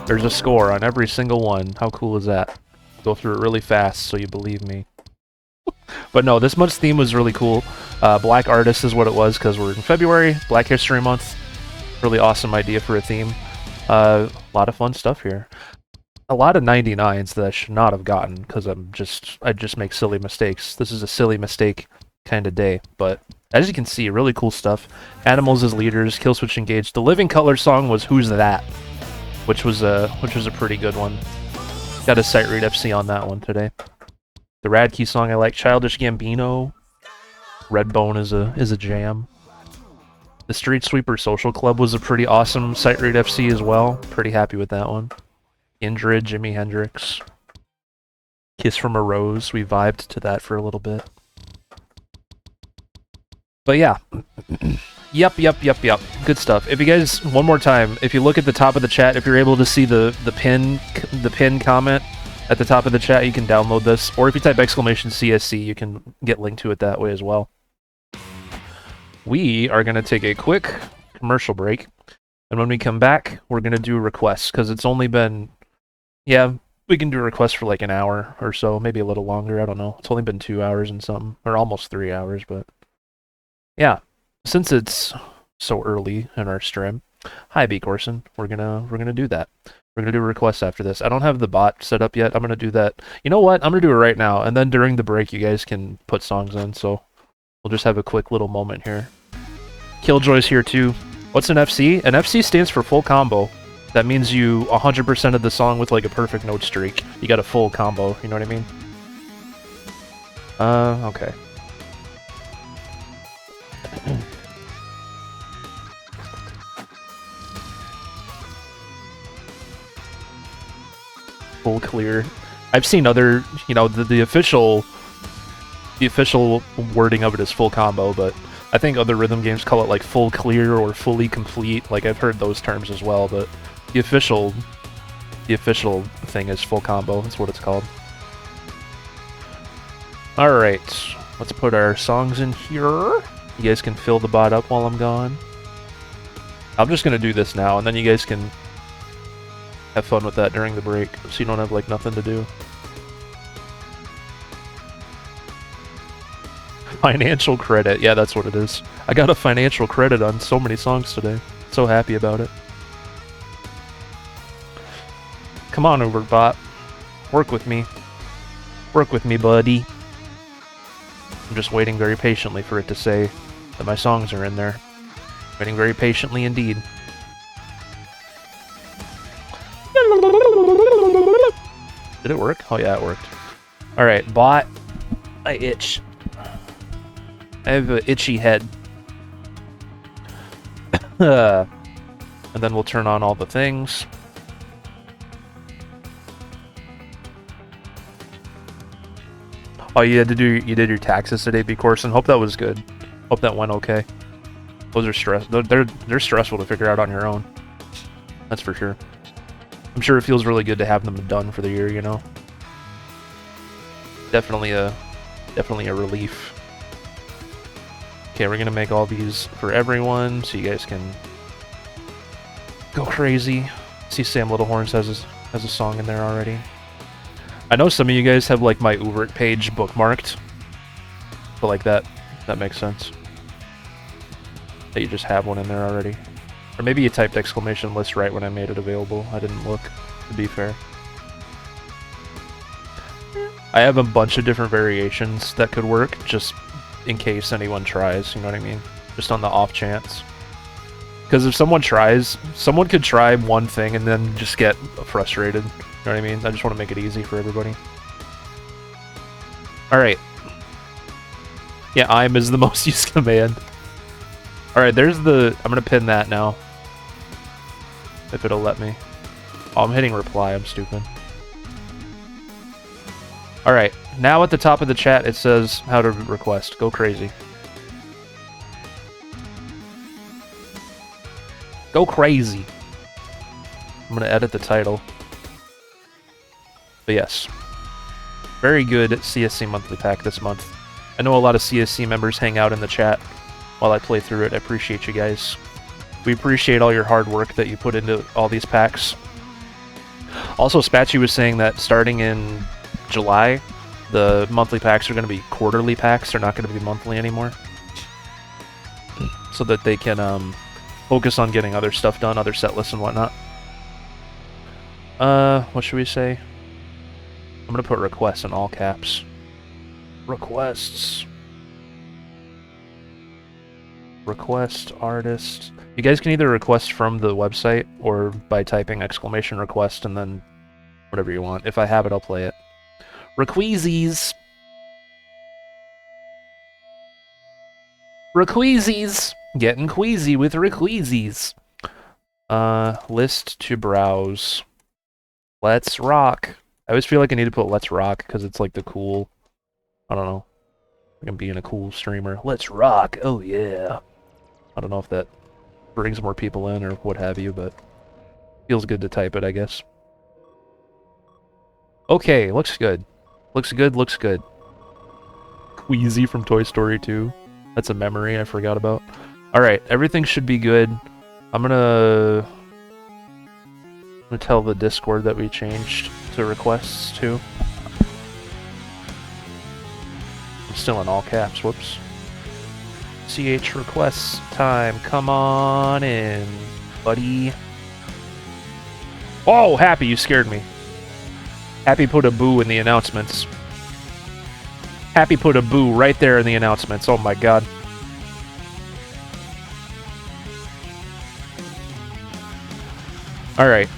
There's a score on every single one. How cool is that? Go through it really fast so you believe me. But no, this month's theme was really cool. Black Artist is what it was because we're in February, Black History Month. Really awesome idea for a theme. A lot of fun stuff here. A lot of 99s that I should not have gotten because I just make silly mistakes. This is a silly mistake kind of day, but as you can see, really cool stuff. Animals as leaders, Killswitch Engaged. The Living Color song was Who's That, which was a pretty good one. Got a sight read FC on that one today. The Radkey song I like, Childish Gambino. Redbone is a jam. The Street Sweeper Social Club was a pretty awesome sight read FC as well. Pretty happy with that one. Indrid, Jimi Hendrix. Kiss from a Rose, we vibed to that for a little bit. But yeah. Yep. Good stuff. If you guys, one more time, if you look at the top of the chat, if you're able to see the pin comment, At the top of the chat, you can download this, or if you type exclamation CSC, you can get linked to it that way as well. We are going to take a quick commercial break, and when we come back, we're going to do requests, because it's only been, yeah, we can do requests for like an hour or so, maybe a little longer, I don't know. It's only been 2 hours and something, or almost 3 hours, but yeah, since it's so early in our stream, hi B. Corson, we're gonna do that. We're gonna do requests after this. I don't have the bot set up yet. I'm gonna do that. You know what? I'm gonna do it right now, and then during the break, you guys can put songs in. So we'll just have a quick little moment here. Killjoy's here too. What's an FC? An FC stands for full combo. That means you 100% of the song with like a perfect note streak. You got a full combo. You know what I mean? Okay. Full clear. I've seen other, you know, the official wording of it is full combo, but I think other rhythm games call it like full clear or fully complete. Like I've heard those terms as well, but the official thing is full combo. That's what it's called. All right, let's put our songs in here. You guys can fill the bot up while I'm gone. I'm just gonna do this now, and then you guys can have fun with that during the break, so you don't have like nothing to do. Financial credit, yeah, that's what it is. I got a financial credit on so many songs today. So happy about it. Come on, Uberbot. Work with me. Work with me, buddy. I'm just waiting very patiently for it to say that my songs are in there. Waiting very patiently indeed. Did it work? Oh yeah, it worked. Alright, bot. I itch. I have an itchy head. And then we'll turn on all the things. Oh, you did your taxes today, B Corson. Hope that was good. Hope that went okay. Those are stressful. They're stressful to figure out on your own. That's for sure. I'm sure it feels really good to have them done for the year, you know. Definitely a relief. Okay, we're gonna make all these for everyone, so you guys can go crazy. See, Sam Littlehorns has a song in there already. I know some of you guys have like my Ubert page bookmarked, but like that makes sense. That you just have one in there already. Or maybe you typed exclamation list right when I made it available. I didn't look, to be fair. I have a bunch of different variations that could work, just in case anyone tries, you know what I mean? Just on the off chance. Because if someone tries, someone could try one thing and then just get frustrated, you know what I mean? I just want to make it easy for everybody. Alright. Yeah, I'm is the most used command. Alright, there's the... I'm gonna pin that now. If it'll let me. Oh, I'm hitting reply, I'm stupid. Alright, now at the top of the chat it says how to request. Go crazy. Go crazy. I'm gonna edit the title. But yes. Very good CSC monthly pack this month. I know a lot of CSC members hang out in the chat while I play through it. I appreciate you guys. We appreciate all your hard work that you put into all these packs. Also, Spatchy was saying that starting in July, the monthly packs are going to be quarterly packs. They're not going to be monthly anymore. So that they can focus on getting other stuff done, other set lists and whatnot. What should we say? I'm going to put requests in all caps. Requests. Request artist. You guys can either request from the website or by typing exclamation request and then whatever you want. If I have it, I'll play it. Requeezies. Requeezies. Getting queasy with requeezies. List to browse. Let's rock. I always feel like I need to put let's rock because it's like the cool, I don't know. Like I'm being a cool streamer. Let's rock. Oh yeah. I don't know if that brings more people in or what have you, but feels good to type it, I guess. Okay, looks good. Looks good, looks good. Queasy from Toy Story 2. That's a memory I forgot about. Alright, everything should be good. I'm gonna tell the Discord that we changed to requests too. I'm still in all caps, whoops. CH requests time, come on in, buddy. Oh, Happy, you scared me. Happy put a boo in the announcements. Happy put a boo right there in the announcements, oh my god. Alright.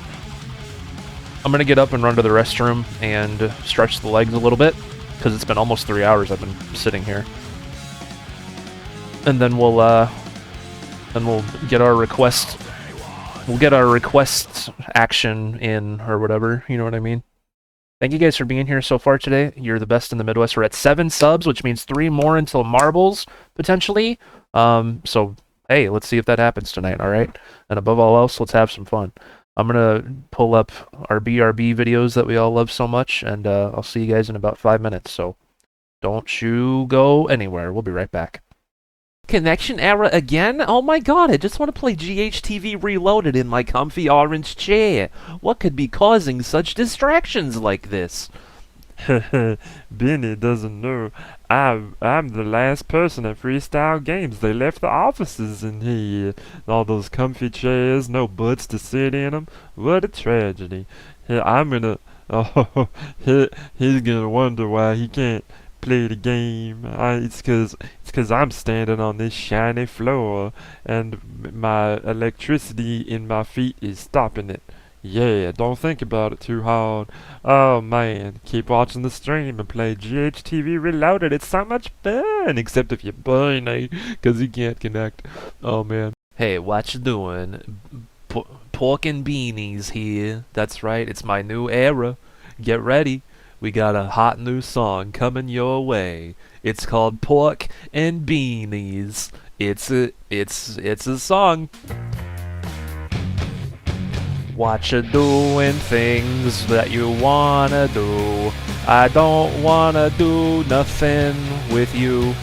I'm gonna get up and run to the restroom and stretch the legs a little bit, because it's been almost 3 hours I've been sitting here. And then we'll get our request. We'll get our request action in, or whatever, you know what I mean? Thank you guys for being here so far today. You're the best in the Midwest. We're at 7 subs, which means 3 more until Marbles, potentially. So, hey, let's see if that happens tonight, alright? And above all else, let's have some fun. I'm gonna pull up our BRB videos that we all love so much, and I'll see you guys in about 5 minutes, so don't you go anywhere. We'll be right back. Connection error again? Oh my god, I just want to play GHTV Reloaded in my comfy orange chair. What could be causing such distractions like this? Benny doesn't know. I'm the last person at Freestyle Games. They left the offices in here. All those comfy chairs, no butts to sit in them. What a tragedy. I'm gonna... Oh, he's gonna wonder why he can't play the game. It's cause I'm standing on this shiny floor and my electricity in my feet is stopping it. Yeah, don't think about it too hard. Oh man, keep watching the stream and play GHTV Reloaded. It's so much fun, except if you're blind, cause you can't connect. Oh man. Hey, what you doing? Pork and beanies here. That's right, it's my new era. Get ready. We got a hot new song coming your way. It's called Pork and Beanies. It's a song. What you doing things that you wanna do? I don't wanna do nothing with you.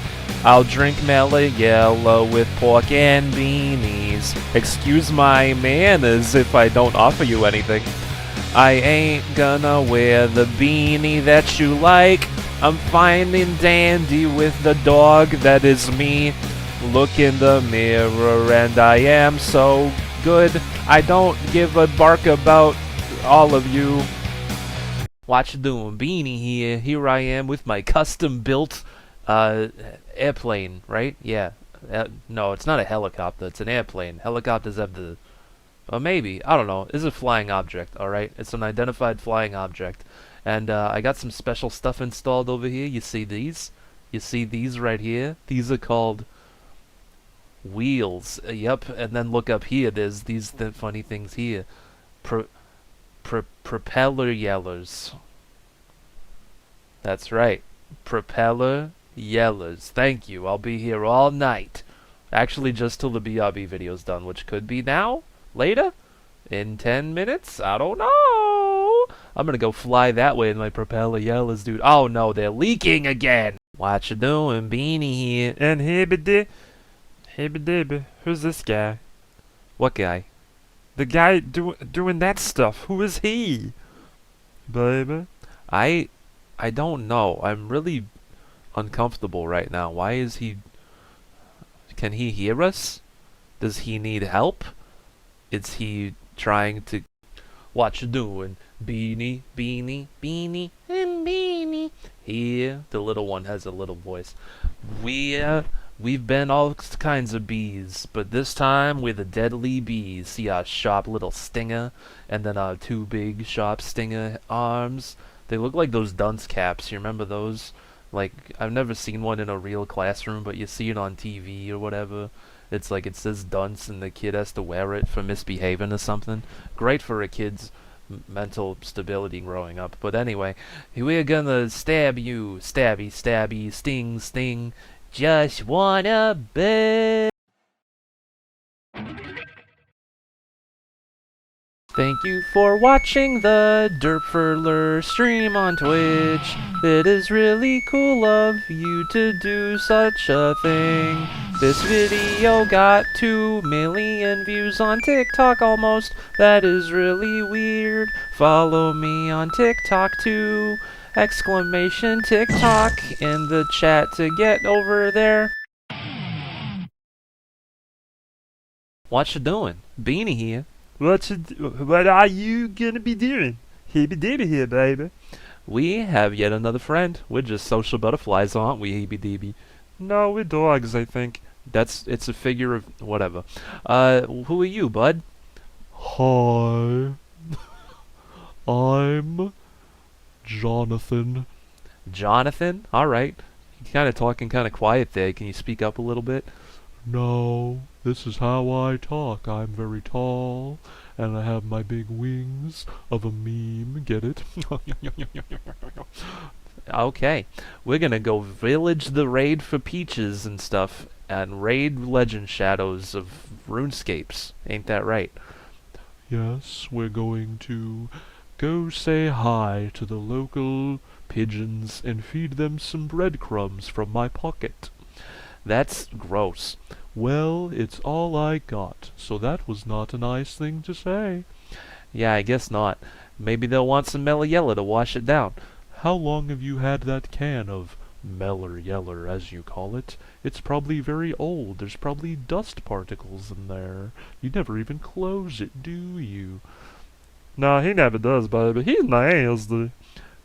I'll drink mellow yellow with pork and beanies. Excuse my manners if I don't offer you anything. I ain't gonna wear the beanie that you like. I'm fine and dandy with the dog that is me. Look in the mirror and I am so good. I don't give a bark about all of you. What you doing, beanie here? Here I am with my custom built airplane, right? Yeah. No, it's not a helicopter. It's an airplane. Helicopters have the... Or maybe, I don't know. It's a flying object, alright? It's an identified flying object. And I got some special stuff installed over here. You see these? You see these right here? These are called wheels. Yep, and then look up here. There's these funny things here. Propeller yellers. That's right. Propeller yellers. Thank you. I'll be here all night. Actually, just till the BRB video's done, which could be now? Later? In 10 minutes? I don't know. I'm gonna go fly that way in my propeller yellers, dude. Oh no, they're leaking again. What you doing, beanie here? And hibby who's this guy? What guy? The guy doing that stuff. Who is he? Baby? I don't know. I'm really uncomfortable right now. Why is he... Can he hear us? Does he need help? Is he trying to... What you doing? Beanie, beanie, beanie, and beanie. Here, the little one has a little voice. We've been all kinds of bees, but this time we're the deadly bees. See our sharp little stinger, and then our 2 big sharp stinger arms. They look like those dunce caps. You remember those? Like, I've never seen one in a real classroom, but you see it on TV or whatever. It's like it says dunce and the kid has to wear it for misbehaving or something. Great for a kid's mental stability growing up. But anyway, we're gonna stab you. Stabby, stabby, sting, sting. Just wanna bet. Thank you for watching the Derpfurler stream on Twitch. It is really cool of you to do such a thing. This video got 2 million views on TikTok almost. That is really weird. Follow me on TikTok too. Exclamation TikTok in the chat to get over there. What you doing? Beanie here. What are you gonna be doing? Heebie deebie here, baby. We have yet another friend. We're just social butterflies, aren't we, heebie deebie? No, we're dogs, I think. It's a figure of whatever. Who are you, bud? Hi. I'm Jonathan. Jonathan? Alright. You're kind of talking kind of quiet there. Can you speak up a little bit? No, this is how I talk. I'm very tall, and I have my big wings of a meme. Get it? Okay. We're gonna go village the raid for peaches and stuff, and raid legend shadows of runescapes. Ain't that right? Yes, we're going to go say hi to the local pigeons and feed them some breadcrumbs from my pocket. That's gross. Well, it's all I got, so that was not a nice thing to say. Yeah, I guess not. Maybe they'll want some Mellow Yellow to wash it down. How long have you had that can of Meller Yeller, as you call it? It's probably very old. There's probably dust particles in there. You never even close it, do you? No, he never does, baby. He's nasty.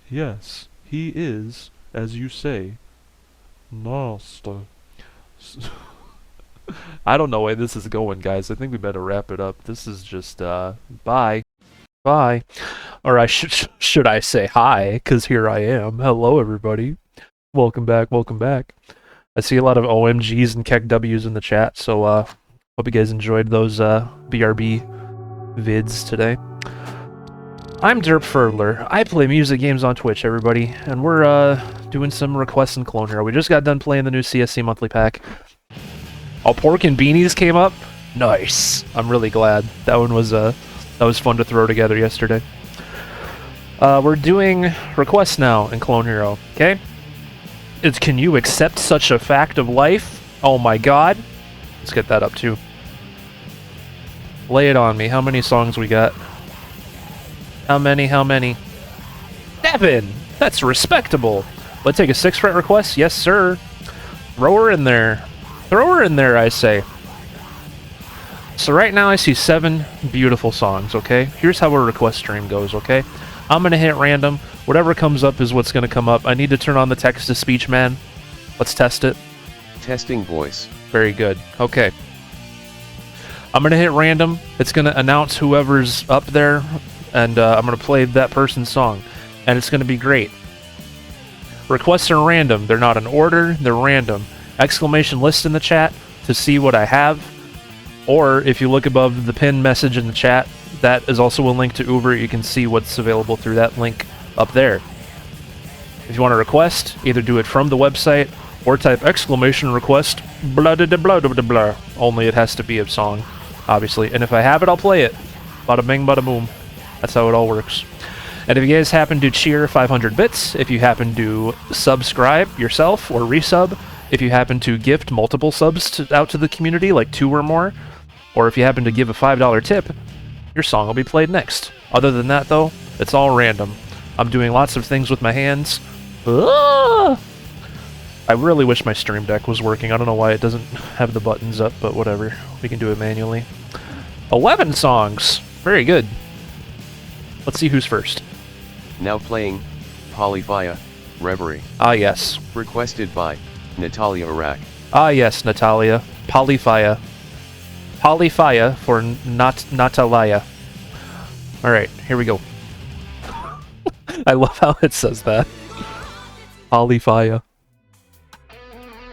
Yes, he is, as you say, nasty. I don't know where this is going, guys. I think we better wrap it up. This is just, bye. Bye. Or should I say hi, because here I am. Hello, everybody. Welcome back, welcome back. I see a lot of OMGs and KEKWs in the chat, so, hope you guys enjoyed those, BRB vids today. I'm Derpfurler. I play music games on Twitch, everybody, and we're, doing some requests in Clone Hero. We just got done playing the new CSC monthly pack. Oh, Pork and Beanies came up? Nice. I'm really glad. That was fun to throw together yesterday. We're doing requests now in Clone Hero, okay? Can you accept such a fact of life? Oh my god. Let's get that up too. Lay it on me. How many songs we got? How many? 7! That's respectable. Let's take a 6-fret request? Yes, sir. Throw her in there. Throw her in there, I say. So right now I see 7 beautiful songs, okay? Here's how a request stream goes, okay? I'm gonna hit random. Whatever comes up is what's gonna come up. I need to turn on the text-to-speech, man. Let's test it. Testing voice. Very good. Okay. I'm gonna hit random. It's gonna announce whoever's up there, and I'm gonna play that person's song. And it's gonna be great. Requests are random. They're not in order, they're random. Exclamation list in the chat to see what I have. Or if you look above the pinned message in the chat, that is also a link to Uber. You can see what's available through that link up there. If you want to request, either do it from the website or type exclamation request blah blah blah blah blah. Only it has to be a song, obviously. And if I have it, I'll play it. Bada bing, bada boom. That's how it all works. And if you guys happen to cheer 500 bits, if you happen to subscribe yourself or resub, if you happen to gift multiple subs out to the community, like 2 or more, or if you happen to give a $5 tip, your song will be played next. Other than that, though, it's all random. I'm doing lots of things with my hands. Ah! I really wish my Stream Deck was working. I don't know why it doesn't have the buttons up, but whatever. We can do it manually. 11 songs! Very good. Let's see who's first. Now playing, Polyphia, Reverie. Ah, yes. Requested by Natalia Arak. Ah, yes, Natalia. Polyphia. Polyphia for Natalia. Alright, here we go. I love how it says that. Polyphia.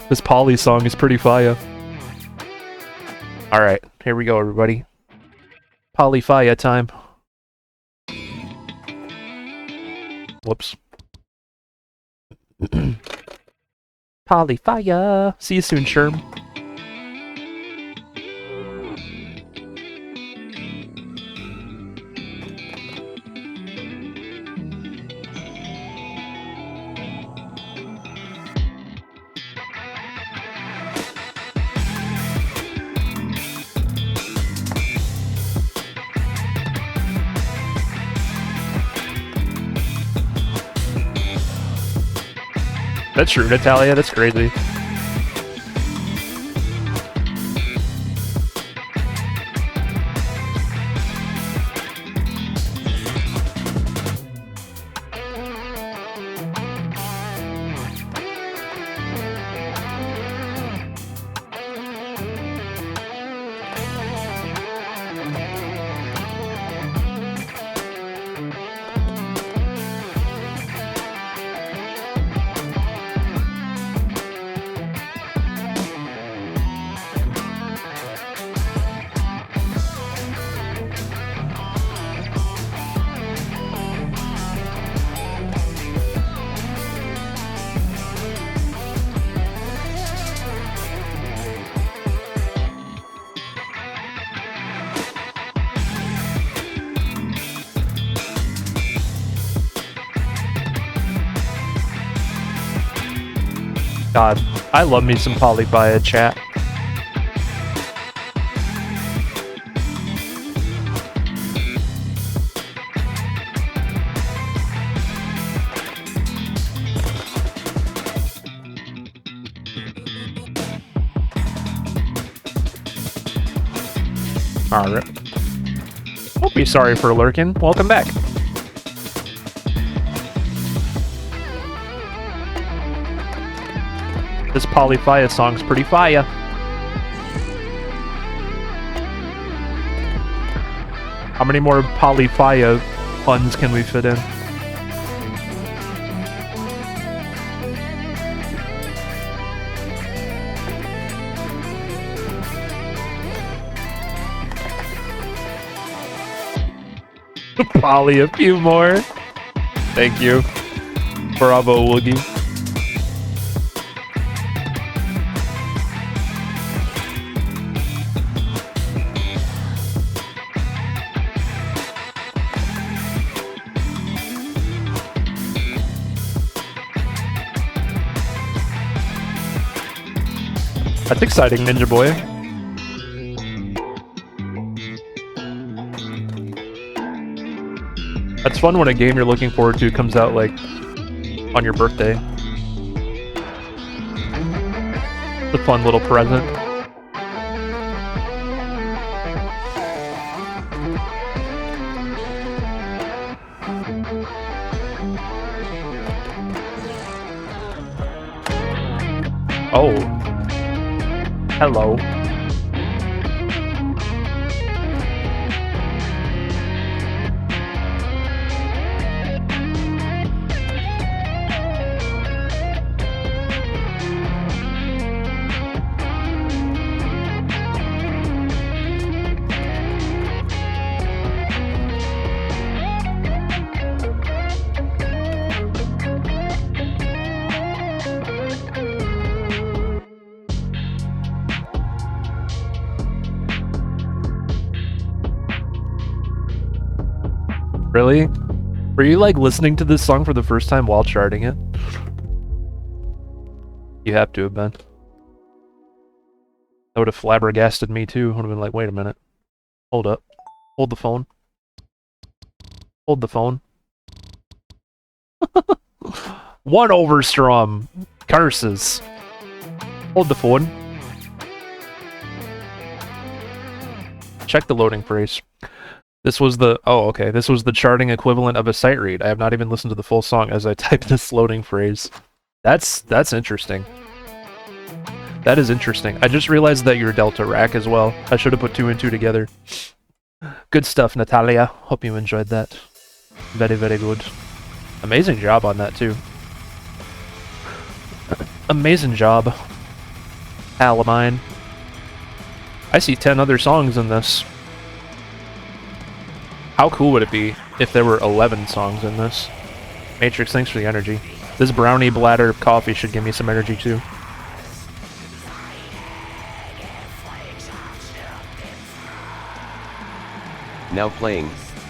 This Poly song is pretty fire. Alright, here we go, everybody. Polyphia time. Whoops. Polyphia. See you soon, Sherm. That's true, Natalia. That's crazy. God, I love me some Polybiya chat. Alright. Don't be sorry for lurking. Welcome back. This Polybiya song's pretty fire. How many more Polybiya puns can we fit in? Poly, a few more. Thank you. Bravo, Woogie. That's exciting, Ninja Boy. That's fun when a game you're looking forward to comes out, like, on your birthday. It's a fun little present. Oh. Hello. Really? Were you like listening to this song for the first time while charting it? You have to have been. That would have flabbergasted me too. I would have been like, wait a minute. Hold up. Hold the phone. Hold the phone. One overstrum. Curses. Hold the phone. Check the loading phrase. This was the... Oh, okay. This was the charting equivalent of a sight read. I have not even listened to the full song as I type this loading phrase. That's interesting. That is interesting. I just realized that you're Delta Rack as well. I should have put 2 and 2 together. Good stuff, Natalia. Hope you enjoyed that. Very, very good. Amazing job on that, too. Amazing job. Pal of mine. I see 10 other songs in this. How cool would it be if there were 11 songs in this? Matrix, thanks for the energy. This brownie bladder coffee should give me some energy too. Now playing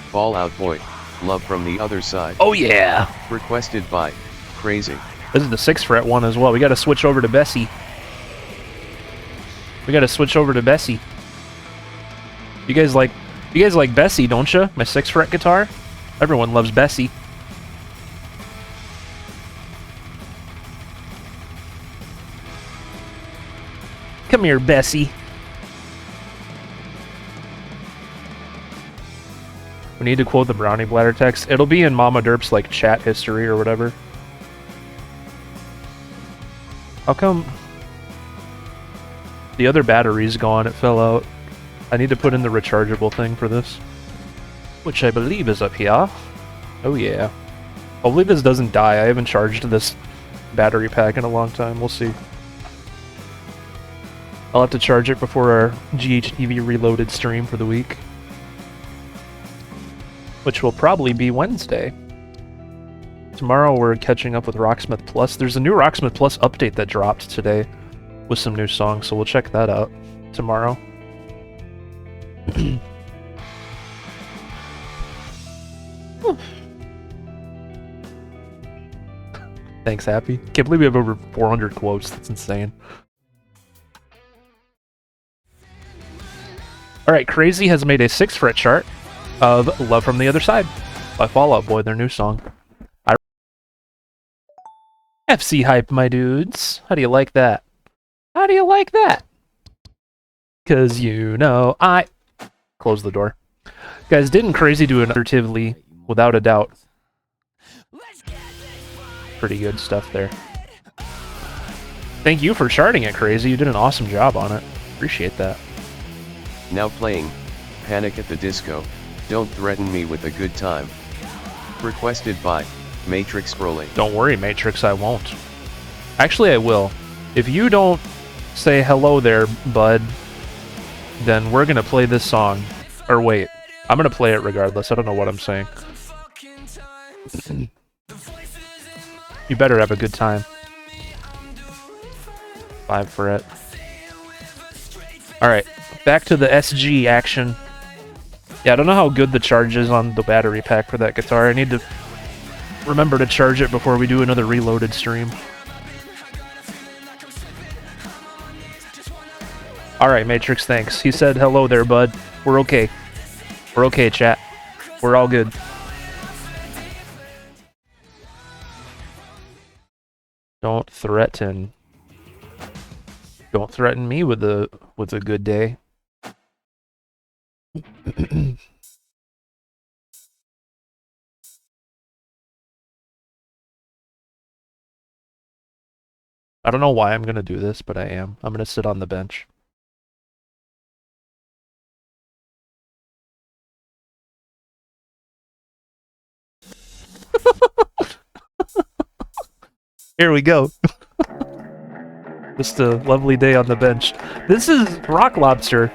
Fall Out Boy, Love from the Other Side. Oh yeah! Requested by Crazy. This is the 6 fret one as well. We gotta switch over to Bessie. We gotta switch over to Bessie. You guys like Bessie, don't you? My 6 fret guitar? Everyone loves Bessie. Come here, Bessie. We need to quote the brownie bladder text. It'll be in Mama Derp's like chat history or whatever. How come the other battery's gone? It fell out. I need to put in the rechargeable thing for this, which I believe is up here. Oh yeah. Hopefully this doesn't die. I haven't charged this battery pack in a long time. We'll see. I'll have to charge it before our GHTV Reloaded stream for the week, which will probably be Wednesday. Tomorrow we're catching up with Rocksmith Plus. There's a new Rocksmith Plus update that dropped today with some new songs, so we'll check that out tomorrow. Thanks, Happy. Can't believe we have over 400 quotes. That's insane. Alright, Crazy has made a 6-fret chart of Love from the Other Side by Fall Out Boy, their new song. FC hype, my dudes. How do you like that? How do you like that? Cause you know I... Close the door. Guys, didn't Crazy do it assertively? Without a doubt. Pretty good stuff there. Thank you for charting it, Crazy. You did an awesome job on it. Appreciate that. Now playing Panic at the Disco, Don't Threaten Me with a Good Time. Requested by Matrix Scrolling. Don't worry, Matrix, I won't. Actually, I will. If you don't say hello there, bud, then we're gonna play this song. Or wait, I'm gonna play it regardless. I don't know what I'm saying. You better have a good time. 5 fret. Alright, back to the SG action. Yeah, I don't know how good the charge is on the battery pack for that guitar. I need to remember to charge it before we do another Reloaded stream. Alright, Matrix, thanks. He said hello there, bud. We're okay. We're okay, chat. We're all good. Don't threaten. Don't threaten me with a good day. I don't know why I'm gonna do this, but I am. I'm gonna sit on the bench. Here we go. Just a lovely day on the bench. This is Rock Lobster.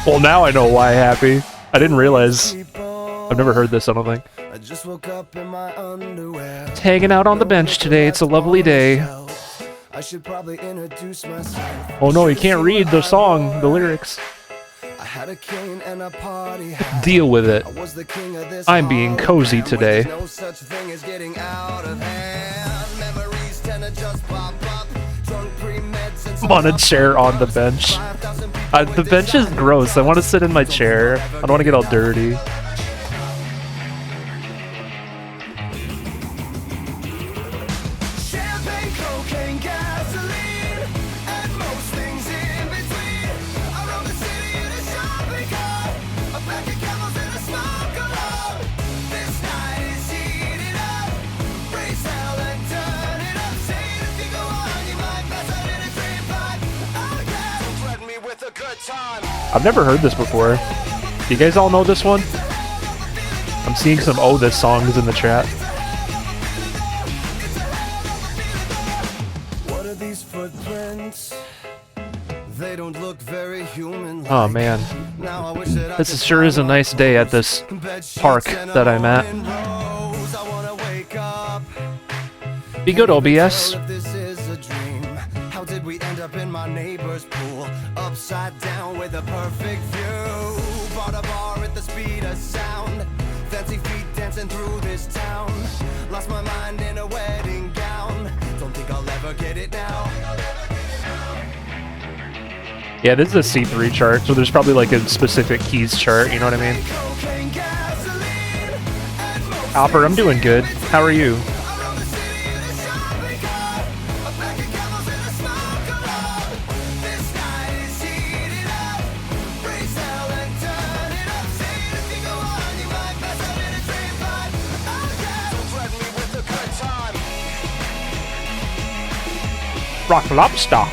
Well, now I know why, Happy. I didn't realize. I've never heard this, I don't think. Just hanging out on the bench today. It's a lovely day. I should probably introduce myself. Oh no, you can't read the song, the lyrics. I had a cane and a party. Deal with it. I'm being cozy today. No such thing as getting out of hand. Memories tend to just pop up. Drunk pre-meds and I'm on a chair on the bench. The bench is gross. I want to sit in my chair. I don't want to get all dirty. I've never heard this before. Do you guys all know this one? I'm seeing some "Oh This" songs in the chat. What are these footprints? They don't look very human. Oh man, this sure is a nice day at this park that I'm at. Be good, OBS. How did we end up in my neighbor's pool? Upside down with a perfect view. Bought a bar at the speed of sound. Fancy feet dancing through this town. Lost my mind in a wedding gown. Don't think I'll ever get it now. Yeah, this is a C3 chart, so there's probably like a specific keys chart, you know what I mean? Alper, I'm doing good. How are you? Rock Lobster.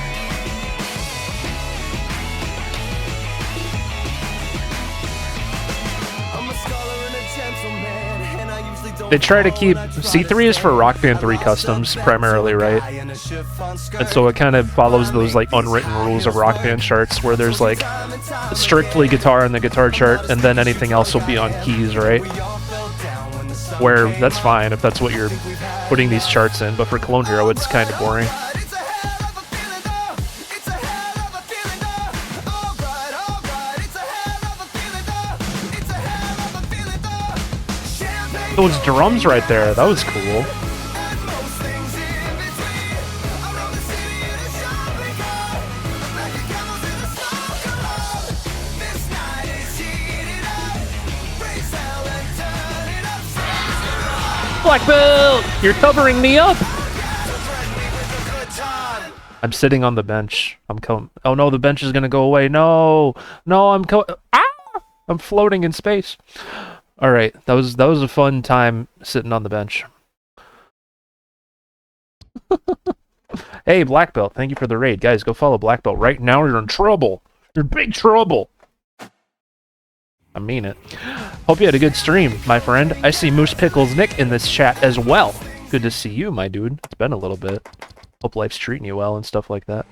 They try to keep C3 is for Rock Band 3 customs primarily, right? And so it kind of follows those like unwritten rules of Rock Band charts where there's like strictly guitar in the guitar chart and then anything else will be on keys, right? Where that's fine if that's what you're putting these charts in, but for Clone Hero it's kind of boring. Those drums right there, that was cool. Black belt, you're covering me up. I'm sitting on the bench. I'm coming. Oh no, the bench is gonna go away. No, no, I'm floating in space. All right, that was a fun time sitting on the bench. Hey, Black Belt, thank you for the raid. Guys, go follow Black Belt right now or you're in trouble. You're in big trouble. I mean it. Hope you had a good stream, my friend. I see Moose Pickles Nick in this chat as well. Good to see you, my dude. It's been a little bit. Hope life's treating you well and stuff like that.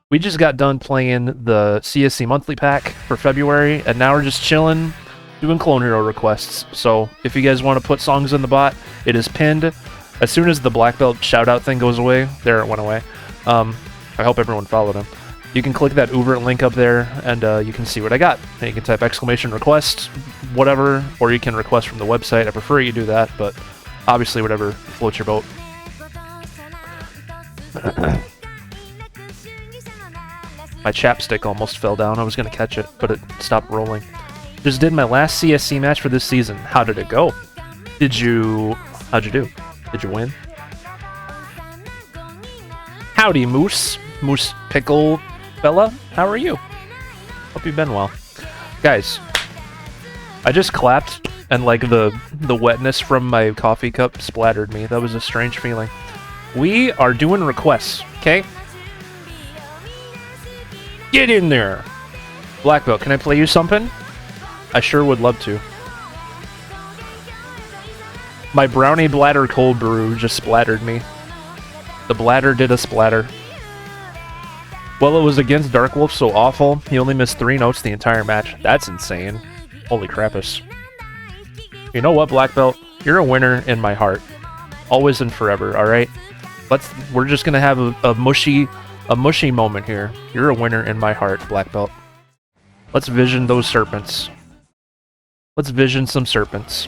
We just got done playing the CSC monthly pack for February, and now we're just chilling, doing Clone Hero requests. So if you guys want to put songs in the bot, it is pinned. As soon as the Black Belt shoutout thing goes away, there it went away. I hope everyone followed him. You can click that Uber link up there, and you can see what I got. And you can type exclamation request, whatever, or you can request from the website. I prefer you do that, but obviously whatever floats your boat. My chapstick almost fell down. I was going to catch it, but it stopped rolling. Just did my last CSC match for this season. How did it go? How'd you do? Did you win? Howdy, Moose. Moose Pickle Fella. How are you? Hope you've been well. Guys, I just clapped and like the wetness from my coffee cup splattered me. That was a strange feeling. We are doing requests, okay? Get in there! Black Belt, can I play you something? I sure would love to. My brownie bladder cold brew just splattered me. The bladder did a splatter. Well, it was against Dark Wolf, so awful. He only missed 3 notes the entire match. That's insane. Holy crappus. You know what, Black Belt? You're a winner in my heart. Always and forever, alright? We're just gonna have a mushy moment here. You're a winner in my heart, Black Belt. Let's vision those serpents. Let's vision some serpents.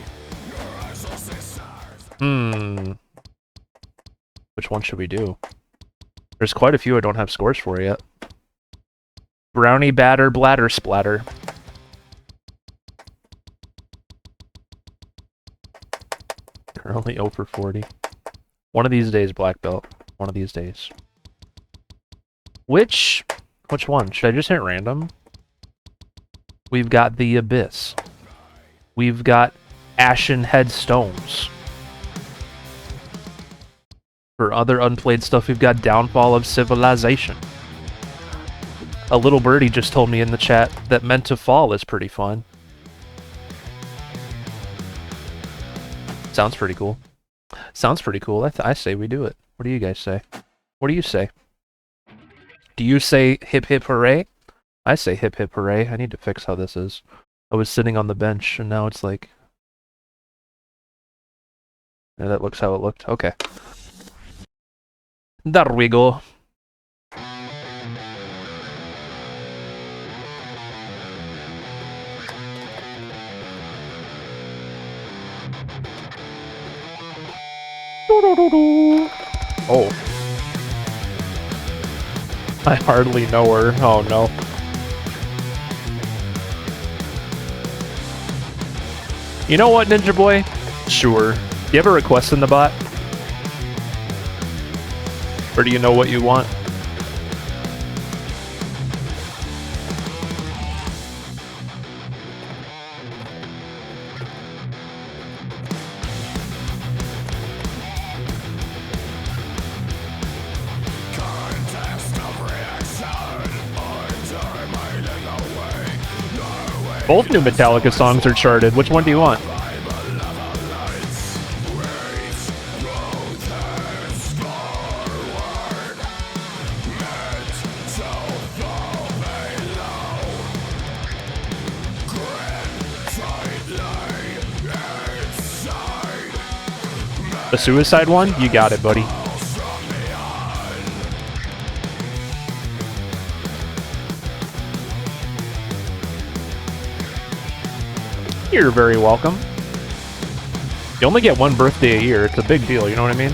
Which one should we do? There's quite a few I don't have scores for yet. Brownie batter bladder splatter. Currently 0 for 40. One of these days, Black Belt. One of these days. Which one? Should I just hit random? We've got the Abyss. We've got Ashen Headstones. For other unplayed stuff, we've got Downfall of Civilization. A little birdie just told me in the chat that Meant to Fall is pretty fun. Sounds pretty cool. Sounds pretty cool. I say we do it. What do you guys say? What do you say? Do you say hip hip hooray? I say hip hip hooray. I need to fix how this is. I was sitting on the bench and now it's like... Yeah, that looks how it looked. Okay. There we go. Oh. I hardly know her. Oh no. You know what, Ninja Boy? Sure. You have a request in the bot? Or do you know what you want? Both new Metallica songs are charted. Which one do you want? The Suicide one? You got it, buddy. You're very welcome. You only get one birthday a year. It's a big deal, you know what I mean?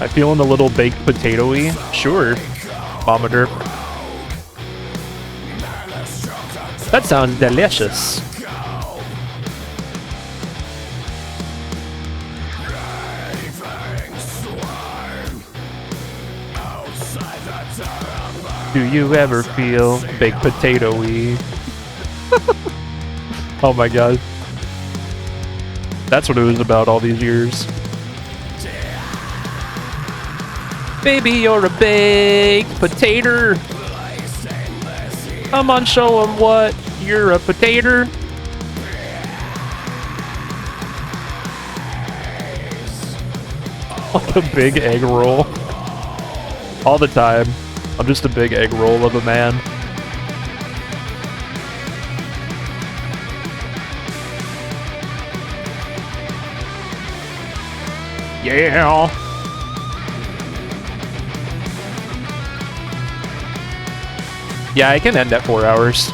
I feeling a little baked potato-y? Sure, Mama Derp. That sounds delicious. Do you ever feel baked potato-y? Oh my god. That's what it was about all these years. Baby, you're a baked potato. Come on, show 'em what you're a potato. Like a big egg roll. All the time. I'm just a big egg roll of a man. Yeah. Yeah, I can end at 4 hours.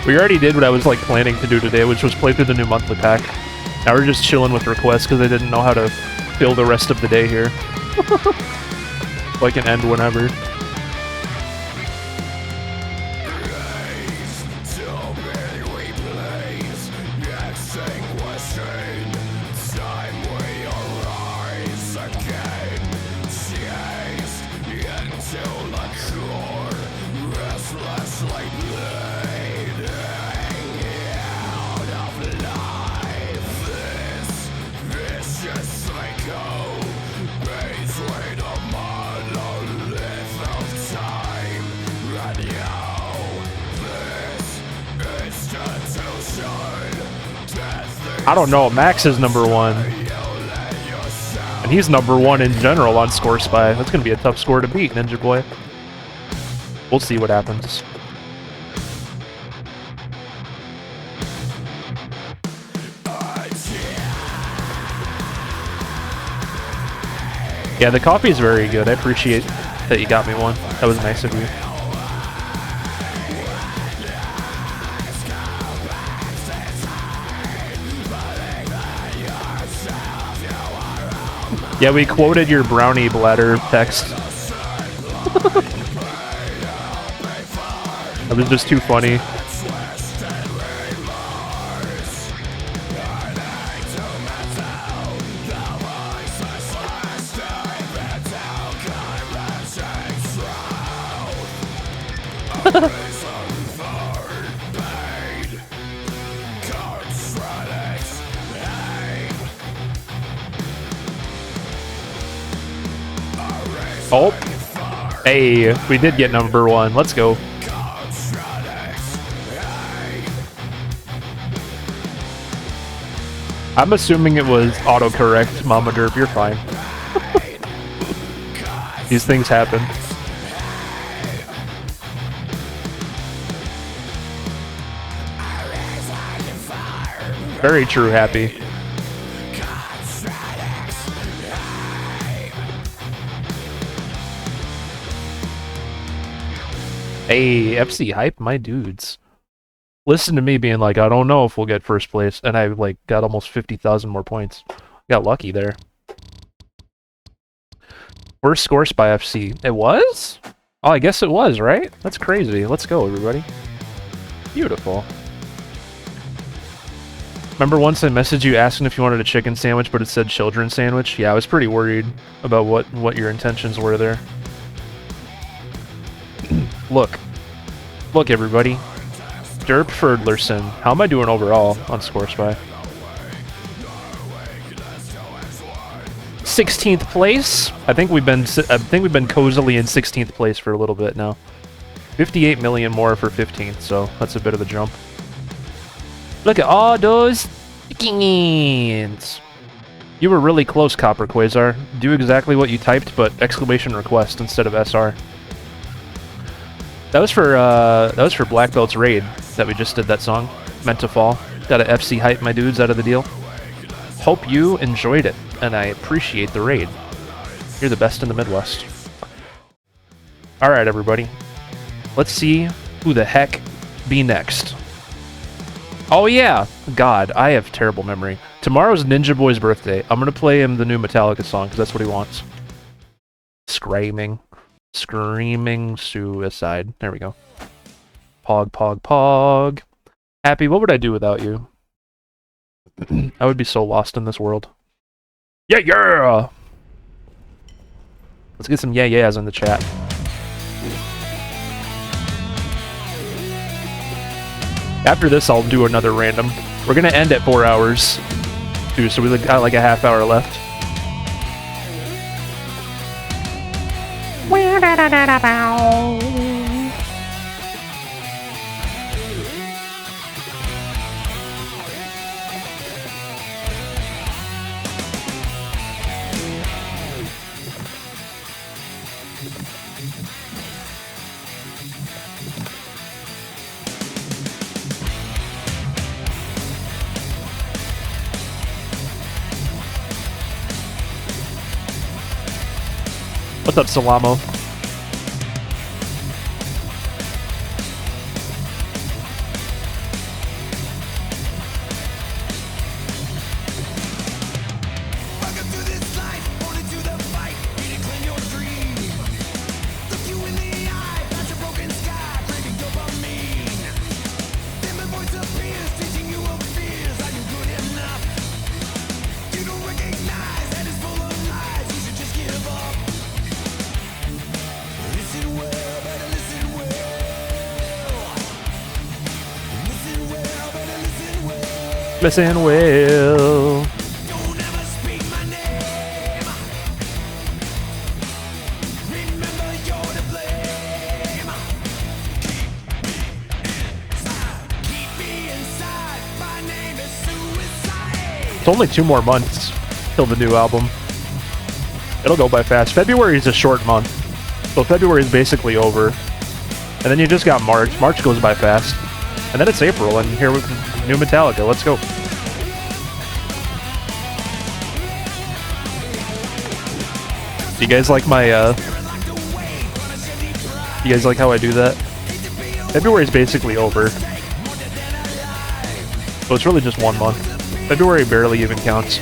We already did what I was like planning to do today, which was play through the new monthly pack. Now we're just chilling with requests because I didn't know how to fill the rest of the day here. So I can end whenever. I don't know, Max is number 1. And he's number 1 in general on Score Spy. That's gonna be a tough score to beat, Ninja Boy. We'll see what happens. Yeah, the coffee is very good. I appreciate that you got me one. That was nice of you. Yeah, we quoted your brownie bladder text. That was just too funny. Oh, hey, we did get number 1. Let's go. I'm assuming it was autocorrect, Mama Derp. You're fine. These things happen. Very true, Happy. Hey, FC hype, my dudes. Listen to me being like, I don't know if we'll get first place, and I like got almost 50,000 more points. Got lucky there. First score by FC. It was? Oh, I guess it was, right? That's crazy. Let's go, everybody. Beautiful. Remember once I messaged you asking if you wanted a chicken sandwich, but it said children's sandwich? Yeah, I was pretty worried about what your intentions were there. Look, everybody. Derp Ferdlerson. How am I doing overall on ScoreSpy? 16th place. I think we've been cozily in 16th place for a little bit now. 58 million more for 15th, so that's a bit of a jump. Look at all those skins. You were really close, Copper Quasar. Do exactly what you typed, but exclamation request instead of SR. That was for Black Belt's raid that we just did that song. Meant to Fall. Got a FC hype my dudes out of the deal. Hope you enjoyed it, and I appreciate the raid. You're the best in the Midwest. Alright, everybody. Let's see who the heck be next. Oh yeah! God, I have terrible memory. Tomorrow's Ninja Boy's birthday. I'm gonna play him the new Metallica song, because that's what he wants. Screaming suicide. There we go. Pog, pog, pog. Happy, what would I do without you? I would be so lost in this world. Yeah, yeah! Let's get some yeah-yeahs in the chat. After this, I'll do another random. We're gonna end at 4 hours, too, so we got like a half hour left. What's up, Salamo? Listen well. It's only 2 more months till the new album. It'll go by fast. February is a short month, so February is basically over. And then you just got March. March goes by fast. And then it's April, and here with new Metallica. Let's go. Do you guys like my, you guys like how I do that? February is basically over. So it's really just 1 month. February barely even counts.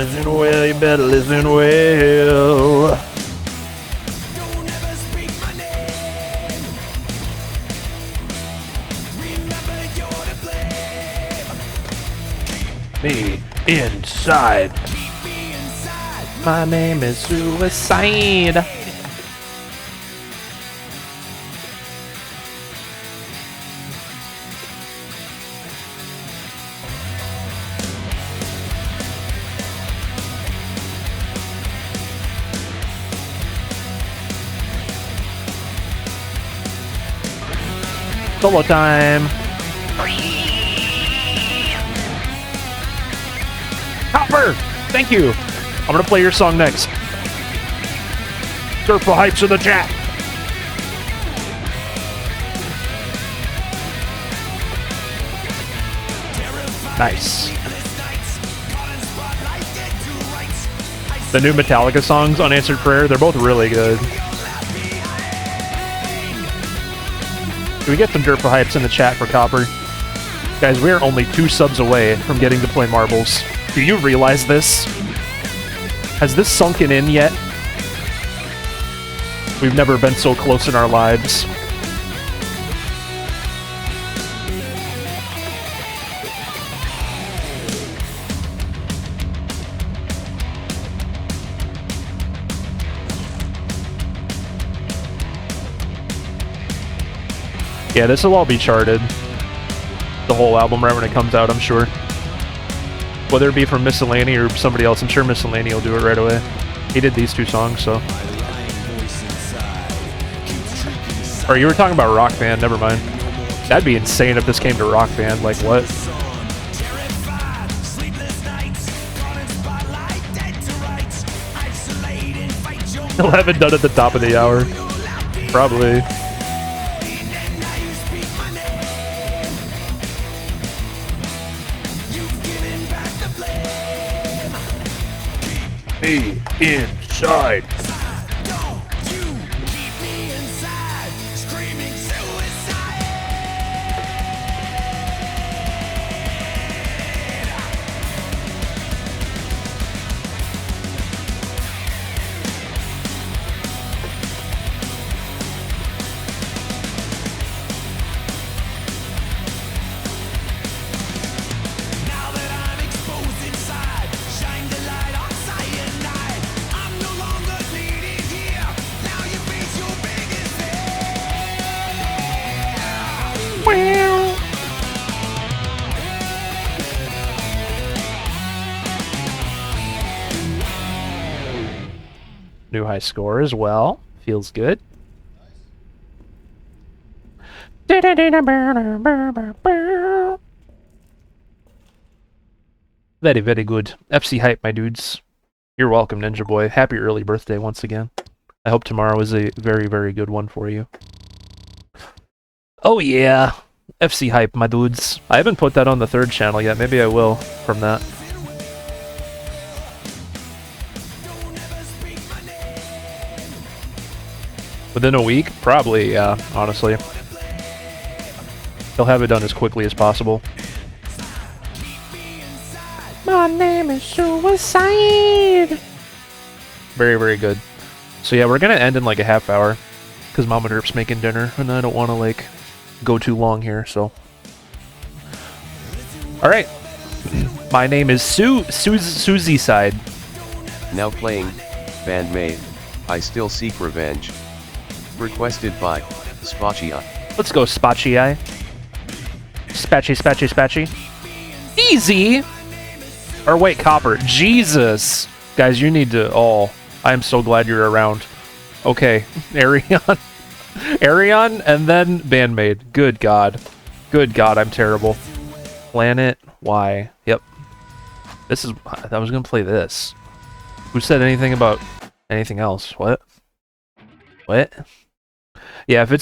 Listen well, you better listen well. Don't ever speak my name. Remember you're to blame. Me inside. Keep me inside. My name is Suicide. Solo time. Hopper, thank you. I'm gonna play your song next. Surfer Hypes in the chat. Nice. The new Metallica songs, Unanswered Prayer, they're both really good. Can we get some Derpa Hypes in the chat for Copper? Guys, we are only 2 subs away from getting to play marbles. Do you realize this? Has this sunken in yet? We've never been so close in our lives. Yeah, this will all be charted. The whole album right when it comes out, I'm sure. Whether it be from Miscellany or somebody else, I'm sure Miscellany will do it right away. He did these 2 songs, so. Or you were talking about Rock Band, never mind. That'd be insane if this came to Rock Band, like what? He'll have it done at the top of the hour. Probably. Me inside. New high score as well. Feels good. Very, very good. FC Hype, my dudes. You're welcome, Ninja Boy. Happy early birthday once again. I hope tomorrow is a very, very good one for you. Oh yeah. FC Hype, my dudes. I haven't put that on the 3rd channel yet. Maybe I will from that. Within a week? Probably, yeah, honestly. He'll have it done as quickly as possible. My name is Suicide! Very, very good. So yeah, we're gonna end in like a half hour. Because Mama Derp's making dinner, and I don't want to, like, go too long here, so... Alright. My name is Susie Side. Now playing, Bandmate, I Still Seek Revenge. Requested by Spaccia. Let's go, Spacci. Spatchy. Easy! Or wait, Copper. Jesus! Guys, you need to... Oh, I am so glad you're around. Okay, Arion. Arion, and then Bandmate. Good God. Good God, I'm terrible. Planet Y. Yep. This is... I was gonna play this. Who said anything about anything else? What? What? Yeah, if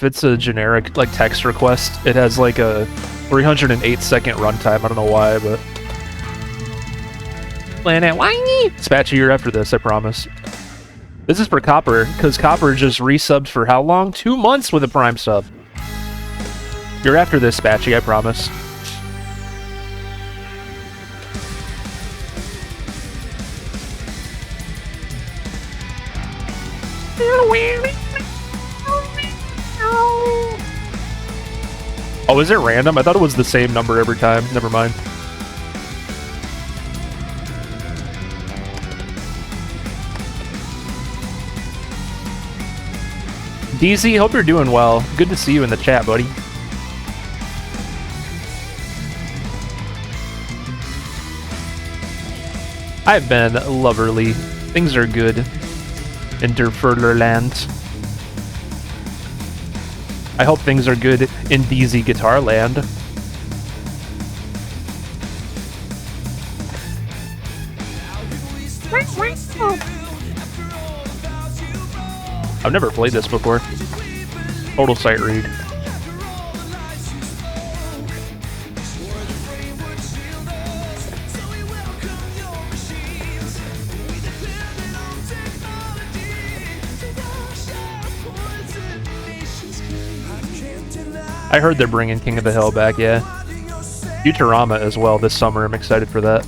it's a generic like text request, it has like a 308-second runtime. I don't know why, but Planet Whiny. Spatchy, you're after this, I promise. This is for Copper, because Copper just resubbed for how long? 2 months with a Prime sub. You're after this, Spatchy, I promise. Oh, is it random? I thought it was the same number every time. Never mind. DZ, hope you're doing well. Good to see you in the chat, buddy. I've been loverly. Things are good in Der Furlerland. I hope things are good in DZ Guitar Land. I've never played this before. Total sight read. I heard they're bringing King of the Hill back, yeah. Futurama as well this summer. I'm excited for that.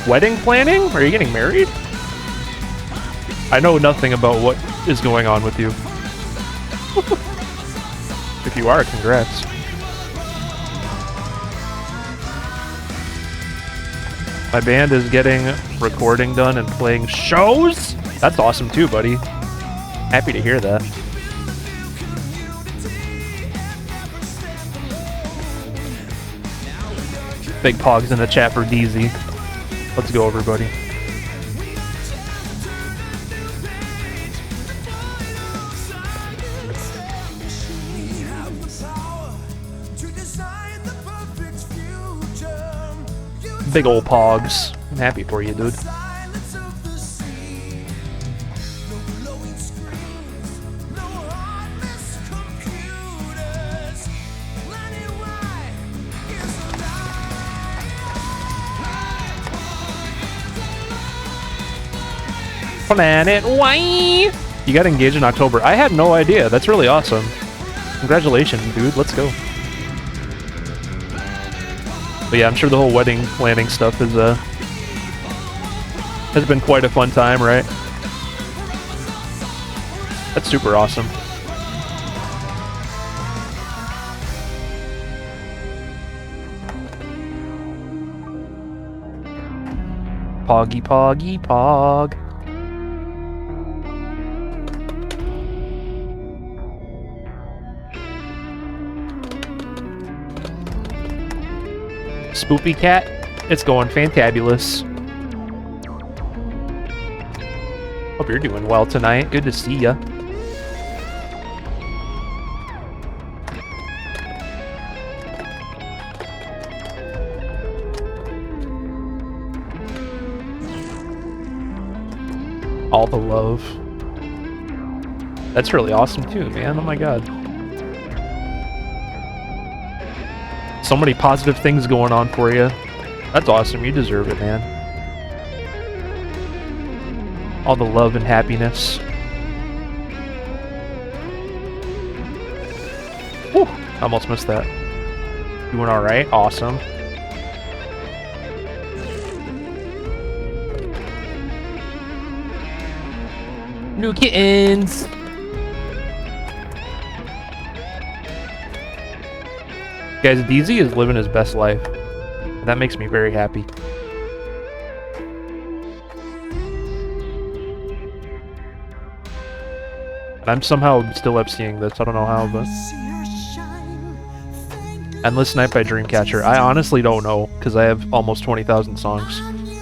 Wedding planning? Are you getting married? I know nothing about what is going on with you. If you are, congrats. My band is getting recording done and playing shows? That's awesome too, buddy. Happy to hear that. Big pogs in the chat for DZ. Let's go, everybody. Big old pogs. I'm happy for you, dude. Planet Why? You got engaged in October. I had no idea. That's really awesome. Congratulations, dude. Let's go. But yeah, I'm sure the whole wedding planning stuff is has been quite a fun time, right? That's super awesome. Poggy, poggy, pog. Spoopy Cat, it's going fantabulous. Hope you're doing well tonight. Good to see ya. All the love. That's really awesome too, man. Oh my god. So many positive things going on for you. That's awesome. You deserve it, man. All the love and happiness. Whew, almost missed that. Doing alright? Awesome. New kittens! Guys, DZ is living his best life. That makes me very happy. I'm somehow still up seeing this. I don't know how, but... Endless Night by Dreamcatcher. I honestly don't know, because I have almost 20,000 songs.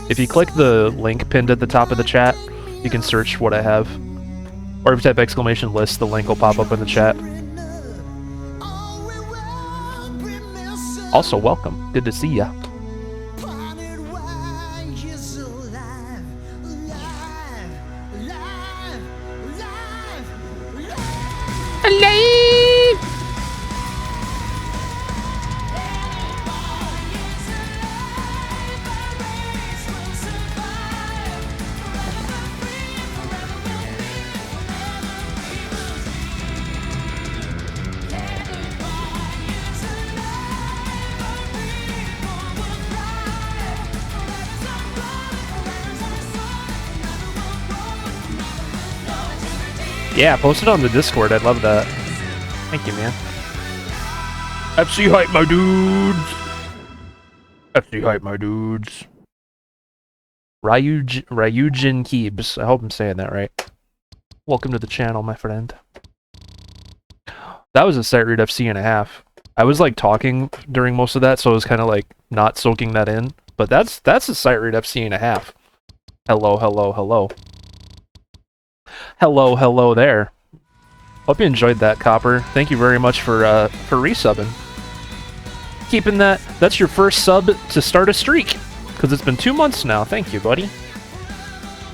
If you click the link pinned at the top of the chat, you can search what I have. Or if you type exclamation list, the link will pop up in the chat. Also, welcome. Good to see ya. Alive! Yeah, post it on the Discord. I'd love that. Thank you, man. FC hype, my dudes. FC hype, my dudes. Ryujin Keebs. I hope I'm saying that right. Welcome to the channel, my friend. That was a sight read FC and a half. I was like talking during most of that, so I was kind of like not soaking that in. But that's a sight read FC and a half. Hello, hello, hello. Hello, hello there. Hope you enjoyed that, Copper. Thank you very much for resubbing. Keeping that. That's your first sub to start a streak, because it's been 2 months now. Thank you, buddy.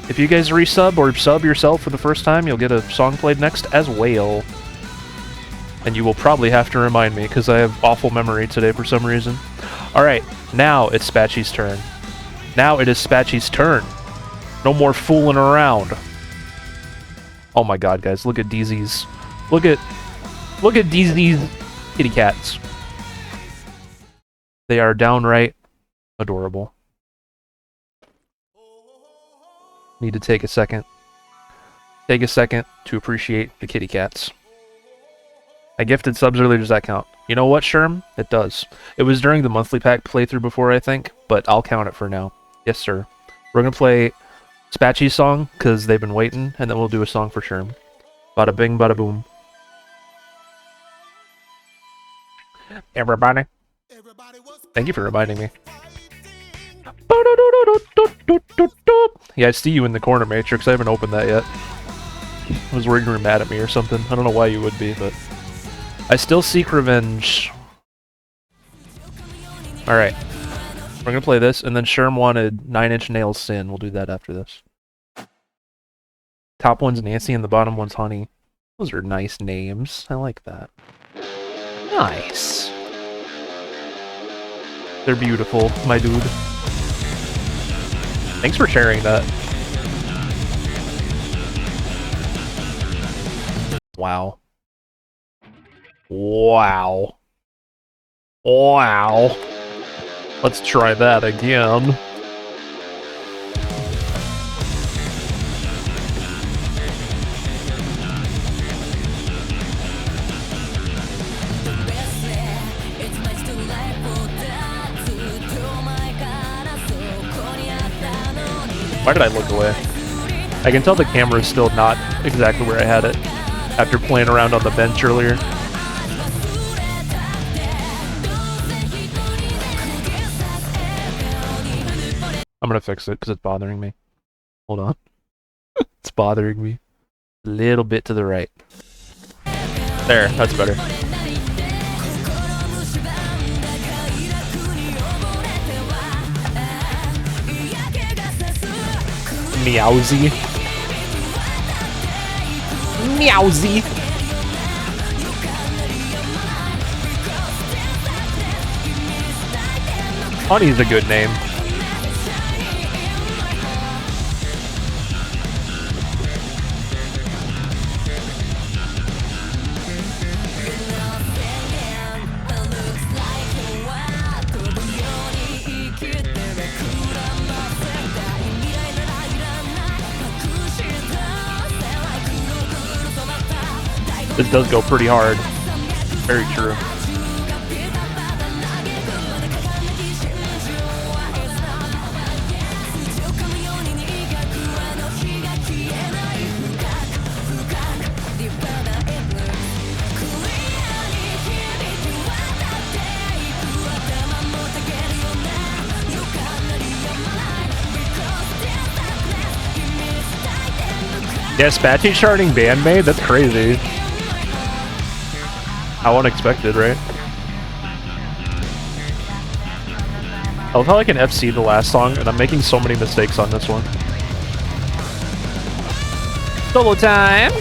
If you guys resub or sub yourself for the first time, you'll get a song played next as well. And you will probably have to remind me, because I have awful memory today for some reason. Alright, now it's Spatchy's turn. Now it is Spatchy's turn. No more fooling around. Oh my god, guys, look at DZ's. Look at DZ's kitty cats. They are downright adorable. Need to take a second. Take a second to appreciate the kitty cats. I gifted subs earlier, does that count? You know what, Sherm? It does. It was during the monthly pack playthrough before, I think, but I'll count it for now. Yes, sir. We're gonna play Spatchy's song, because they've been waiting, and then we'll do a song for Sherm. Bada bing, bada boom. Everybody. Thank you for reminding me. Yeah, I see you in the corner, Matrix. I haven't opened that yet. I was worried you were mad at me or something. I don't know why you would be, but... I still seek revenge. Alright. We're gonna play this, and then Sherm wanted 9 Inch Nails Sin. We'll do that after this. Top one's Nancy, and the bottom one's Honey. Those are nice names. I like that. Nice. They're beautiful, my dude. Thanks for sharing that. Wow. Wow. Wow. Let's try that again. Why did I look away? I can tell the camera is still not exactly where I had it after playing around on the bench earlier. I'm gonna fix it because it's bothering me. Hold on. It's bothering me. A little bit to the right. There, that's better. Meowsy. Meowsy. Honey's a good name. This does go pretty hard. Very true. Yeah, Spatchy charting Bandmate? That's crazy. How unexpected, right? I love how I can FC the last song, and I'm making so many mistakes on this one. Solo time!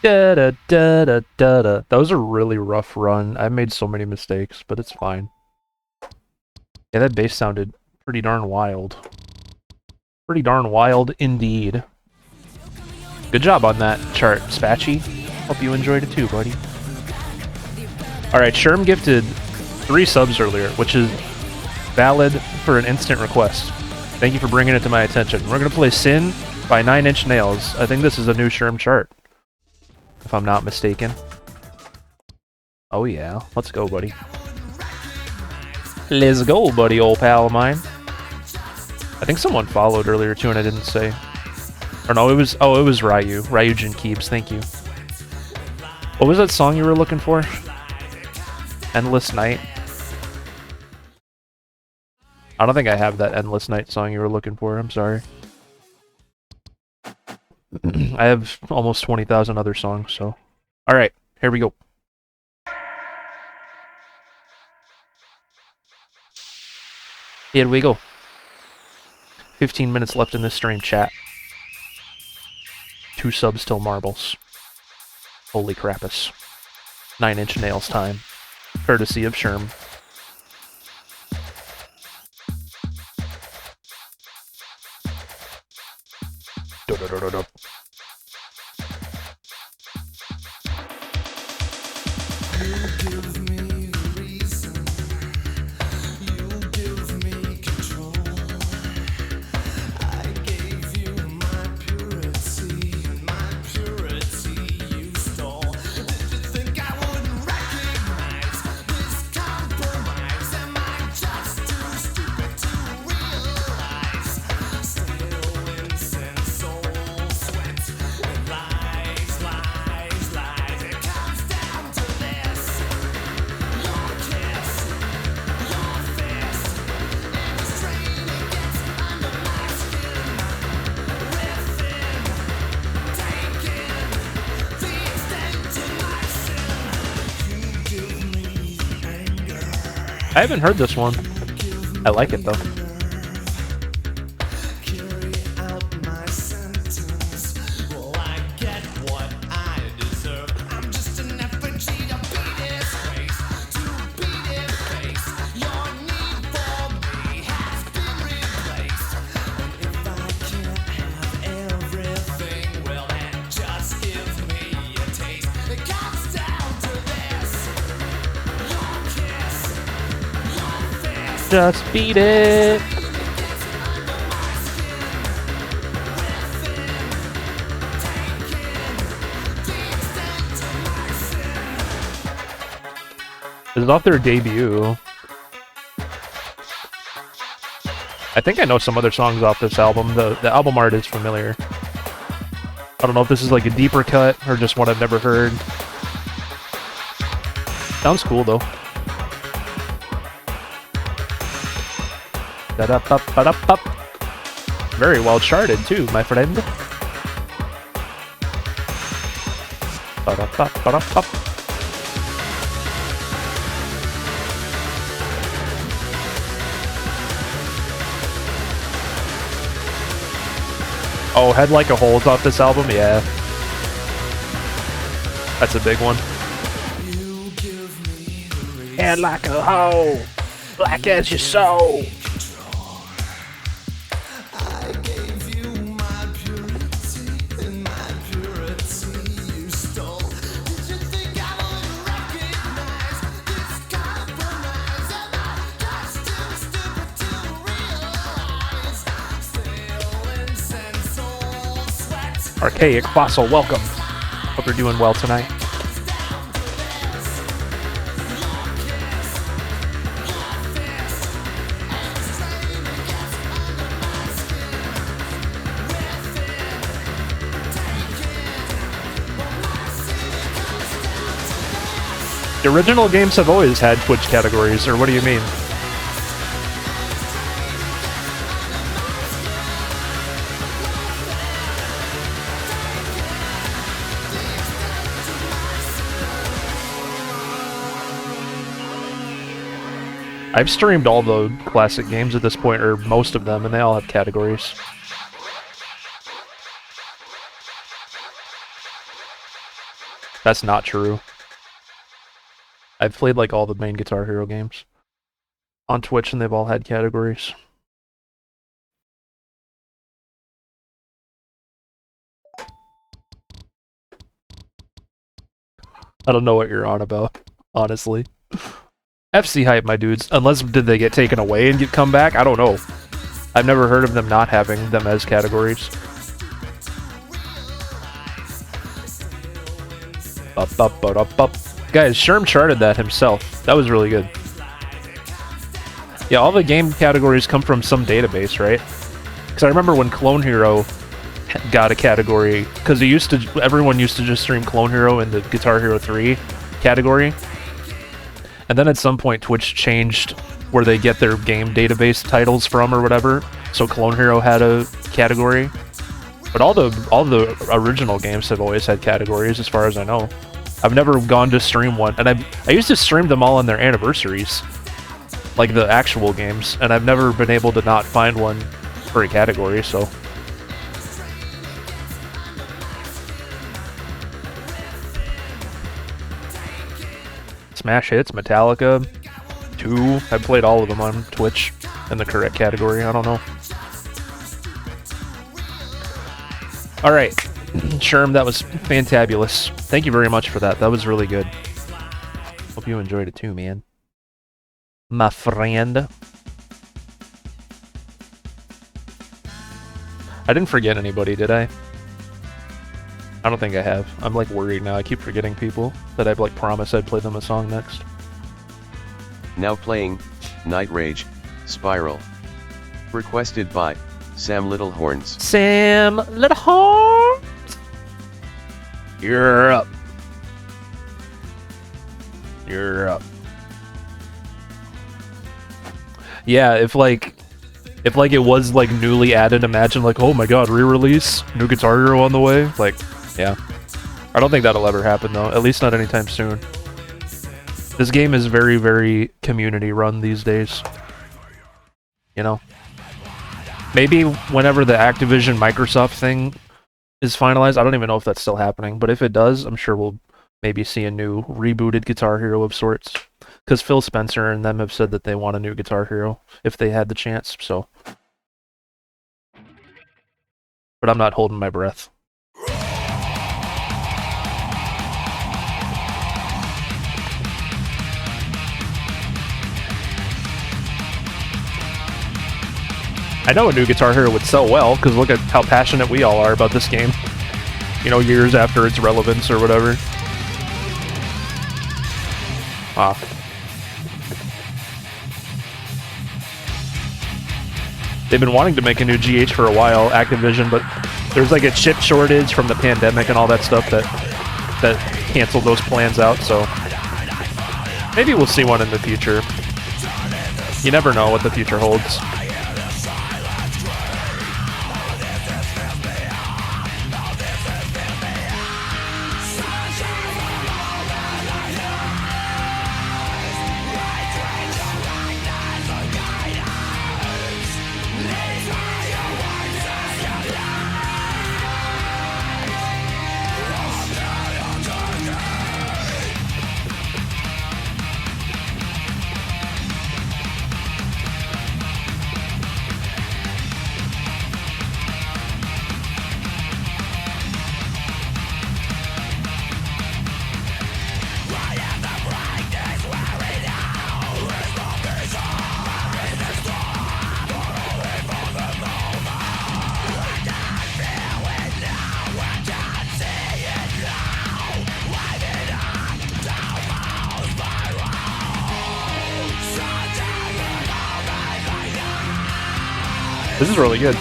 Da da da da da da. That was a really rough run. I made so many mistakes, but it's fine. Yeah, that bass sounded pretty darn wild. Pretty darn wild indeed. Good job on that chart, Spatchy. Hope you enjoyed it too, buddy. Alright, Sherm gifted 3 subs earlier, which is valid for an instant request. Thank you for bringing it to my attention. We're going to play Sin by 9 Inch Nails. I think this is a new Sherm chart, if I'm not mistaken. Oh yeah, let's go, buddy. Let's go, buddy, old pal of mine. I think someone followed earlier too, and I didn't say. Or no, it was Ryu. Ryujin Keebs, thank you. What was that song you were looking for? Endless Night? I don't think I have that Endless Night song you were looking for, I'm sorry. I have almost 20,000 other songs, so... Alright, here we go. Here we go. 15 minutes left in this stream, chat. 2 subs till marbles. Holy crappus. 9 Inch Nails time. Courtesy of Sherm. Do-do-do-do-do. I haven't heard this one. I like it though. Just beat it. This is off their debut. I think I know some other songs off this album. The album art is familiar. I don't know if this is like a deeper cut or just one I've never heard. Sounds cool though. Da-da-ba-ba-da-ba. Very well charted too, my friend. Ba-da-ba-ba-da-ba. Oh, Head Like a Hole's off this album? Yeah. That's a big one. Head like a hole, black as your soul. Archaic Fossil, welcome. Hope you're doing well tonight. The original games have always had Twitch categories, or what do you mean? I've streamed all the classic games at this point, or most of them, and they all have categories. That's not true. I've played like all the main Guitar Hero games on Twitch, and they've all had categories. I don't know what you're on about, honestly. FC hype, my dudes. Unless did they get taken away and come back? I don't know. I've never heard of them not having them as categories. Guys, Sherm charted that himself. That was really good. Yeah, all the game categories come from some database, right? Because I remember when Clone Hero got a category, because everyone used to just stream Clone Hero in the Guitar Hero 3 category. And then at some point Twitch changed where they get their game database titles from or whatever. So Clone Hero had a category. But all the original games have always had categories as far as I know. I've never gone to stream one, and I used to stream them all on their anniversaries, like the actual games, and I've never been able to not find one for a category, so. Smash Hits, Metallica, 2. I've played all of them on Twitch in the correct category, I don't know. Alright, Sherm, that was fantabulous. Thank you very much for that. That was really good. Hope you enjoyed it too, man. My friend. I didn't forget anybody, did I? I don't think I have. I'm like worried now. I keep forgetting people that I've like promised I'd play them a song next. Now playing, Night Rage, Spiral. Requested by Sam Littlehorns. Sam Littlehorns! You're up. You're up. Yeah, if it was like newly added, imagine like, oh my god, re-release, new Guitar Hero on the way. Like, yeah. I don't think that'll ever happen though, at least not anytime soon. This game is very, very community run these days. You know? Maybe whenever the Activision Microsoft thing is finalized, I don't even know if that's still happening, but if it does, I'm sure we'll maybe see a new rebooted Guitar Hero of sorts. Because Phil Spencer and them have said that they want a new Guitar Hero if they had the chance, so. But I'm not holding my breath. I know a new Guitar Hero would sell well, because look at how passionate we all are about this game. You know, years after its relevance or whatever. Ah. They've been wanting to make a new GH for a while, Activision, but there's like a chip shortage from the pandemic and all that stuff that canceled those plans out, so maybe we'll see one in the future. You never know what the future holds. This is really good.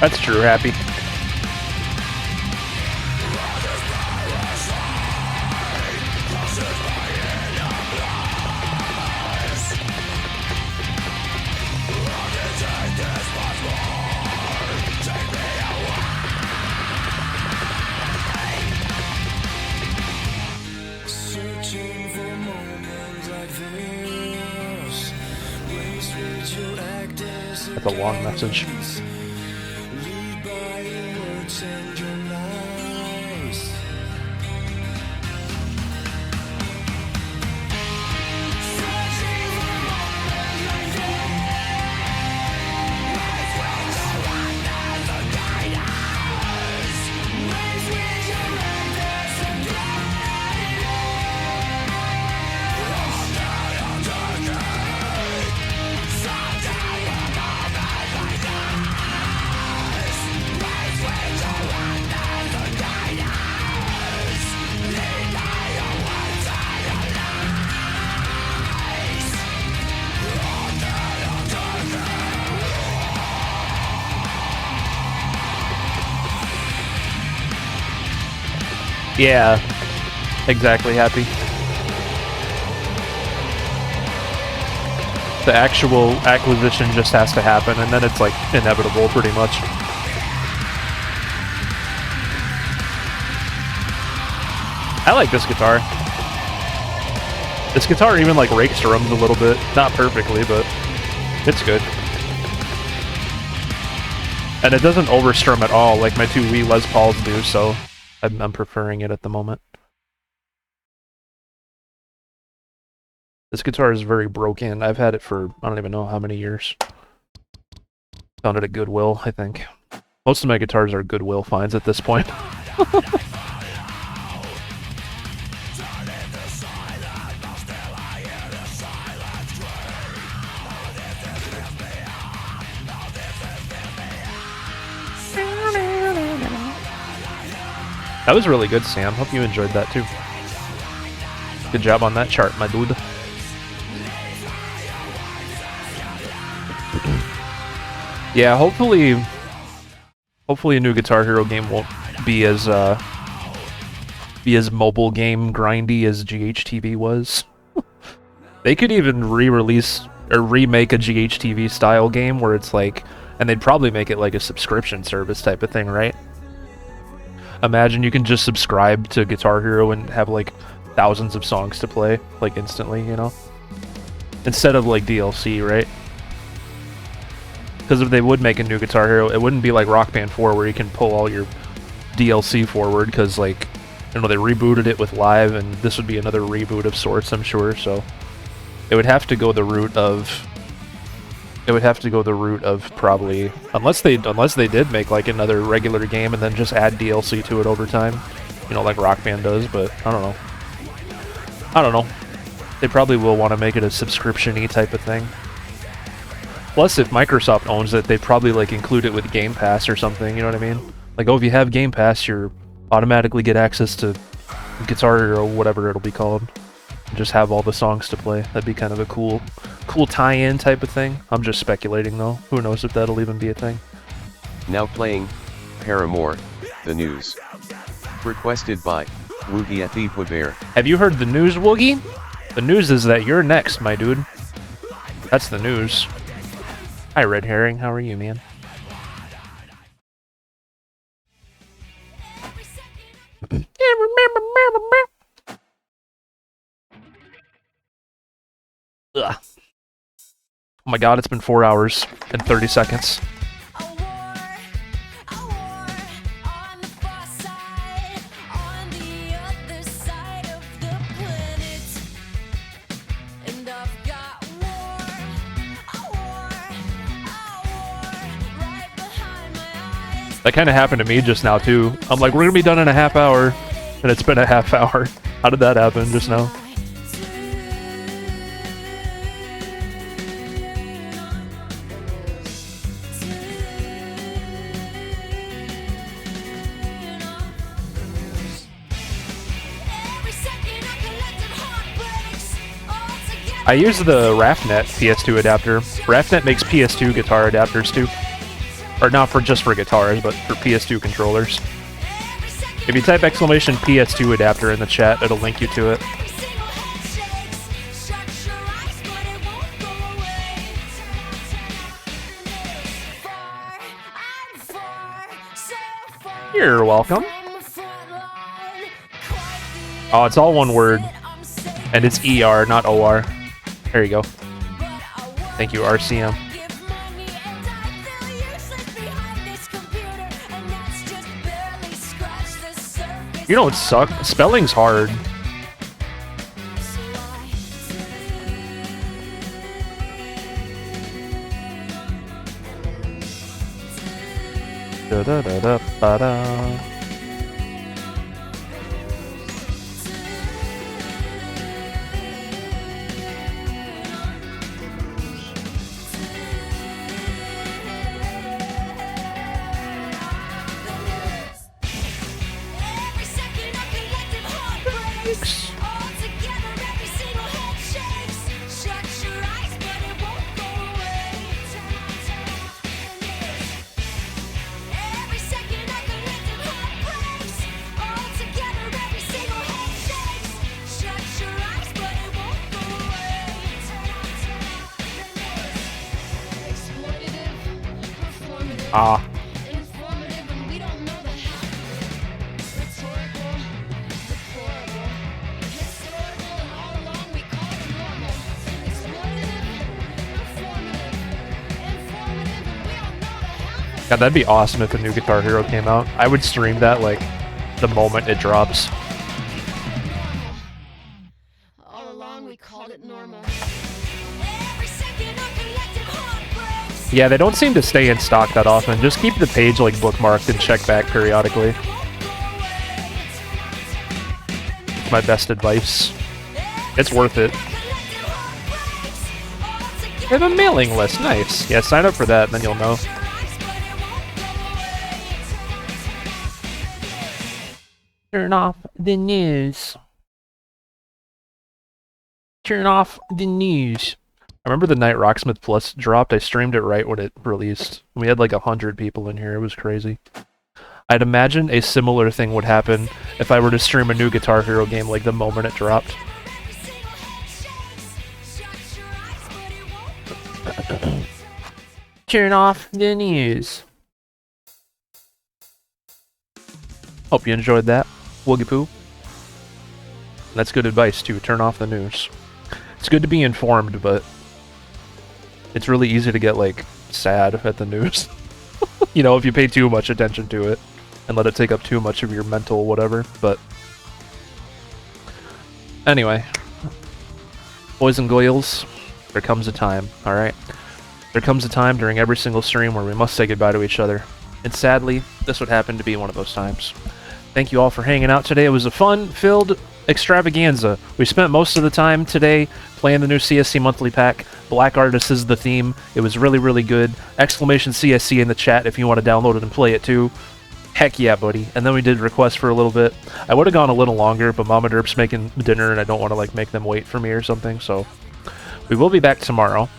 That's true, Happy. That's a long message. Yeah, exactly, Happy. The actual acquisition just has to happen, and then it's like inevitable, pretty much. I like this guitar. This guitar even like rakes drums a little bit. Not perfectly, but it's good. And it doesn't overstrum at all like my two Wii Les Pauls do, so I'm preferring it at the moment. This guitar is very broken. I've had it for I don't even know how many years. Found it at Goodwill, I think. Most of my guitars are Goodwill finds at this point. That was really good, Sam. Hope you enjoyed that too. Good job on that chart, my dude. Yeah, hopefully a new Guitar Hero game won't be as mobile game grindy as GHTV was. They could even re-release or remake a GHTV style game where it's like, and they'd probably make it like a subscription service type of thing, right? Imagine you can just subscribe to Guitar Hero and have like thousands of songs to play like instantly, you know? Instead of like DLC, right? Because if they would make a new Guitar Hero, it wouldn't be like Rock Band 4 where you can pull all your DLC forward, because like, you know, they rebooted it with Live, and this would be another reboot of sorts, I'm sure, so it would have to go the route of probably, unless they did make like another regular game and then just add DLC to it over time, you know, like Rock Band does, but I don't know. They probably will want to make it a subscription-y type of thing. Plus, if Microsoft owns it, they'd probably like include it with Game Pass or something, you know what I mean? Like, oh, if you have Game Pass, you automatically get access to Guitar Hero, whatever it'll be called. Just have all the songs to play. That'd be kind of a cool tie-in type of thing. I'm just speculating though. Who knows if that'll even be a thing. Now playing Paramore, the news. Requested by Woogie Athipwabear. Have you heard the news, Woogie? The news is that you're next, my dude. That's the news. Hi, Red Herring. How are you, man? Ugh. Oh my god, it's been 4 hours and 30 seconds. That kind of happened to me just now, too. I'm like, we're gonna be done in a half hour, and it's been a half hour. How did that happen just now? I use the RAFnet PS2 adapter. RAFnet makes PS2 guitar adapters too. Or not for just for guitars, but for PS2 controllers. If you type exclamation PS2 adapter in the chat, it'll link you to it. You're welcome. Oh, it's all one word. And it's ER, not OR. There you go. Thank you, RCM. You don't suck. Spelling's hard. Da da da da ba da. Ah. God, that'd be awesome if a new Guitar Hero came out. I would stream that, like, the moment it drops. All along we called it normal. Yeah, they don't seem to stay in stock that often. Just keep the page, like, bookmarked and check back periodically. My best advice. It's worth it. They have a mailing list. Nice. Yeah, sign up for that, and then you'll know. Turn off the news. Turn off the news. I remember the night Rocksmith Plus dropped, I streamed it right when it released. We had like 100 people in here, it was crazy. I'd imagine a similar thing would happen if I were to stream a new Guitar Hero game like the moment it dropped. Turn off the news. Hope you enjoyed that. Woogie poo. That's good advice too, turn off the news. It's good to be informed, but it's really easy to get, like, sad at the news. You know, if you pay too much attention to it and let it take up too much of your mental whatever, but... Anyway. Boys and girls, there comes a time, alright? There comes a time during every single stream where we must say goodbye to each other. And sadly, this would happen to be one of those times. Thank you all for hanging out today. It was a fun-filled extravaganza. We spent most of the time today playing the new CSC monthly pack. Black Artist is the theme. It was really, really good. Exclamation CSC in the chat if you want to download it and play it too. Heck yeah, buddy. And then we did requests for a little bit. I would have gone a little longer, but Mama Derp's making dinner and I don't want to like make them wait for me or something, so we will be back tomorrow.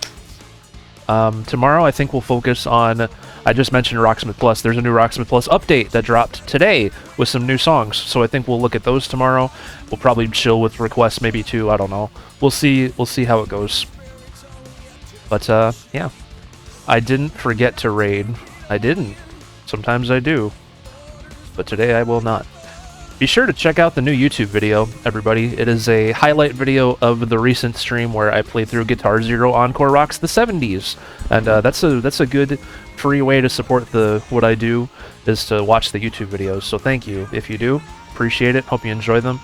Tomorrow I think we'll focus on, I just mentioned Rocksmith Plus. There's a new Rocksmith Plus update that dropped today with some new songs, so I think we'll look at those tomorrow. We'll probably chill with requests maybe too, I don't know. We'll see how it goes. But yeah. I didn't forget to raid. I didn't. Sometimes I do. But today I will not. Be sure to check out the new YouTube video, everybody. It is a highlight video of the recent stream where I played through Guitar Hero Encore Rocks the 70s. And that's a good free way to support what I do, is to watch the YouTube videos. So thank you if you do. Appreciate it. Hope you enjoy them.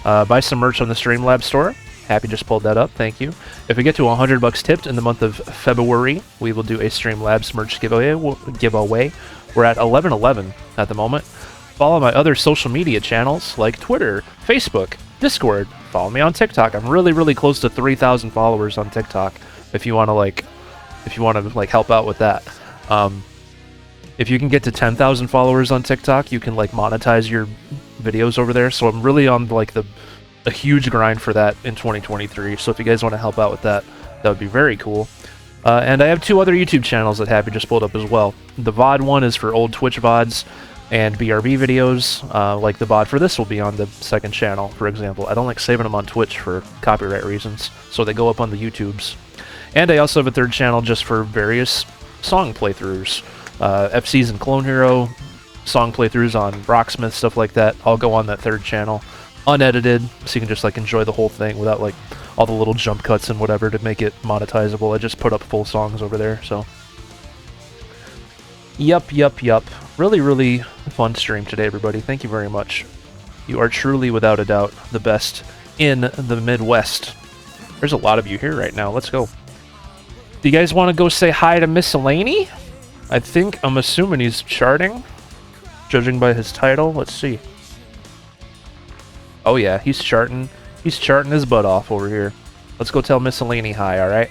Buy some merch on the Streamlabs store. Happy just pulled that up. Thank you. If we get to $100 tipped in the month of February, we will do a Streamlabs merch giveaway. We're at 1111 at the moment. Follow my other social media channels like Twitter, Facebook, Discord. Follow me on TikTok. I'm really, really close to 3,000 followers on TikTok. If you want to help out with that. If you can get to 10,000 followers on TikTok, you can like monetize your videos over there. So I'm really on like a huge grind for that in 2023. So if you guys want to help out with that, that would be very cool. And I have 2 other YouTube channels that Happy just pulled up as well. The VOD one is for old Twitch VODs and BRB videos, like the VOD for this will be on the second channel, for example. I don't like saving them on Twitch for copyright reasons, so they go up on the YouTubes. And I also have a 3rd channel just for various song playthroughs. FCs and Clone Hero, song playthroughs on Rocksmith, stuff like that. I'll go on that 3rd channel, unedited, so you can just like enjoy the whole thing without like all the little jump cuts and whatever to make it monetizable. I just put up full songs over there, so... Yup. Really, really fun stream today, everybody. Thank you very much. You are truly, without a doubt, the best in the Midwest. There's a lot of you here right now. Let's go. Do you guys want to go say hi to Miscellany? I'm assuming he's charting, judging by his title. Let's see. Oh yeah, he's charting. He's charting his butt off over here. Let's go tell Miscellany hi, alright?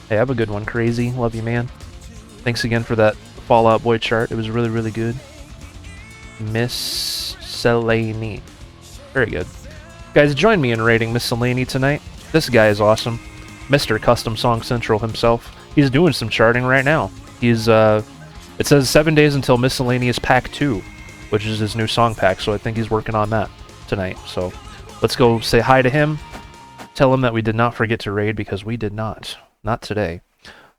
Hey, have a good one, Crazy. Love you, man. Thanks again for that Fall Out Boy chart. It was really, really good. Miscellany. Very good. Guys, join me in rating Miscellany tonight. This guy is awesome. Mr. Custom Song Central himself. He's doing some charting right now. He's, it says 7 days until Miscellaneous Pack 2, which is his new song pack, so I think he's working on that tonight. So, let's go say hi to him. Tell him that we did not forget to raid, because we did not. Not today.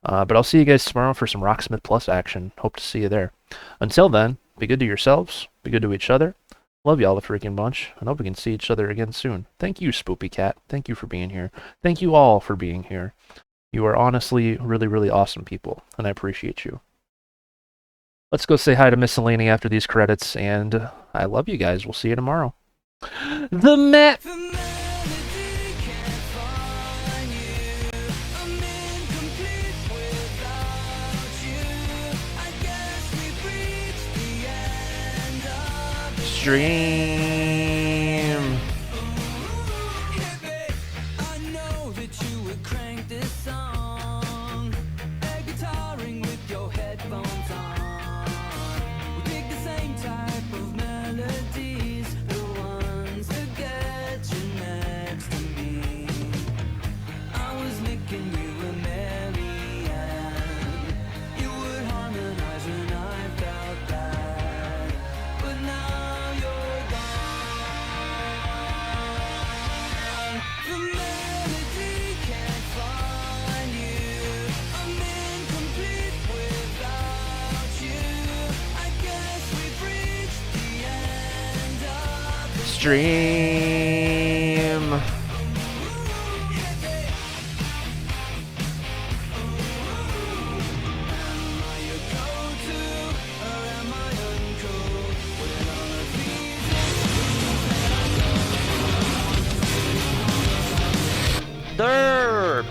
But I'll see you guys tomorrow for some Rocksmith Plus action. Hope to see you there. Until then, be good to yourselves, be good to each other. Love y'all a freaking bunch, and hope we can see each other again soon. Thank you, Spoopy Cat. Thank you for being here. Thank you all for being here. You are honestly really, really awesome people, and I appreciate you. Let's go say hi to Miscellany after these credits, and I love you guys. We'll see you tomorrow. The Met. Stream. Stream. Derp.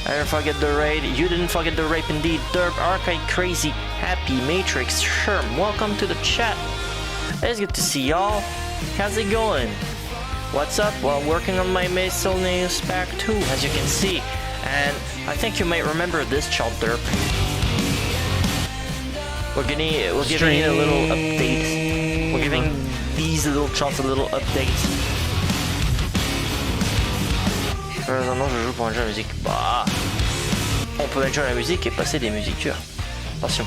I didn't forget the raid. You didn't forget the rape indeed. Derp, Arcade Crazy, Happy, Matrix, Sherm. Welcome to the chat. It's good to see y'all. How's it going? What's up? Well, working on my Miscellaneous Pack 2, as you can see. And I think you might remember this child, Derp. We're giving it a little update. We're giving these little chats a little update. Non, je joue pour un jeu de musique. Bah, on peut mettre jouer à la musique et passer des musiques dures. Attention.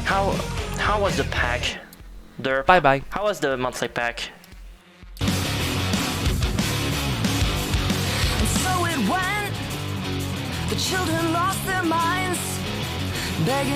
How was the pack? Derp. Bye bye. How was the monthly pack? And so it went. The children lost their minds, begging